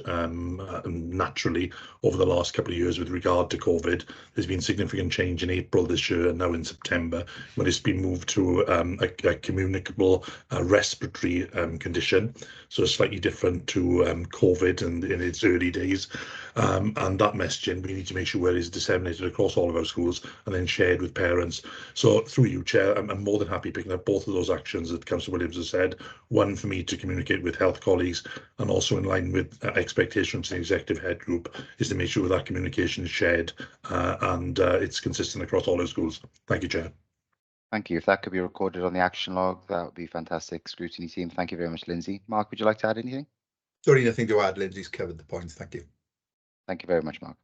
naturally over the last couple of years with regard to COVID. There's been significant change in April this year and now in September, when it's been moved to a communicable respiratory condition, so slightly different to COVID and in its early days. And that messaging, we need to make sure it is disseminated across all of our schools and then shared with parents. So through you, Chair, I'm more than happy picking up both of those actions that Councillor Williams has said. One, for me to communicate with health colleagues, and also in line with expectations from the executive head group, is to make sure that communication is shared and it's consistent across all our schools. Thank you, Chair. Thank you. If that could be recorded on the action log, that would be fantastic. Scrutiny team, thank you very much, Lindsay. Mark, would you like to add anything? Sorry, nothing to add. Lindsay's covered the points. Thank you. Thank you very much, Mark.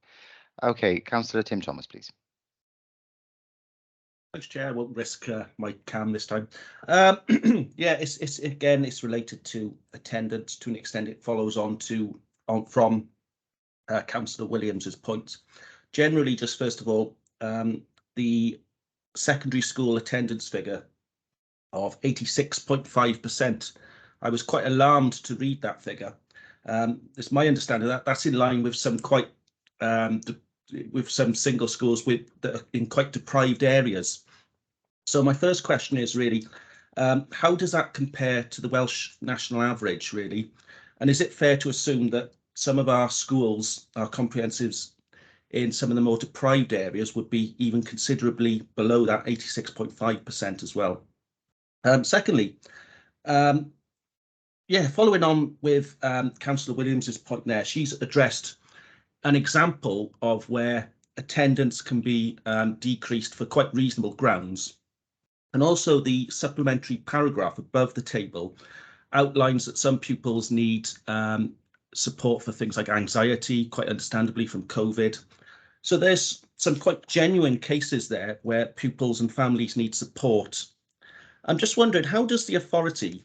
Okay, Councillor Tim Thomas, please. Thanks, Chair. I won't risk my cam this time. Yeah, it's related to attendance to an extent. It follows on from Councillor Williams's point. Generally, just first of all, the secondary school attendance figure of 86.5%. I was quite alarmed to read that figure. It's my understanding that that's in line with some quite with some single schools that are in quite deprived areas. So my first question is really, how does that compare to the Welsh national average, really? And is it fair to assume that some of our schools, our comprehensives in some of the more deprived areas, would be even considerably below that 86.5% as well? Secondly, following on with Councillor Williams's point there, she's addressed an example of where attendance can be decreased for quite reasonable grounds. And also the supplementary paragraph above the table outlines that some pupils need support for things like anxiety, quite understandably from COVID. So there's some quite genuine cases there where pupils and families need support. I'm just wondering, how does the authority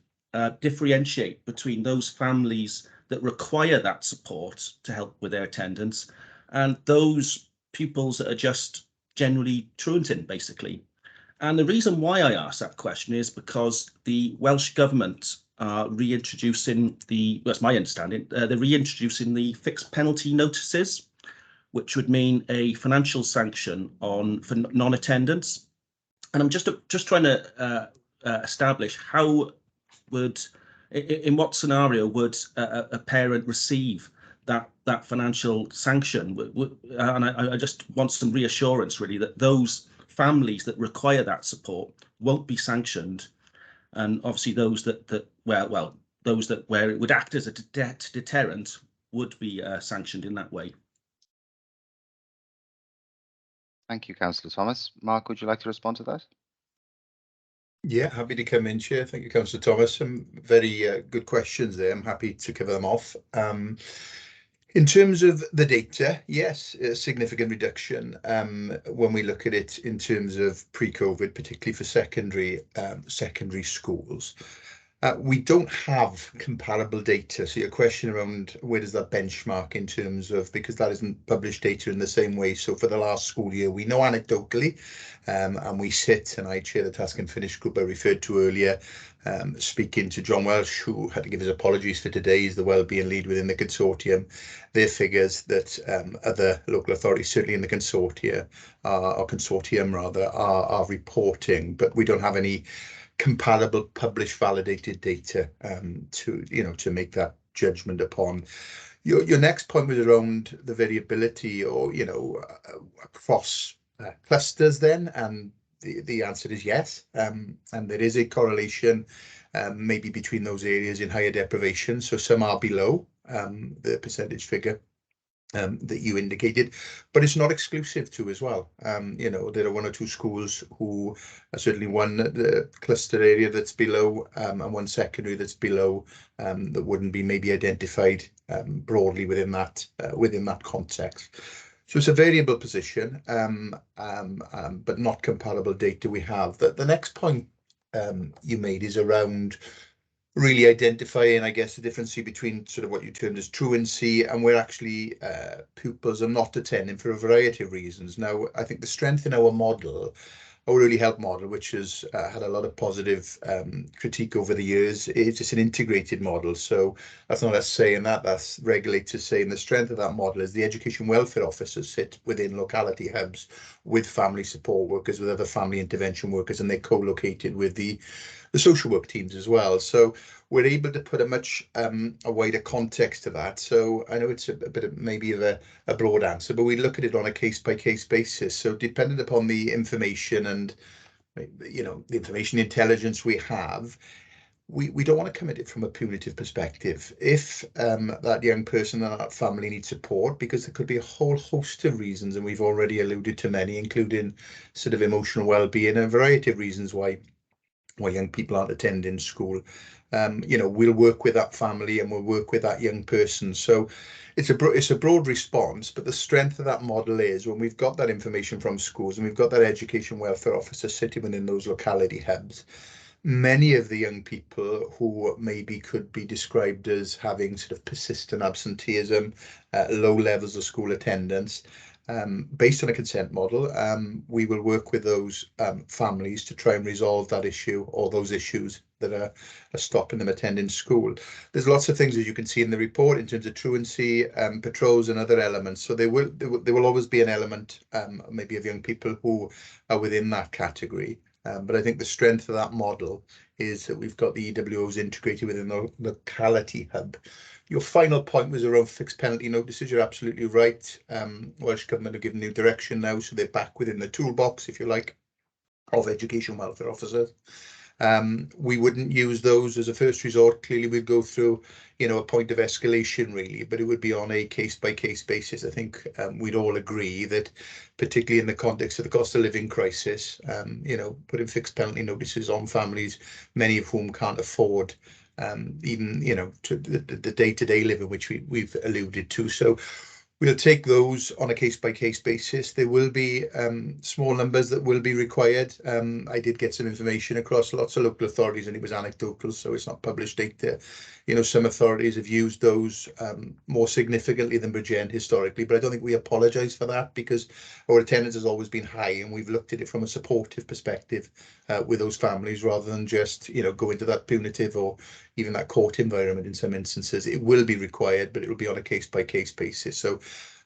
differentiate between those families that require that support to help with their attendance and those pupils that are just generally truant in, basically. And the reason why I asked that question is because the Welsh Government are reintroducing that's my understanding, they're reintroducing the fixed penalty notices, which would mean a financial sanction for non-attendance. And I'm just trying to establish how in what scenario would a parent receive that financial sanction? And I just want some reassurance, really, that those families that require that support won't be sanctioned, and obviously those those where it would act as a deterrent would be sanctioned in that way. Thank you, Councillor Thomas. Mark, would you like to respond to that? Yeah, happy to come in, Chair. Thank you, Councillor Thomas. Some very good questions there. I'm happy to cover them off. In terms of the data, yes, a significant reduction when we look at it in terms of pre-COVID, particularly for secondary schools. We don't have comparable data. So your question around where does that benchmark in terms of, because that isn't published data in the same way. So for the last school year, we know anecdotally, and we sit, and I chair the task and finish group I referred to earlier, speaking to John Welsh, who had to give his apologies for today. He's the wellbeing lead within the consortium. Their figures that other local authorities, certainly in the consortium are reporting, but we don't have any comparable published validated data to make that judgment upon. Your next point was around the variability or across clusters then, and the answer is yes, and there is a correlation maybe between those areas in higher deprivation. So some are below the percentage figure that you indicated, but it's not exclusive to as well. There are one or two schools who are certainly one the cluster area that's below and one secondary that's below that wouldn't be maybe identified broadly within that context. So it's a variable position, but not comparable data we have. The next point you made is around really identifying, I guess, the difference between sort of what you termed as truancy and where actually pupils are not attending for a variety of reasons. Now, I think the strength in our model, our early help model, which has had a lot of positive critique over the years, is just an integrated model. So that's not us saying that, that's regulators saying the strength of that model is the education welfare officers sit within locality hubs with family support workers, with other family intervention workers, and they're co-located with the social work teams as well. So we're able to put a much a wider context to that. So I know it's a bit of maybe of a broad answer, but we look at it on a case-by-case basis. So dependent upon the information and the information intelligence we have, we don't want to come at it from a punitive perspective. If that young person and that family need support, because there could be a whole host of reasons, and we've already alluded to many, including sort of emotional well-being and a variety of reasons why young people aren't attending school, we'll work with that family and we'll work with that young person. So it's a broad response, but the strength of that model is when we've got that information from schools and we've got that education welfare officer sitting within those locality hubs, many of the young people who maybe could be described as having sort of persistent absenteeism, low levels of school attendance, based on a consent model, we will work with those families to try and resolve that issue or those issues that are stopping them attending school. There's lots of things, as you can see in the report, in terms of truancy, patrols and other elements. So there will always be an element maybe of young people who are within that category. But I think the strength of that model is that we've got the EWOs integrated within the locality hub. Your final point was around fixed penalty notices. You're absolutely right. Welsh Government have given new direction now, so they're back within the toolbox, if you like, of education welfare officers. We wouldn't use those as a first resort. Clearly, we'd go through, a point of escalation, really, but it would be on a case-by-case basis. I think we'd all agree that, particularly in the context of the cost of living crisis, putting fixed penalty notices on families, many of whom can't afford even to the day-to-day living, which we've alluded to. So We'll take those on a case-by-case basis. There will be small numbers that will be required. I did get some information across lots of local authorities, and it was anecdotal, so it's not published data. You know, some authorities have used those more significantly than Bridgend historically, but I don't think we apologise for that, because our attendance has always been high, and we've looked at it from a supportive perspective with those families, rather than just, you know, go into that punitive or even that court environment in some instances. It will be required, but it will be on a case-by-case basis. So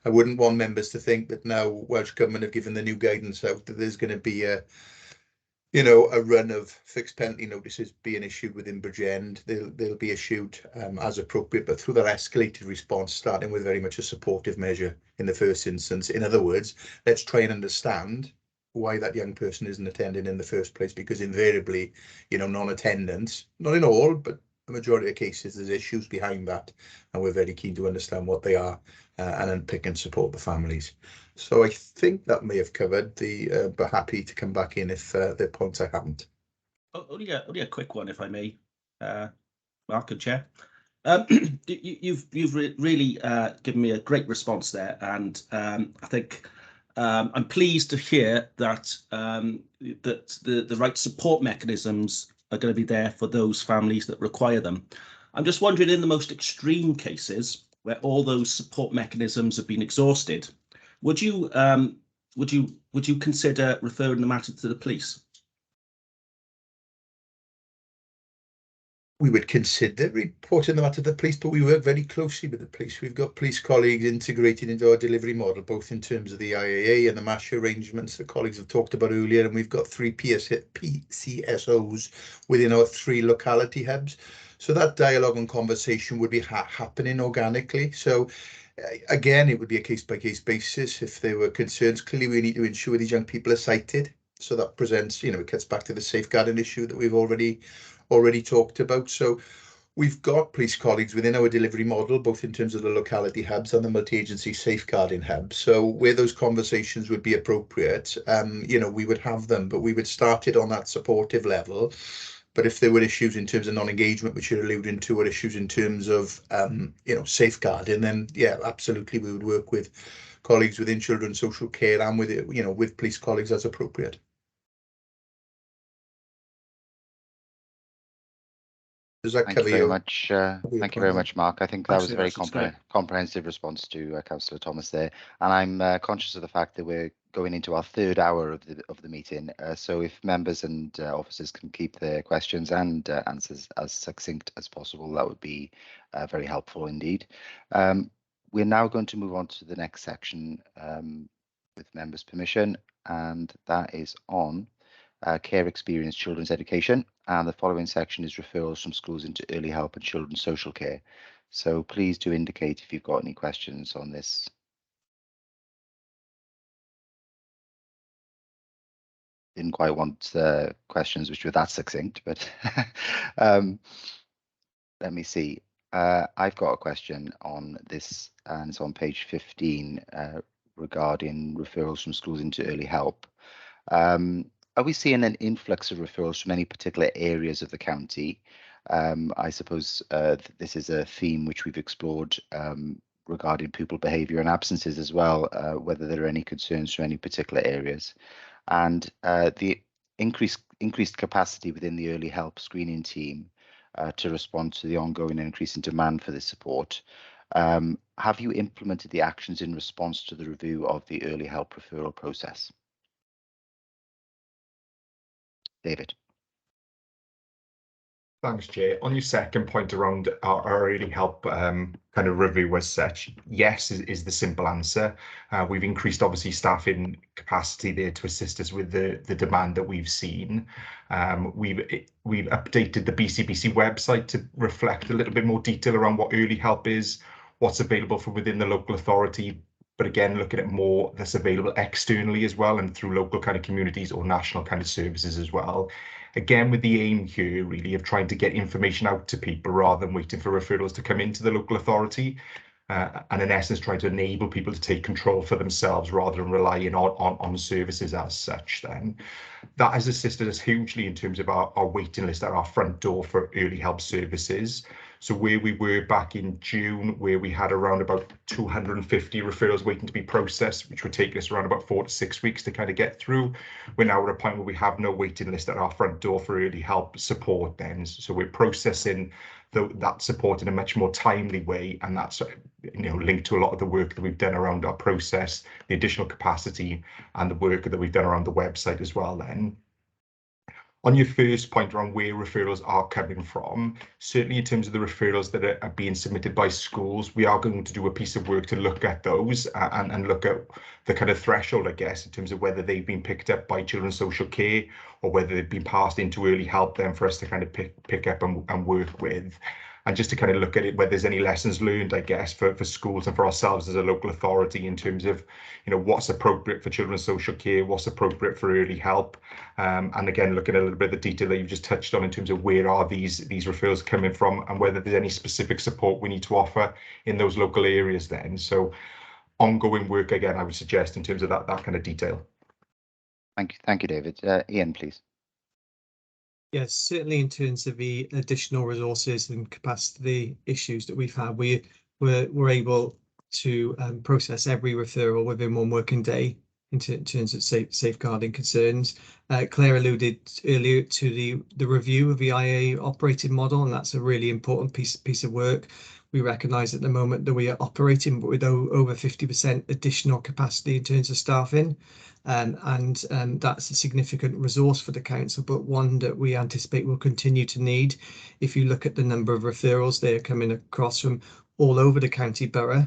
I wouldn't want members to think that now Welsh Government have given the new guidance out that there's going to be a, you know, a run of fixed penalty notices being issued within Bridgend. They'll be issued as appropriate, but through that escalated response, starting with very much a supportive measure in the first instance. In other words, let's try and understand why that young person isn't attending in the first place, because invariably, you know, non-attendance, not in all, but the majority of cases, there's issues behind that, and we're very keen to understand what they are and unpick and support the families. So I think that may have covered the, but happy to come back in if there are points I haven't. Only a quick one, if I may, Mark and Chair. You've really given me a great response there, and I think I'm pleased to hear that that the right support mechanisms are going to be there for those families that require them. I'm just wondering, in the most extreme cases where all those support mechanisms have been exhausted, would you consider referring the matter to the police? We would consider reporting the matter to the police, but we work very closely with the police. We've got police colleagues integrated into our delivery model, both in terms of the IAA and the MASH arrangements that colleagues have talked about earlier, and we've got 3 PCSOs within our 3 locality hubs. So that dialogue and conversation would be happening organically. So again, it would be a case-by-case basis. If there were concerns, clearly we need to ensure these young people are cited. So that presents, you know, it gets back to the safeguarding issue that we've already talked about. So we've got police colleagues within our delivery model, both in terms of the locality hubs and the multi-agency safeguarding hubs. So where those conversations would be appropriate, you know, we would have them, but we would start it on that supportive level. But if there were issues in terms of non-engagement, which you're alluding to, or issues in terms of, you know, safeguarding, then yeah, absolutely, we would work with colleagues within children's social care and with, you know, with police colleagues as appropriate. Does that cover you very much? Thank you very much, Mark. I think that was a very comprehensive response to Councillor Thomas there, and I'm conscious of the fact that we're going into our 3rd hour of the meeting. So if members and officers can keep their questions and answers as succinct as possible, that would be very helpful indeed. We're now going to move on to the next section with members' permission, and that is on care experience children's education, and the following section is referrals from schools into early help and children's social care. So please do indicate if you've got any questions on this. Didn't quite want questions which were that succinct, but let me see. I've got a question on this, and it's on page 15 regarding referrals from schools into early help. Are we seeing an influx of referrals from any particular areas of the county? I suppose this is a theme which we've explored regarding pupil behaviour and absences as well, whether there are any concerns from any particular areas. And the increased capacity within the early help screening team to respond to the ongoing increase in demand for this support. Have you implemented the actions in response to the review of the early help referral process? David. Thanks, Jay. On your second point around our early help kind of review as such, yes is the simple answer. We've increased obviously staffing capacity there to assist us with the demand that we've seen. We've updated the BCBC website to reflect a little bit more detail around what early help is, what's available from within the local authority, but again, looking at more that's available externally as well and through local kind of communities or national kind of services as well. Again, with the aim here really of trying to get information out to people rather than waiting for referrals to come into the local authority. and in essence trying to enable people to take control for themselves rather than relying on services as such. Then that has assisted us hugely in terms of our waiting list at our front door for early help services. So where we were back in June, where we had around about 250 referrals waiting to be processed, which would take us around about 4 to 6 weeks to kind of get through, we're now at a point where we have no waiting list at our front door for early help support then. So we're processing that support in a much more timely way, and that's linked to a lot of the work that we've done around our process, the additional capacity, and the work that we've done around the website as well then. On your first point around where referrals are coming from, certainly in terms of the referrals that are being submitted by schools, we are going to do a piece of work to look at those and look at the kind of threshold, I guess, in terms of whether they've been picked up by children's social care or whether they've been passed into early help then for us to kind of pick up and work with. And just to kind of look at it, whether there's any lessons learned, I guess, for schools and for ourselves as a local authority in terms of, what's appropriate for children's social care, what's appropriate for early help. And again, looking at a little bit of the detail that you've just touched on in terms of where are these referrals coming from and whether there's any specific support we need to offer in those local areas then. So ongoing work, again, I would suggest in terms of that kind of detail. Thank you, David. Ian, please. Yes, certainly in terms of the additional resources and capacity issues that we've had, we're able to process every referral within 1 working day in terms of safeguarding concerns. Claire alluded earlier to the review of the IA operating model, and that's a really important piece of work. We recognise at the moment that we are operating with over 50% additional capacity in terms of staffing. And that's a significant resource for the council, but one that we anticipate will continue to need. If you look at the number of referrals, they are coming across from all over the county borough.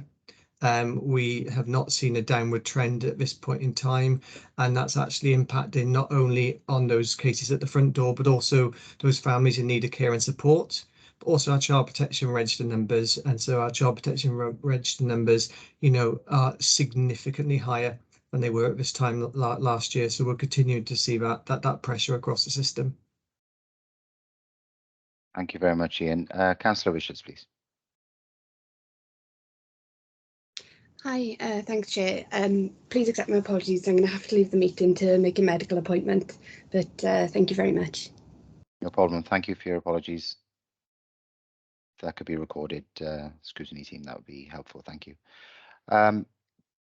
We have not seen a downward trend at this point in time, and that's actually impacting not only on those cases at the front door, but also those families in need of care and support, but also our child protection register numbers. And so our child protection register numbers, are significantly higher than they were at this time last year. So we're continuing to see that pressure across the system. Thank you very much, Ian. Councillor Richards, please. Hi, thanks, Chair. Please accept my apologies. I'm going to have to leave the meeting to make a medical appointment, but thank you very much. No problem. Thank you for your apologies. If that could be recorded, scrutiny team, that would be helpful. Thank you.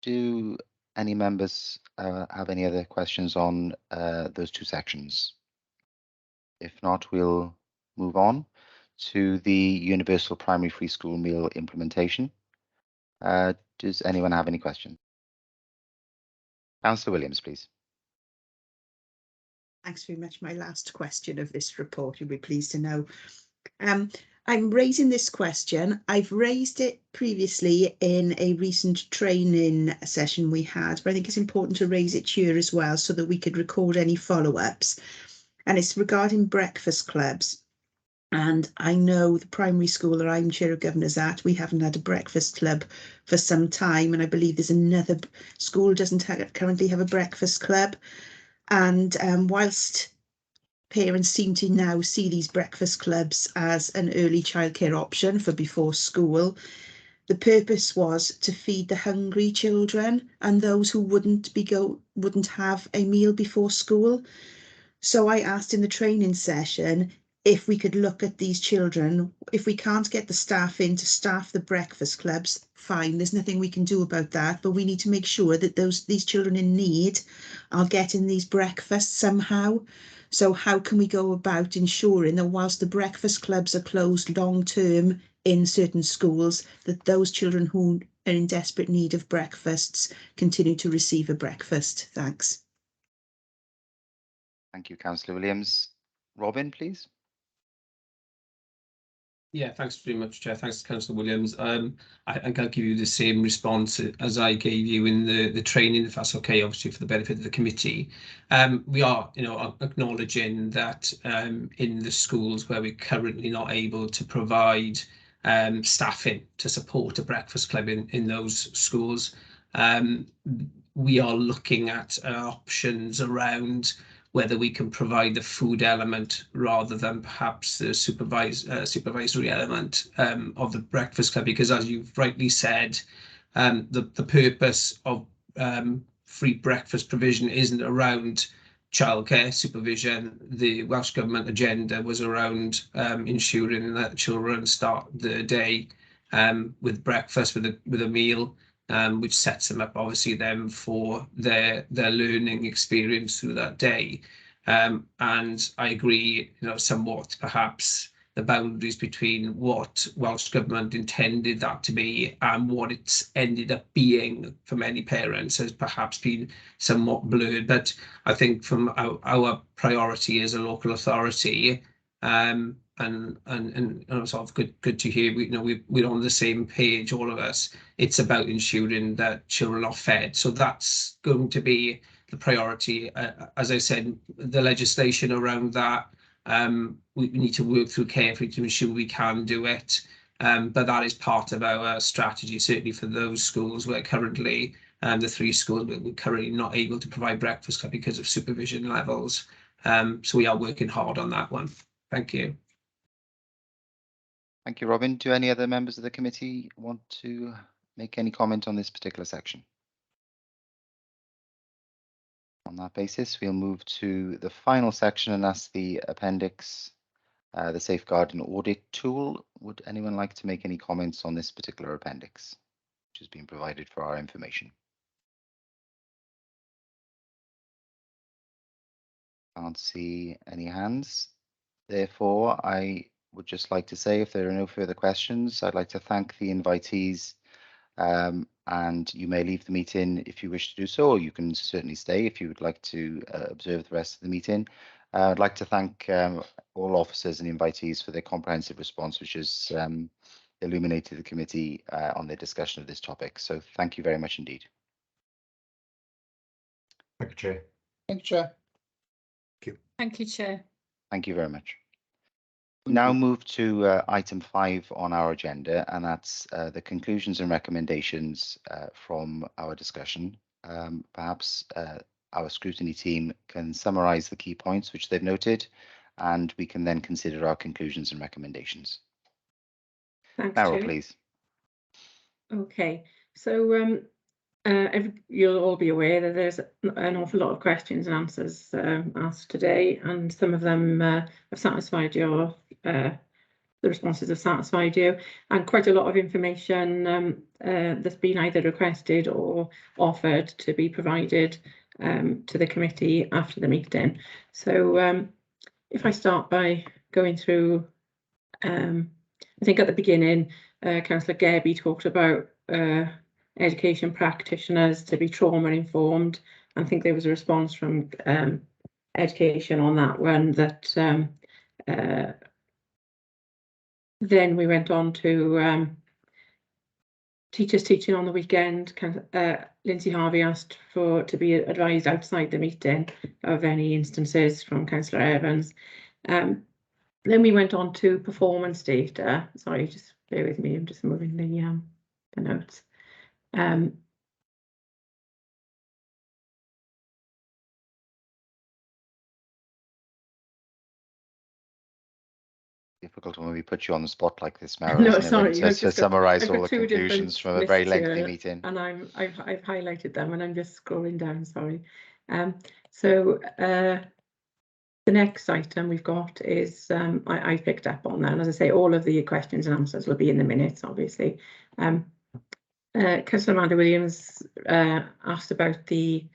Do any members have any other questions on those 2 sections? If not, we'll move on to the Universal Primary Free School Meal implementation. Does anyone have any questions? Councillor Williams, please. Thanks very much. My last question of this report, you'll be pleased to know. I'm raising this question. I've raised it previously in a recent training session we had, but I think it's important to raise it here as well so that we could record any follow-ups. And it's regarding breakfast clubs. And I know the primary school that I'm chair of governors at, we haven't had a breakfast club for some time. And I believe there's another school doesn't currently have a breakfast club. And whilst parents seem to now see these breakfast clubs as an early childcare option for before school, the purpose was to feed the hungry children and those who wouldn't have a meal before school. So I asked in the training session if we could look at these children. If we can't get the staff in to staff the breakfast clubs, fine, there's nothing we can do about that, but we need to make sure that these children in need are getting these breakfasts somehow. So how can we go about ensuring that whilst the breakfast clubs are closed long term in certain schools, that those children who are in desperate need of breakfasts continue to receive a breakfast? Thanks. Thank you, Councillor Williams. Robin, please. Yeah, thanks very much, Chair. Thanks to Councillor Williams. I think I'll give you the same response as I gave you in the training, if that's okay, obviously for the benefit of the committee. We are, acknowledging that in the schools where we're currently not able to provide staffing to support a breakfast club in those schools, we are looking at options around whether we can provide the food element rather than perhaps the supervisory element of the breakfast club, because as you've rightly said, the purpose of free breakfast provision isn't around childcare supervision. The Welsh Government agenda was around ensuring that children start the day with breakfast, with a meal, which sets them up obviously then for their learning experience through that day. And I agree, somewhat perhaps the boundaries between what Welsh Government intended that to be and what it's ended up being for many parents has perhaps been somewhat blurred. But I think from our priority as a local authority, and sort of good to hear, we're on the same page, all of us. It's about ensuring that children are fed. So that's going to be the priority. As I said, the legislation around that, we need to work through carefully to ensure we can do it. But that is part of our strategy, certainly for those schools where currently, the 3 schools, we're currently not able to provide breakfast club because of supervision levels. So we are working hard on that one. Thank you. Thank you, Robin. Do any other members of the committee want to make any comment on this particular section? On that basis, we'll move to the final section, and that's the appendix, the safeguarding audit tool. Would anyone like to make any comments on this particular appendix, which has been provided for our information? Can't see any hands. Therefore, I would just like to say, if there are no further questions, I'd like to thank the invitees, and you may leave the meeting if you wish to do so, or you can certainly stay if you would like to observe the rest of the meeting. I'd like to thank all officers and invitees for their comprehensive response, which has illuminated the committee on their discussion of this topic. So thank you very much indeed. Thank you, Chair. Thank you, Chair. Thank you, Chair. Thank you very much. We now move to item 5 on our agenda, and that's the conclusions and recommendations from our discussion. Perhaps our scrutiny team can summarise the key points which they've noted, and we can then consider our conclusions and recommendations. Thanks, Meryl, Chair. please. Okay, so you'll all be aware that there's an awful lot of questions and answers asked today, and some of them have satisfied your, the responses have satisfied you, and quite a lot of information that's been either requested or offered to be provided to the committee after the meeting. So if I start by going through, I think at the beginning, Councillor Gerbie talked about education practitioners to be trauma informed. I think there was a response from education on that one, that then we went on to teachers teaching on the weekend. Lindsay Harvey asked to be advised outside the meeting of any instances from Councillor Evans. Then we went on to performance data. Sorry, just bear with me, I'm just moving the notes. Difficult when we put you on the spot like this, Meryl, No, isn't it? sorry, Just to summarise all the two conclusions from a different very lists lengthy here, meeting. and I've highlighted them, and I'm just scrolling down. Sorry. So the next item we've got is I picked up on that, and as I say, all of the questions and answers will be in the minutes, obviously. Councillor Amanda Williams asked about the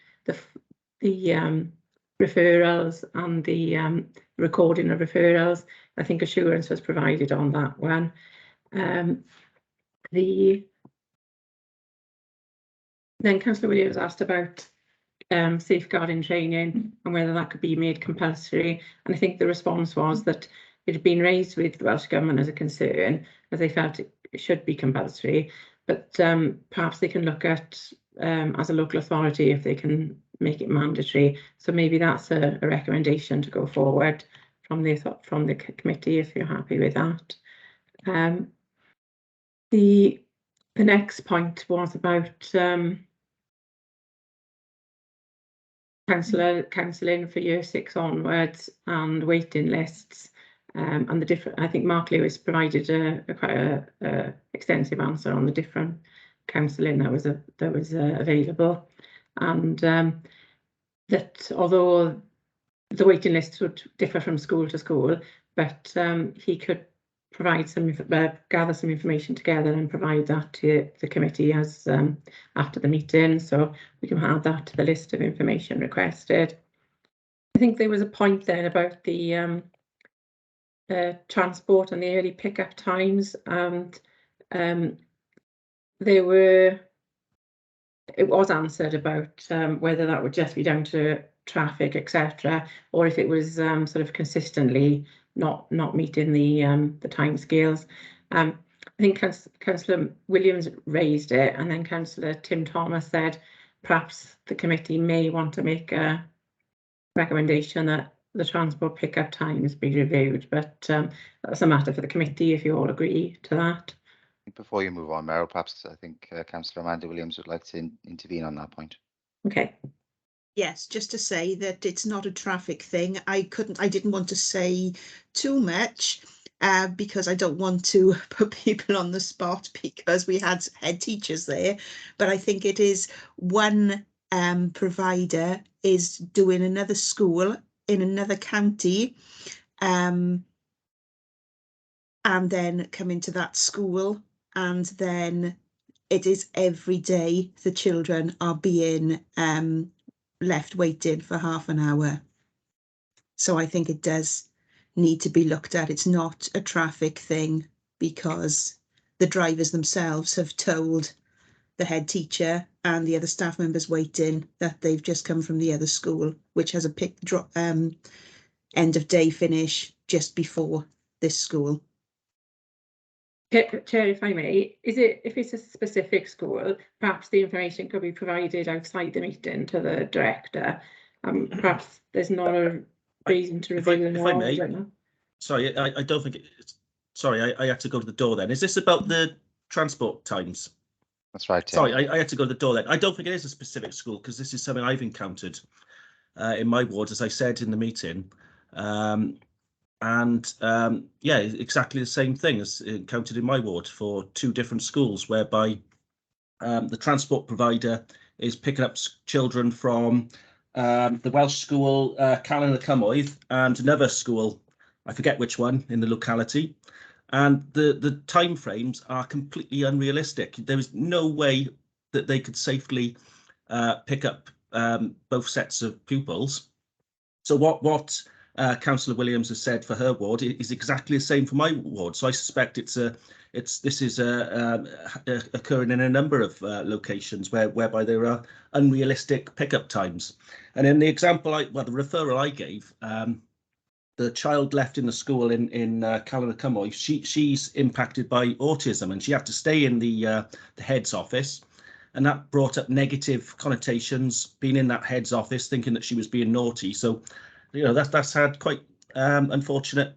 referrals and the recording of referrals. I think assurance was provided on that one. Then Councillor Williams asked about safeguarding training and whether that could be made compulsory, and I think the response was that it had been raised with the Welsh Government as a concern, as they felt it should be compulsory, but perhaps they can look at as a local authority if they can make it mandatory. So maybe that's a recommendation to go forward from the committee if you're happy with that. The next point was about counselling for year 6 onwards, and waiting lists, and the different. I think Mark Lewis provided quite a extensive answer on the different counselling that was available, and that although the waiting lists would differ from school to school, but he could provide gather some information together and provide that to the committee as after the meeting, so we can add that to the list of information requested. I think there was a point then about the transport and the early pickup times, and it was answered about whether that would just be down to traffic, etc., or if it was sort of consistently not meeting the timescales. I think Councillor Williams raised it, and then Councillor Tim Thomas said perhaps the committee may want to make a recommendation that the transport pickup times be reviewed, but that's a matter for the committee if you all agree to that. Before you move on, Meryl, perhaps I think Councillor Amanda Williams would like to intervene on that point. Okay. Yes, just to say that it's not a traffic thing. I didn't want to say too much because I don't want to put people on the spot, because we had head teachers there, but I think it is one provider is doing another school in another county, and then come into that school, and then it is every day the children are being left waiting for half an hour. So I think it does need to be looked at. It's not a traffic thing, because the drivers themselves have told the head teacher and the other staff members waiting that they've just come from the other school, which has a end of day finish just before this school. Chair, if I may, if it's a specific school, perhaps the information could be provided outside the meeting to the director. Perhaps there's not a reason to review them all. If I may, sorry, I don't think it's. Sorry, I had to go to the door then. Is this about the transport times? That's right, Tim. Sorry, I had to go to the door then. I don't think it is a specific school, because this is something I've encountered in my ward, as I said in the meeting. Yeah, exactly the same thing as encountered in my ward for 2 different schools, whereby the transport provider is picking up children from the Welsh school, Callan y Cymoedd, and another school, I forget which one, in the locality. And the time frames are completely unrealistic. There is no way that they could safely pick up both sets of pupils. So what Councillor Williams has said for her ward is exactly the same for my ward. So I suspect this is occurring in a number of locations whereby there are unrealistic pickup times. And in the example, the referral I gave, the child left in the school in Callan y Cymoedd, she's impacted by autism, and she had to stay in the head's office. And that brought up negative connotations, being in that head's office, thinking that she was being naughty. So, you know, that's had quite unfortunate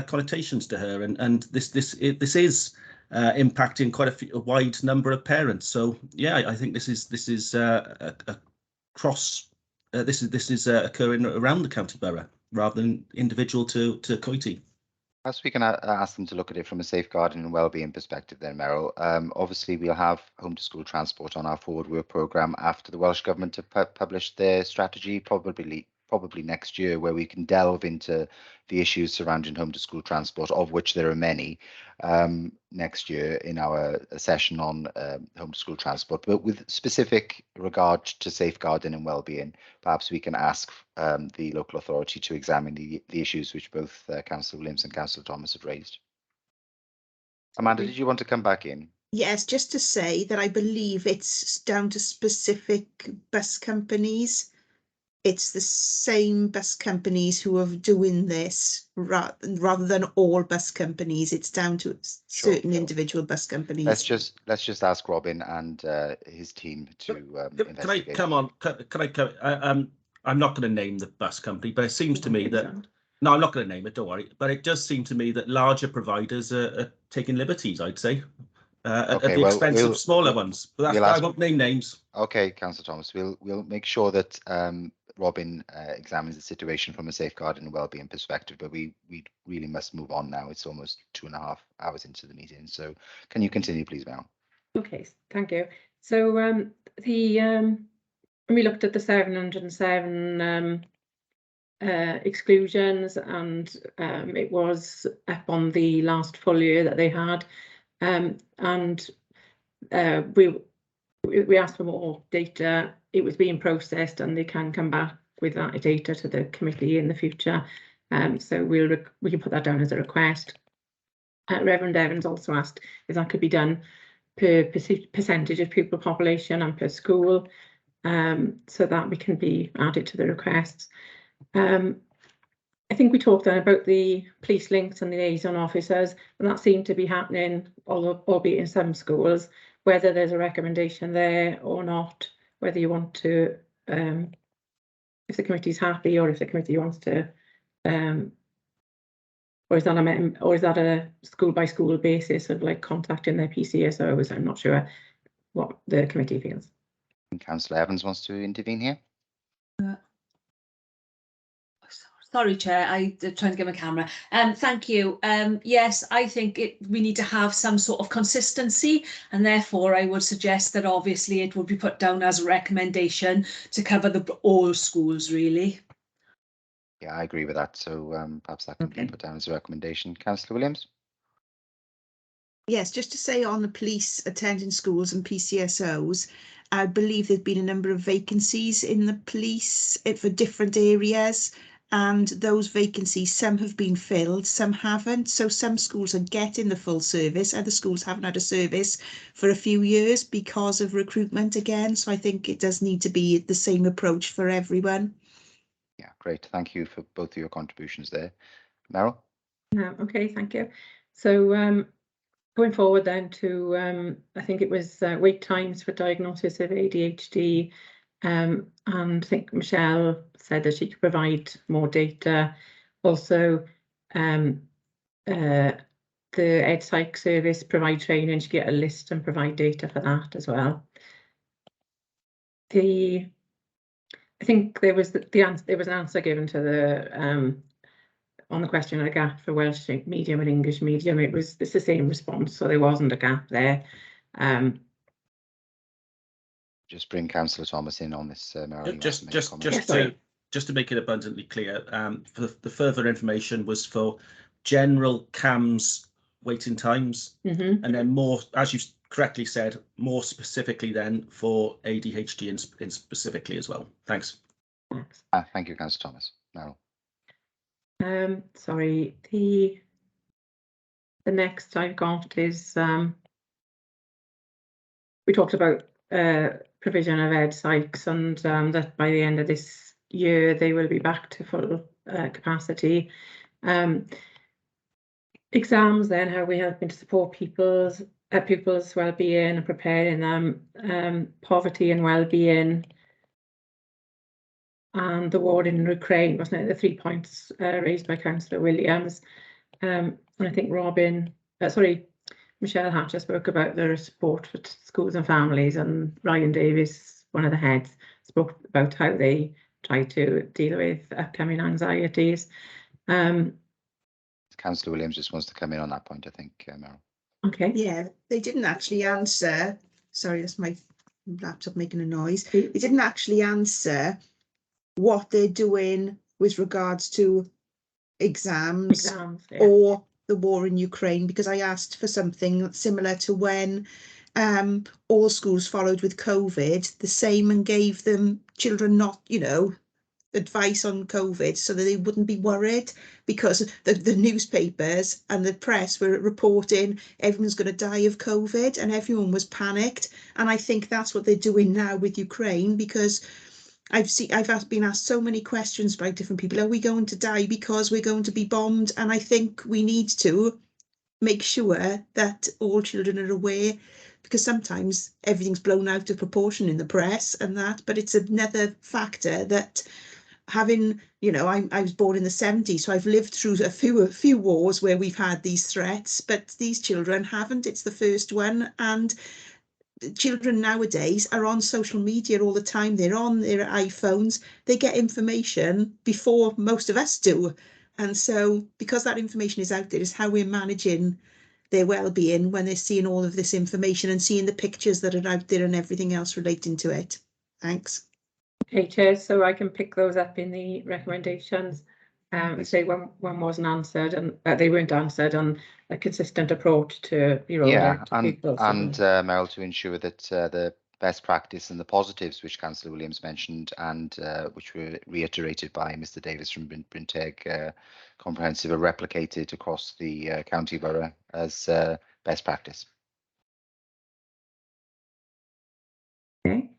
connotations to her, and this is impacting quite a wide number of parents. So, yeah, I think this is occurring around the county borough rather than individual to Coity. Perhaps we can ask them to look at it from a safeguarding and wellbeing perspective then, Meryl. Obviously, we'll have home to school transport on our forward work programme after the Welsh Government have published their strategy, probably next year, where we can delve into the issues surrounding home to school transport, of which there are many, next year in our session on home to school transport. But with specific regard to safeguarding and wellbeing, perhaps we can ask the local authority to examine the issues which both Councillor Williams and Councillor Thomas have raised. Amanda, did you want to come back in? Yes, just to say that I believe it's down to specific bus companies. It's the same bus companies who are doing this rather than all bus companies. It's down to certain individual bus companies. Let's just ask Robin and his team to investigate. Can I come on? I'm not going to name the bus company, but it seems to me that no, I'm not going to name it. Don't worry. But it does seem to me that larger providers are taking liberties, I'd say, at the expense of smaller ones. But I won't name names. Okay, Councillor Thomas, we'll make sure that Robin examines the situation from a safeguarding and wellbeing perspective, but we really must move on now. It's almost 2.5 hours into the meeting. So can you continue, please, Mel? Okay, thank you. So when we looked at the 707 exclusions, and it was up on the last full year that they had, and we asked for more data. It was being processed, and they can come back with that data to the committee in the future. So we can put that down as a request. Reverend Evans also asked if that could be done per percentage of pupil population and per school, so that we can be added to the requests. I think we talked then about the police links and the liaison officers, and that seemed to be happening, albeit in some schools. Whether there's a recommendation there or not, whether you want to, if the committee's happy, or if the committee wants to, or is that a school by school basis of like contacting their PCSOs? I'm not sure what the committee feels. Councillor Evans wants to intervene here. Sorry, Chair, I'm trying to get my camera. Thank you. Yes, I think we need to have some sort of consistency, and therefore I would suggest that obviously it would be put down as a recommendation to cover all schools, really. Yeah, I agree with that. So perhaps that can be put down as a recommendation. Councillor Williams? Yes, just to say on the police attending schools and PCSOs, I believe there's been a number of vacancies in the police for different areas. And those vacancies, some have been filled, some haven't. So some schools are getting the full service, other schools haven't had a service for a few years because of recruitment again. So I think it does need to be the same approach for everyone. Yeah, great. Thank you for both of your contributions there. Meryl? Okay, thank you. So going forward then to, I think it was wait times for diagnosis of ADHD. And I think Michelle said that she could provide more data. Also, the Ed Psych service provide training. She get a list and provide data for that as well. I think there was there was an answer given to the on the question of a gap for Welsh medium and English medium. It's the same response, so there wasn't a gap there. Just bring Councillor Thomas in on this, Meryl. Just to make it abundantly clear, the further information was for general CAMS waiting times, and then more, as you correctly said, more specifically then for ADHD in specifically as well. Thanks. Thank you, Councillor Thomas. Meryl. Sorry, the next I've got is we talked about provision of Ed Psychs, and that by the end of this year they will be back to full capacity. Exams then, how we helping to support pupils' well-being and preparing them, poverty and well-being, and the war in Ukraine, wasn't it? The 3 points raised by Councillor Williams. And I think Michelle Hatcher spoke about the support for schools and families, and Ryan Davis, one of the heads, spoke about how they try to deal with upcoming anxieties. Councillor Williams just wants to come in on that point, I think, Meryl. Okay. Yeah, they didn't actually answer. Sorry, that's my laptop making a noise. They didn't actually answer what they're doing with regards to exams yeah. or the war in Ukraine, because I asked for something similar to when all schools followed with COVID, the same, and gave them children not, advice on COVID so that they wouldn't be worried, because the newspapers and the press were reporting everyone's going to die of COVID and everyone was panicked. And I think that's what they're doing now with Ukraine, because I've been asked so many questions by different people. Are we going to die because we're going to be bombed? And I think we need to make sure that all children are aware, because sometimes everything's blown out of proportion in the press and that, but it's another factor that having, I was born in the 70s, so I've lived through a few wars where we've had these threats, but these children haven't. It's the first one, and children nowadays are on social media all the time. They're on their iPhones. They get information before most of us do. And so because that information is out there, is how we're managing their well-being when they're seeing all of this information and seeing the pictures that are out there and everything else relating to it. Thanks. Okay, Chair, so I can pick those up in the recommendations. Say one wasn't answered and they weren't answered, on a consistent approach to be rolled out to people. Meryl, to ensure that the best practice and the positives which Councillor Williams mentioned and which were reiterated by Mr Davis from Brinteg Comprehensive are replicated across the county borough as best practice. Okay.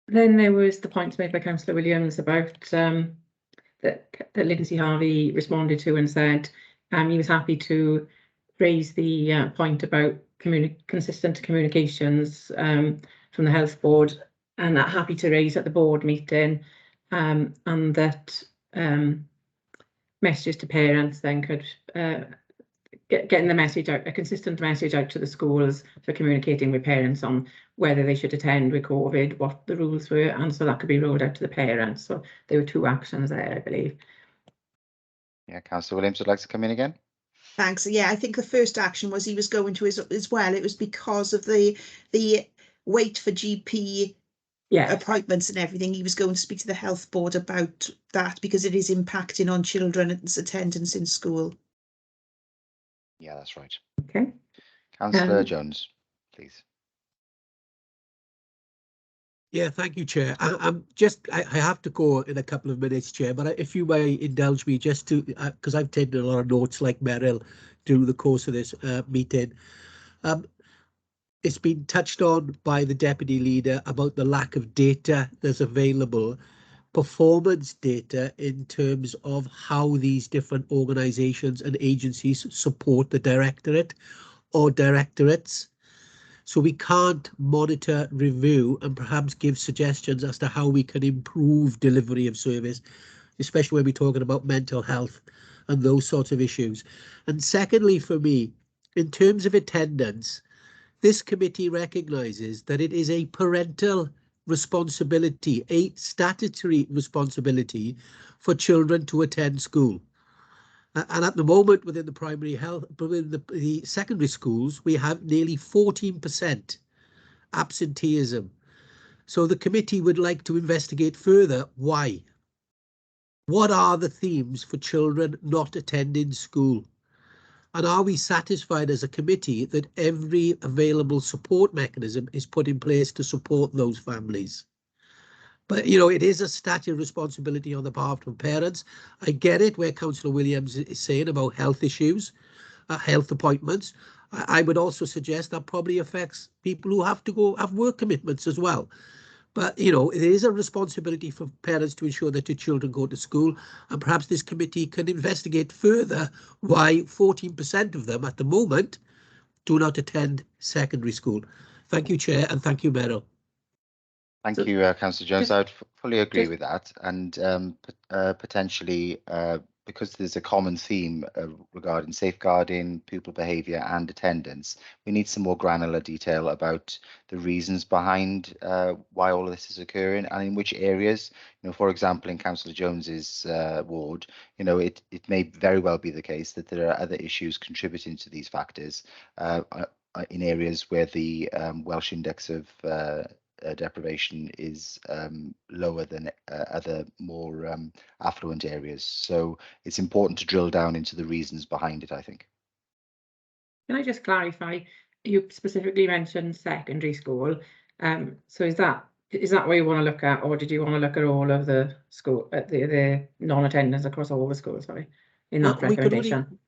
Then there was the points made by Councillor Williams about that Lindsay Harvey responded to and said he was happy to raise the point about consistent communications from the health board, and happy to raise at the board meeting, and that messages to parents then could getting the message out, a consistent message out to the schools for communicating with parents on whether they should attend with COVID, what the rules were, and so that could be rolled out to the parents. So there were two actions there, I believe. Yeah, Councillor Williams would like to come in again. Thanks. Yeah, I think the first action was he was going to as well. It was because of the wait for GP appointments and everything. He was going to speak to the health board about that because it is impacting on children's attendance in school. Yeah, that's right. Okay. Councillor Jones, please. Yeah, thank you, Chair. I have to go in a couple of minutes, Chair, but if you may indulge me just to, because I've taken a lot of notes like Meryl through the course of this meeting. It's been touched on by the Deputy Leader about the lack of data that's available, performance data in terms of how these different organisations and agencies support the directorate or directorates. So we can't monitor, review, and perhaps give suggestions as to how we can improve delivery of service, especially when we're talking about mental health and those sorts of issues. And secondly, for me, in terms of attendance, this committee recognises that it is a parental responsibility, a statutory responsibility for children to attend school. And at the moment, within the primary health, within the secondary schools, we have nearly 14% absenteeism. So the committee would like to investigate further why. What are the themes for children not attending school? And are we satisfied as a committee that every available support mechanism is put in place to support those families? But, you know, it is a statutory responsibility on the part of parents. I get it where Councillor Williams is saying about health issues, health appointments. I would also suggest that probably affects people who have to go have work commitments as well. But, you know, it is a responsibility for parents to ensure that their children go to school. And perhaps this committee can investigate further why 14% of them at the moment do not attend secondary school. Thank you, Chair, and thank you, Meryl. Thank you, Councillor Jones. I would fully agree with that, and potentially because there's a common theme regarding safeguarding, pupil behaviour and attendance, we need some more granular detail about the reasons behind why all of this is occurring and in which areas. You know, for example, in Councillor Jones's ward, you know, it may very well be the case that there are other issues contributing to these factors in areas where the Welsh index of deprivation is lower than other more affluent areas. So it's important to drill down into the reasons behind it, I think. Can I just clarify, you specifically mentioned secondary school, so is that what you want to look at, or did you want to look at all of the school, the non-attendance across all the schools, sorry, in that recommendation?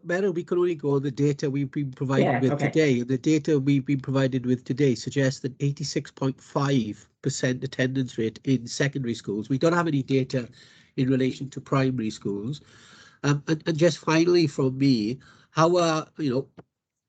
Meryl, we can only go on the data we've been provided with today. The data we've been provided with today suggests that 86.5% attendance rate in secondary schools. We don't have any data in relation to primary schools. And just finally from me, how are, you know,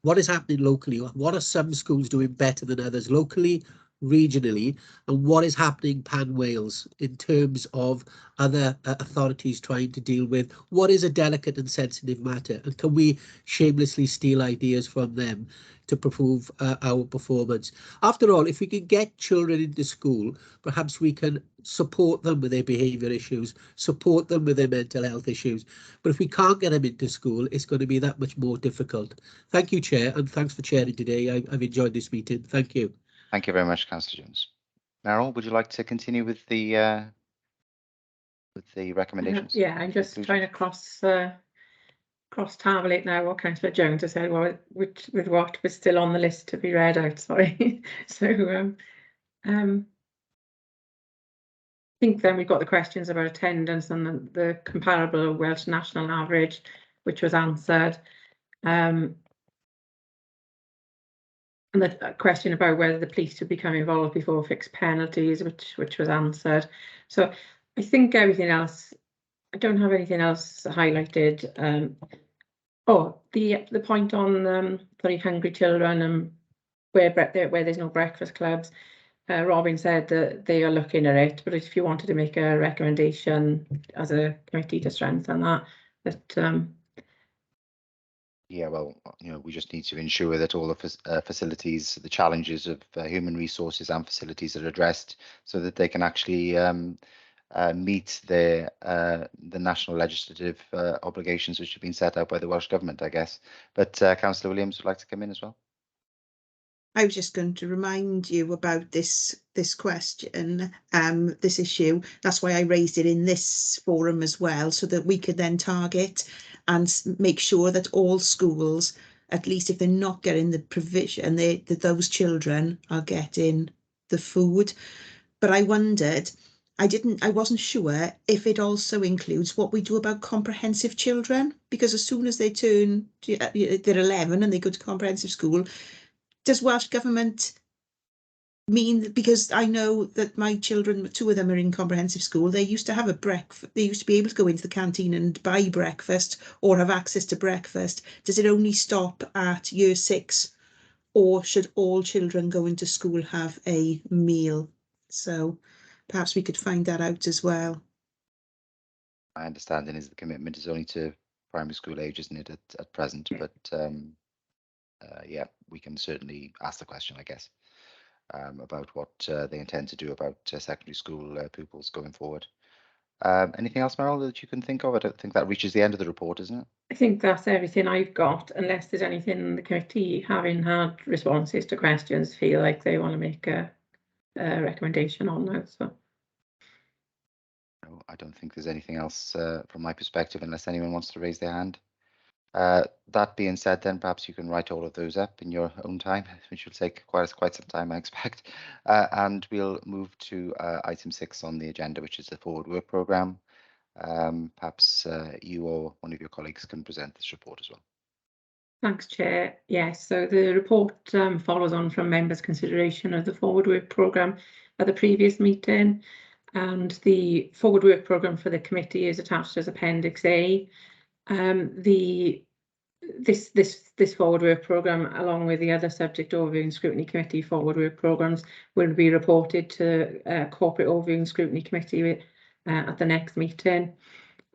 what is happening locally? What are some schools doing better than others locally? regionally, and what is happening pan Wales in terms of other authorities trying to deal with what is a delicate and sensitive matter, and can we shamelessly steal ideas from them to improve our performance? After all, if we can get children into school, perhaps we can support them with their behaviour issues, support them with their mental health issues. But if we can't get them into school, it's going to be that much more difficult. Thank you, Chair, and thanks for chairing today. I've enjoyed this meeting. Thank you. Thank you very much, Councillor Jones. Meryl, would you like to continue with the recommendations? Yeah, I'm just trying to cross tabulate now what Councillor Jones has said. Well, which with what was still on the list to be read out. Sorry. So I think then we've got the questions about attendance and the comparable Welsh national average, which was answered. And the question about whether the police should become involved before fixed penalties, which was answered. So I think everything else, I don't have anything else highlighted. Oh, the point on very hungry children and where there's no breakfast clubs. Robin said that they are looking at it, but if you wanted to make a recommendation as a committee to strengthen that, yeah, well, we just need to ensure that all the facilities, the challenges of human resources and facilities are addressed so that they can actually meet the national legislative obligations which have been set out by the Welsh Government, I guess. But Councillor Williams would like to come in as well. I was just going to remind you about this question, this issue. That's why I raised it in this forum as well, so that we could then target and make sure that all schools, at least if they're not getting the provision, that those children are getting the food. But I wondered, I wasn't sure if it also includes what we do about comprehensive children, because as soon as they turn, they're 11 and they go to comprehensive school, does Welsh Government mean, because I know that my children, 2 of them are in comprehensive school, they used to have a breakfast, they used to be able to go into the canteen and buy breakfast or have access to breakfast. Does it only stop at year 6, or should all children going to school have a meal? So perhaps we could find that out as well. My understanding is the commitment is only to primary school age, isn't it, at present? But yeah, we can certainly ask the question, I guess, about what they intend to do about secondary school pupils going forward. Anything else, Meryl, that you can think of? I don't think that reaches the end of the report, isn't it? I think that's everything I've got, unless there's anything the committee, having had responses to questions, feel like they want to make a recommendation on that. So. No, I don't think there's anything else from my perspective, unless anyone wants to raise their hand. That being said, then perhaps you can write all of those up in your own time, which will take quite some time, I expect. And we'll move to item 6 on the agenda, which is the forward work programme. Perhaps you or one of your colleagues can present this report as well. Thanks, Chair. Yes, so the report follows on from members' consideration of the forward work programme at the previous meeting, and the forward work programme for the committee is attached as Appendix A. This forward work programme, along with the other subject overview and scrutiny committee forward work programmes, will be reported to corporate overview and scrutiny committee at the next meeting.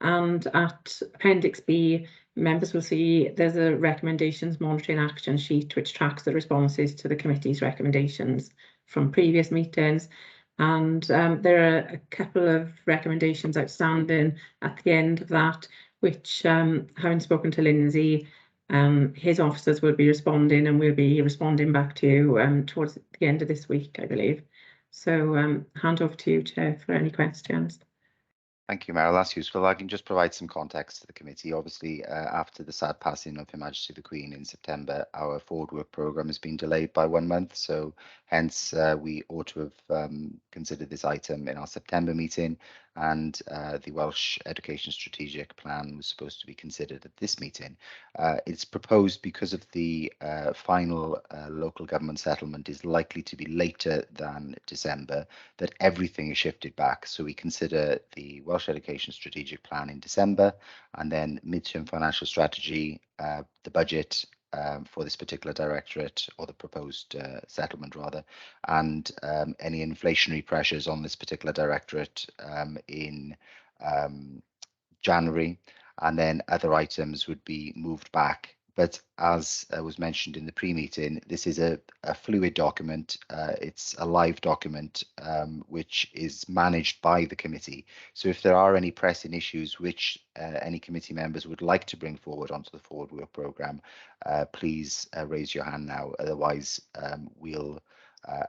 And at Appendix B, members will see there's a recommendations monitoring action sheet which tracks the responses to the committee's recommendations from previous meetings. And there are a couple of recommendations outstanding at the end of that, which, having spoken to Lindsay, his officers will be responding, and we'll be responding back to you towards the end of this week, I believe. So hand over to you, Chair, for any questions. Thank you, Meryl. That's useful. I can just provide some context to the committee. Obviously, after the sad passing of Her Majesty the Queen in September, our forward work programme has been delayed by 1 month. So hence, we ought to have considered this item in our September meeting, and the Welsh Education Strategic Plan was supposed to be considered at this meeting. It's proposed, because of the final local government settlement is likely to be later than December, that everything is shifted back. So we consider the Welsh Education Strategic Plan in December, and then midterm financial strategy, the budget, for this particular directorate, or the proposed settlement rather, and any inflationary pressures on this particular directorate in January, and then other items would be moved back. But as was mentioned in the pre-meeting, this is a fluid document. It's a live document which is managed by the committee. So if there are any pressing issues which any committee members would like to bring forward onto the forward work programme, please raise your hand now. Otherwise, we'll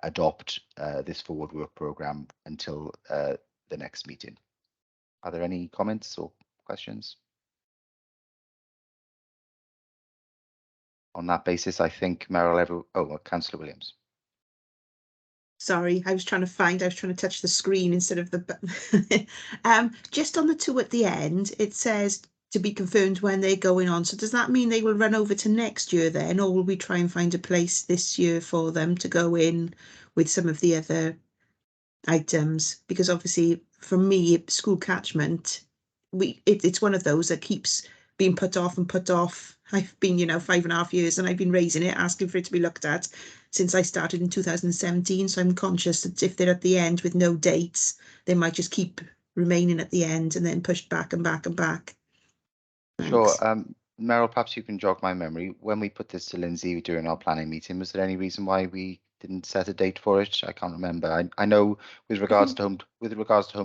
adopt this forward work programme until the next meeting. Are there any comments or questions? On that basis, I think Councillor Williams. Sorry, I was trying to touch the screen instead of the just on the two at the end, it says to be confirmed when they're going on. So does that mean they will run over to next year then, or will we try and find a place this year for them to go in with some of the other items? Because obviously for me, school catchment, it's one of those that keeps being put off and put off. I've been, 5.5 years, and I've been raising it, asking for it to be looked at since I started in 2017. So I'm conscious that if they're at the end with no dates, they might just keep remaining at the end and then pushed back and back and back. Thanks. Sure. Meryl, perhaps you can jog my memory. When we put this to Lindsay during our planning meeting, was there any reason why we didn't set a date for it? I can't remember. I know with regards to home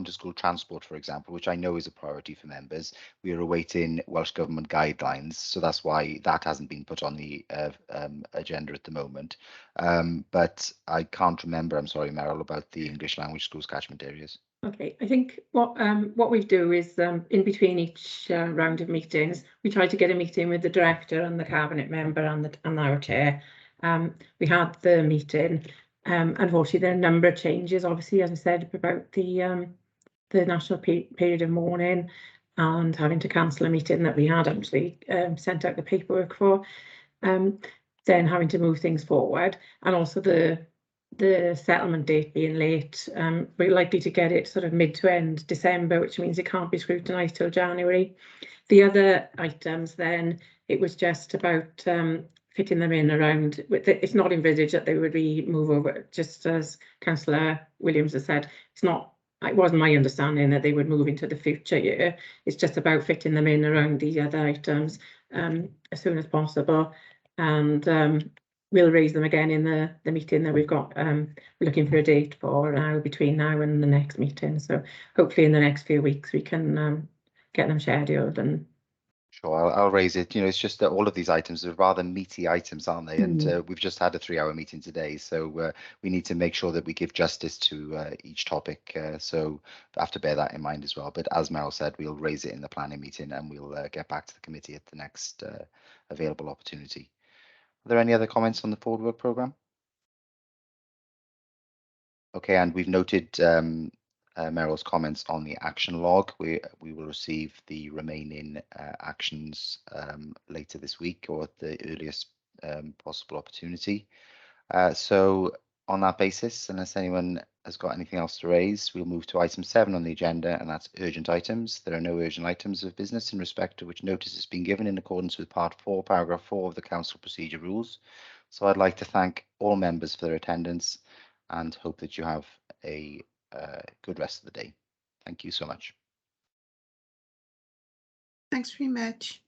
to school transport, for example, which I know is a priority for members, we are awaiting Welsh Government guidelines, so that's why that hasn't been put on the agenda at the moment. But I can't remember, I'm sorry, Meryl, about the English language schools catchment areas. Okay, I think what we do is in between each round of meetings, we try to get a meeting with the director and the cabinet member and our chair. We had the meeting. Unfortunately, there are a number of changes, obviously, as I said, about the national period of mourning, and having to cancel a meeting that we had actually sent out the paperwork for. Then having to move things forward, and also the settlement date being late. We're likely to get it sort of mid to end December, which means it can't be scrutinised till January. The other items then, it was just about fitting them in around, it's not envisaged that they would be move over, just as Councillor Williams has said, it wasn't my understanding that they would move into the future year. It's just about fitting them in around these other items as soon as possible. And we'll raise them again in the meeting that we've got. We're looking for a date for now between now and the next meeting. So hopefully in the next few weeks we can get them scheduled. And sure, I'll raise it. It's just that all of these items are rather meaty items, aren't they? And we've just had a 3-hour meeting today, so we need to make sure that we give justice to each topic. So I have to bear that in mind as well. But as Meryl said, we'll raise it in the planning meeting, and we'll get back to the committee at the next available opportunity. Are there any other comments on the forward work programme? Okay, and we've noted Meryl's comments on the action log. We will receive the remaining actions later this week, or at the earliest possible opportunity. So on that basis, unless anyone has got anything else to raise, we'll move to item 7 on the agenda, and that's urgent items. There are no urgent items of business in respect to which notice has been given in accordance with Part 4, Paragraph 4 of the Council Procedure Rules. So I'd like to thank all members for their attendance and hope that you have a good rest of the day. Thank you so much. Thanks very much.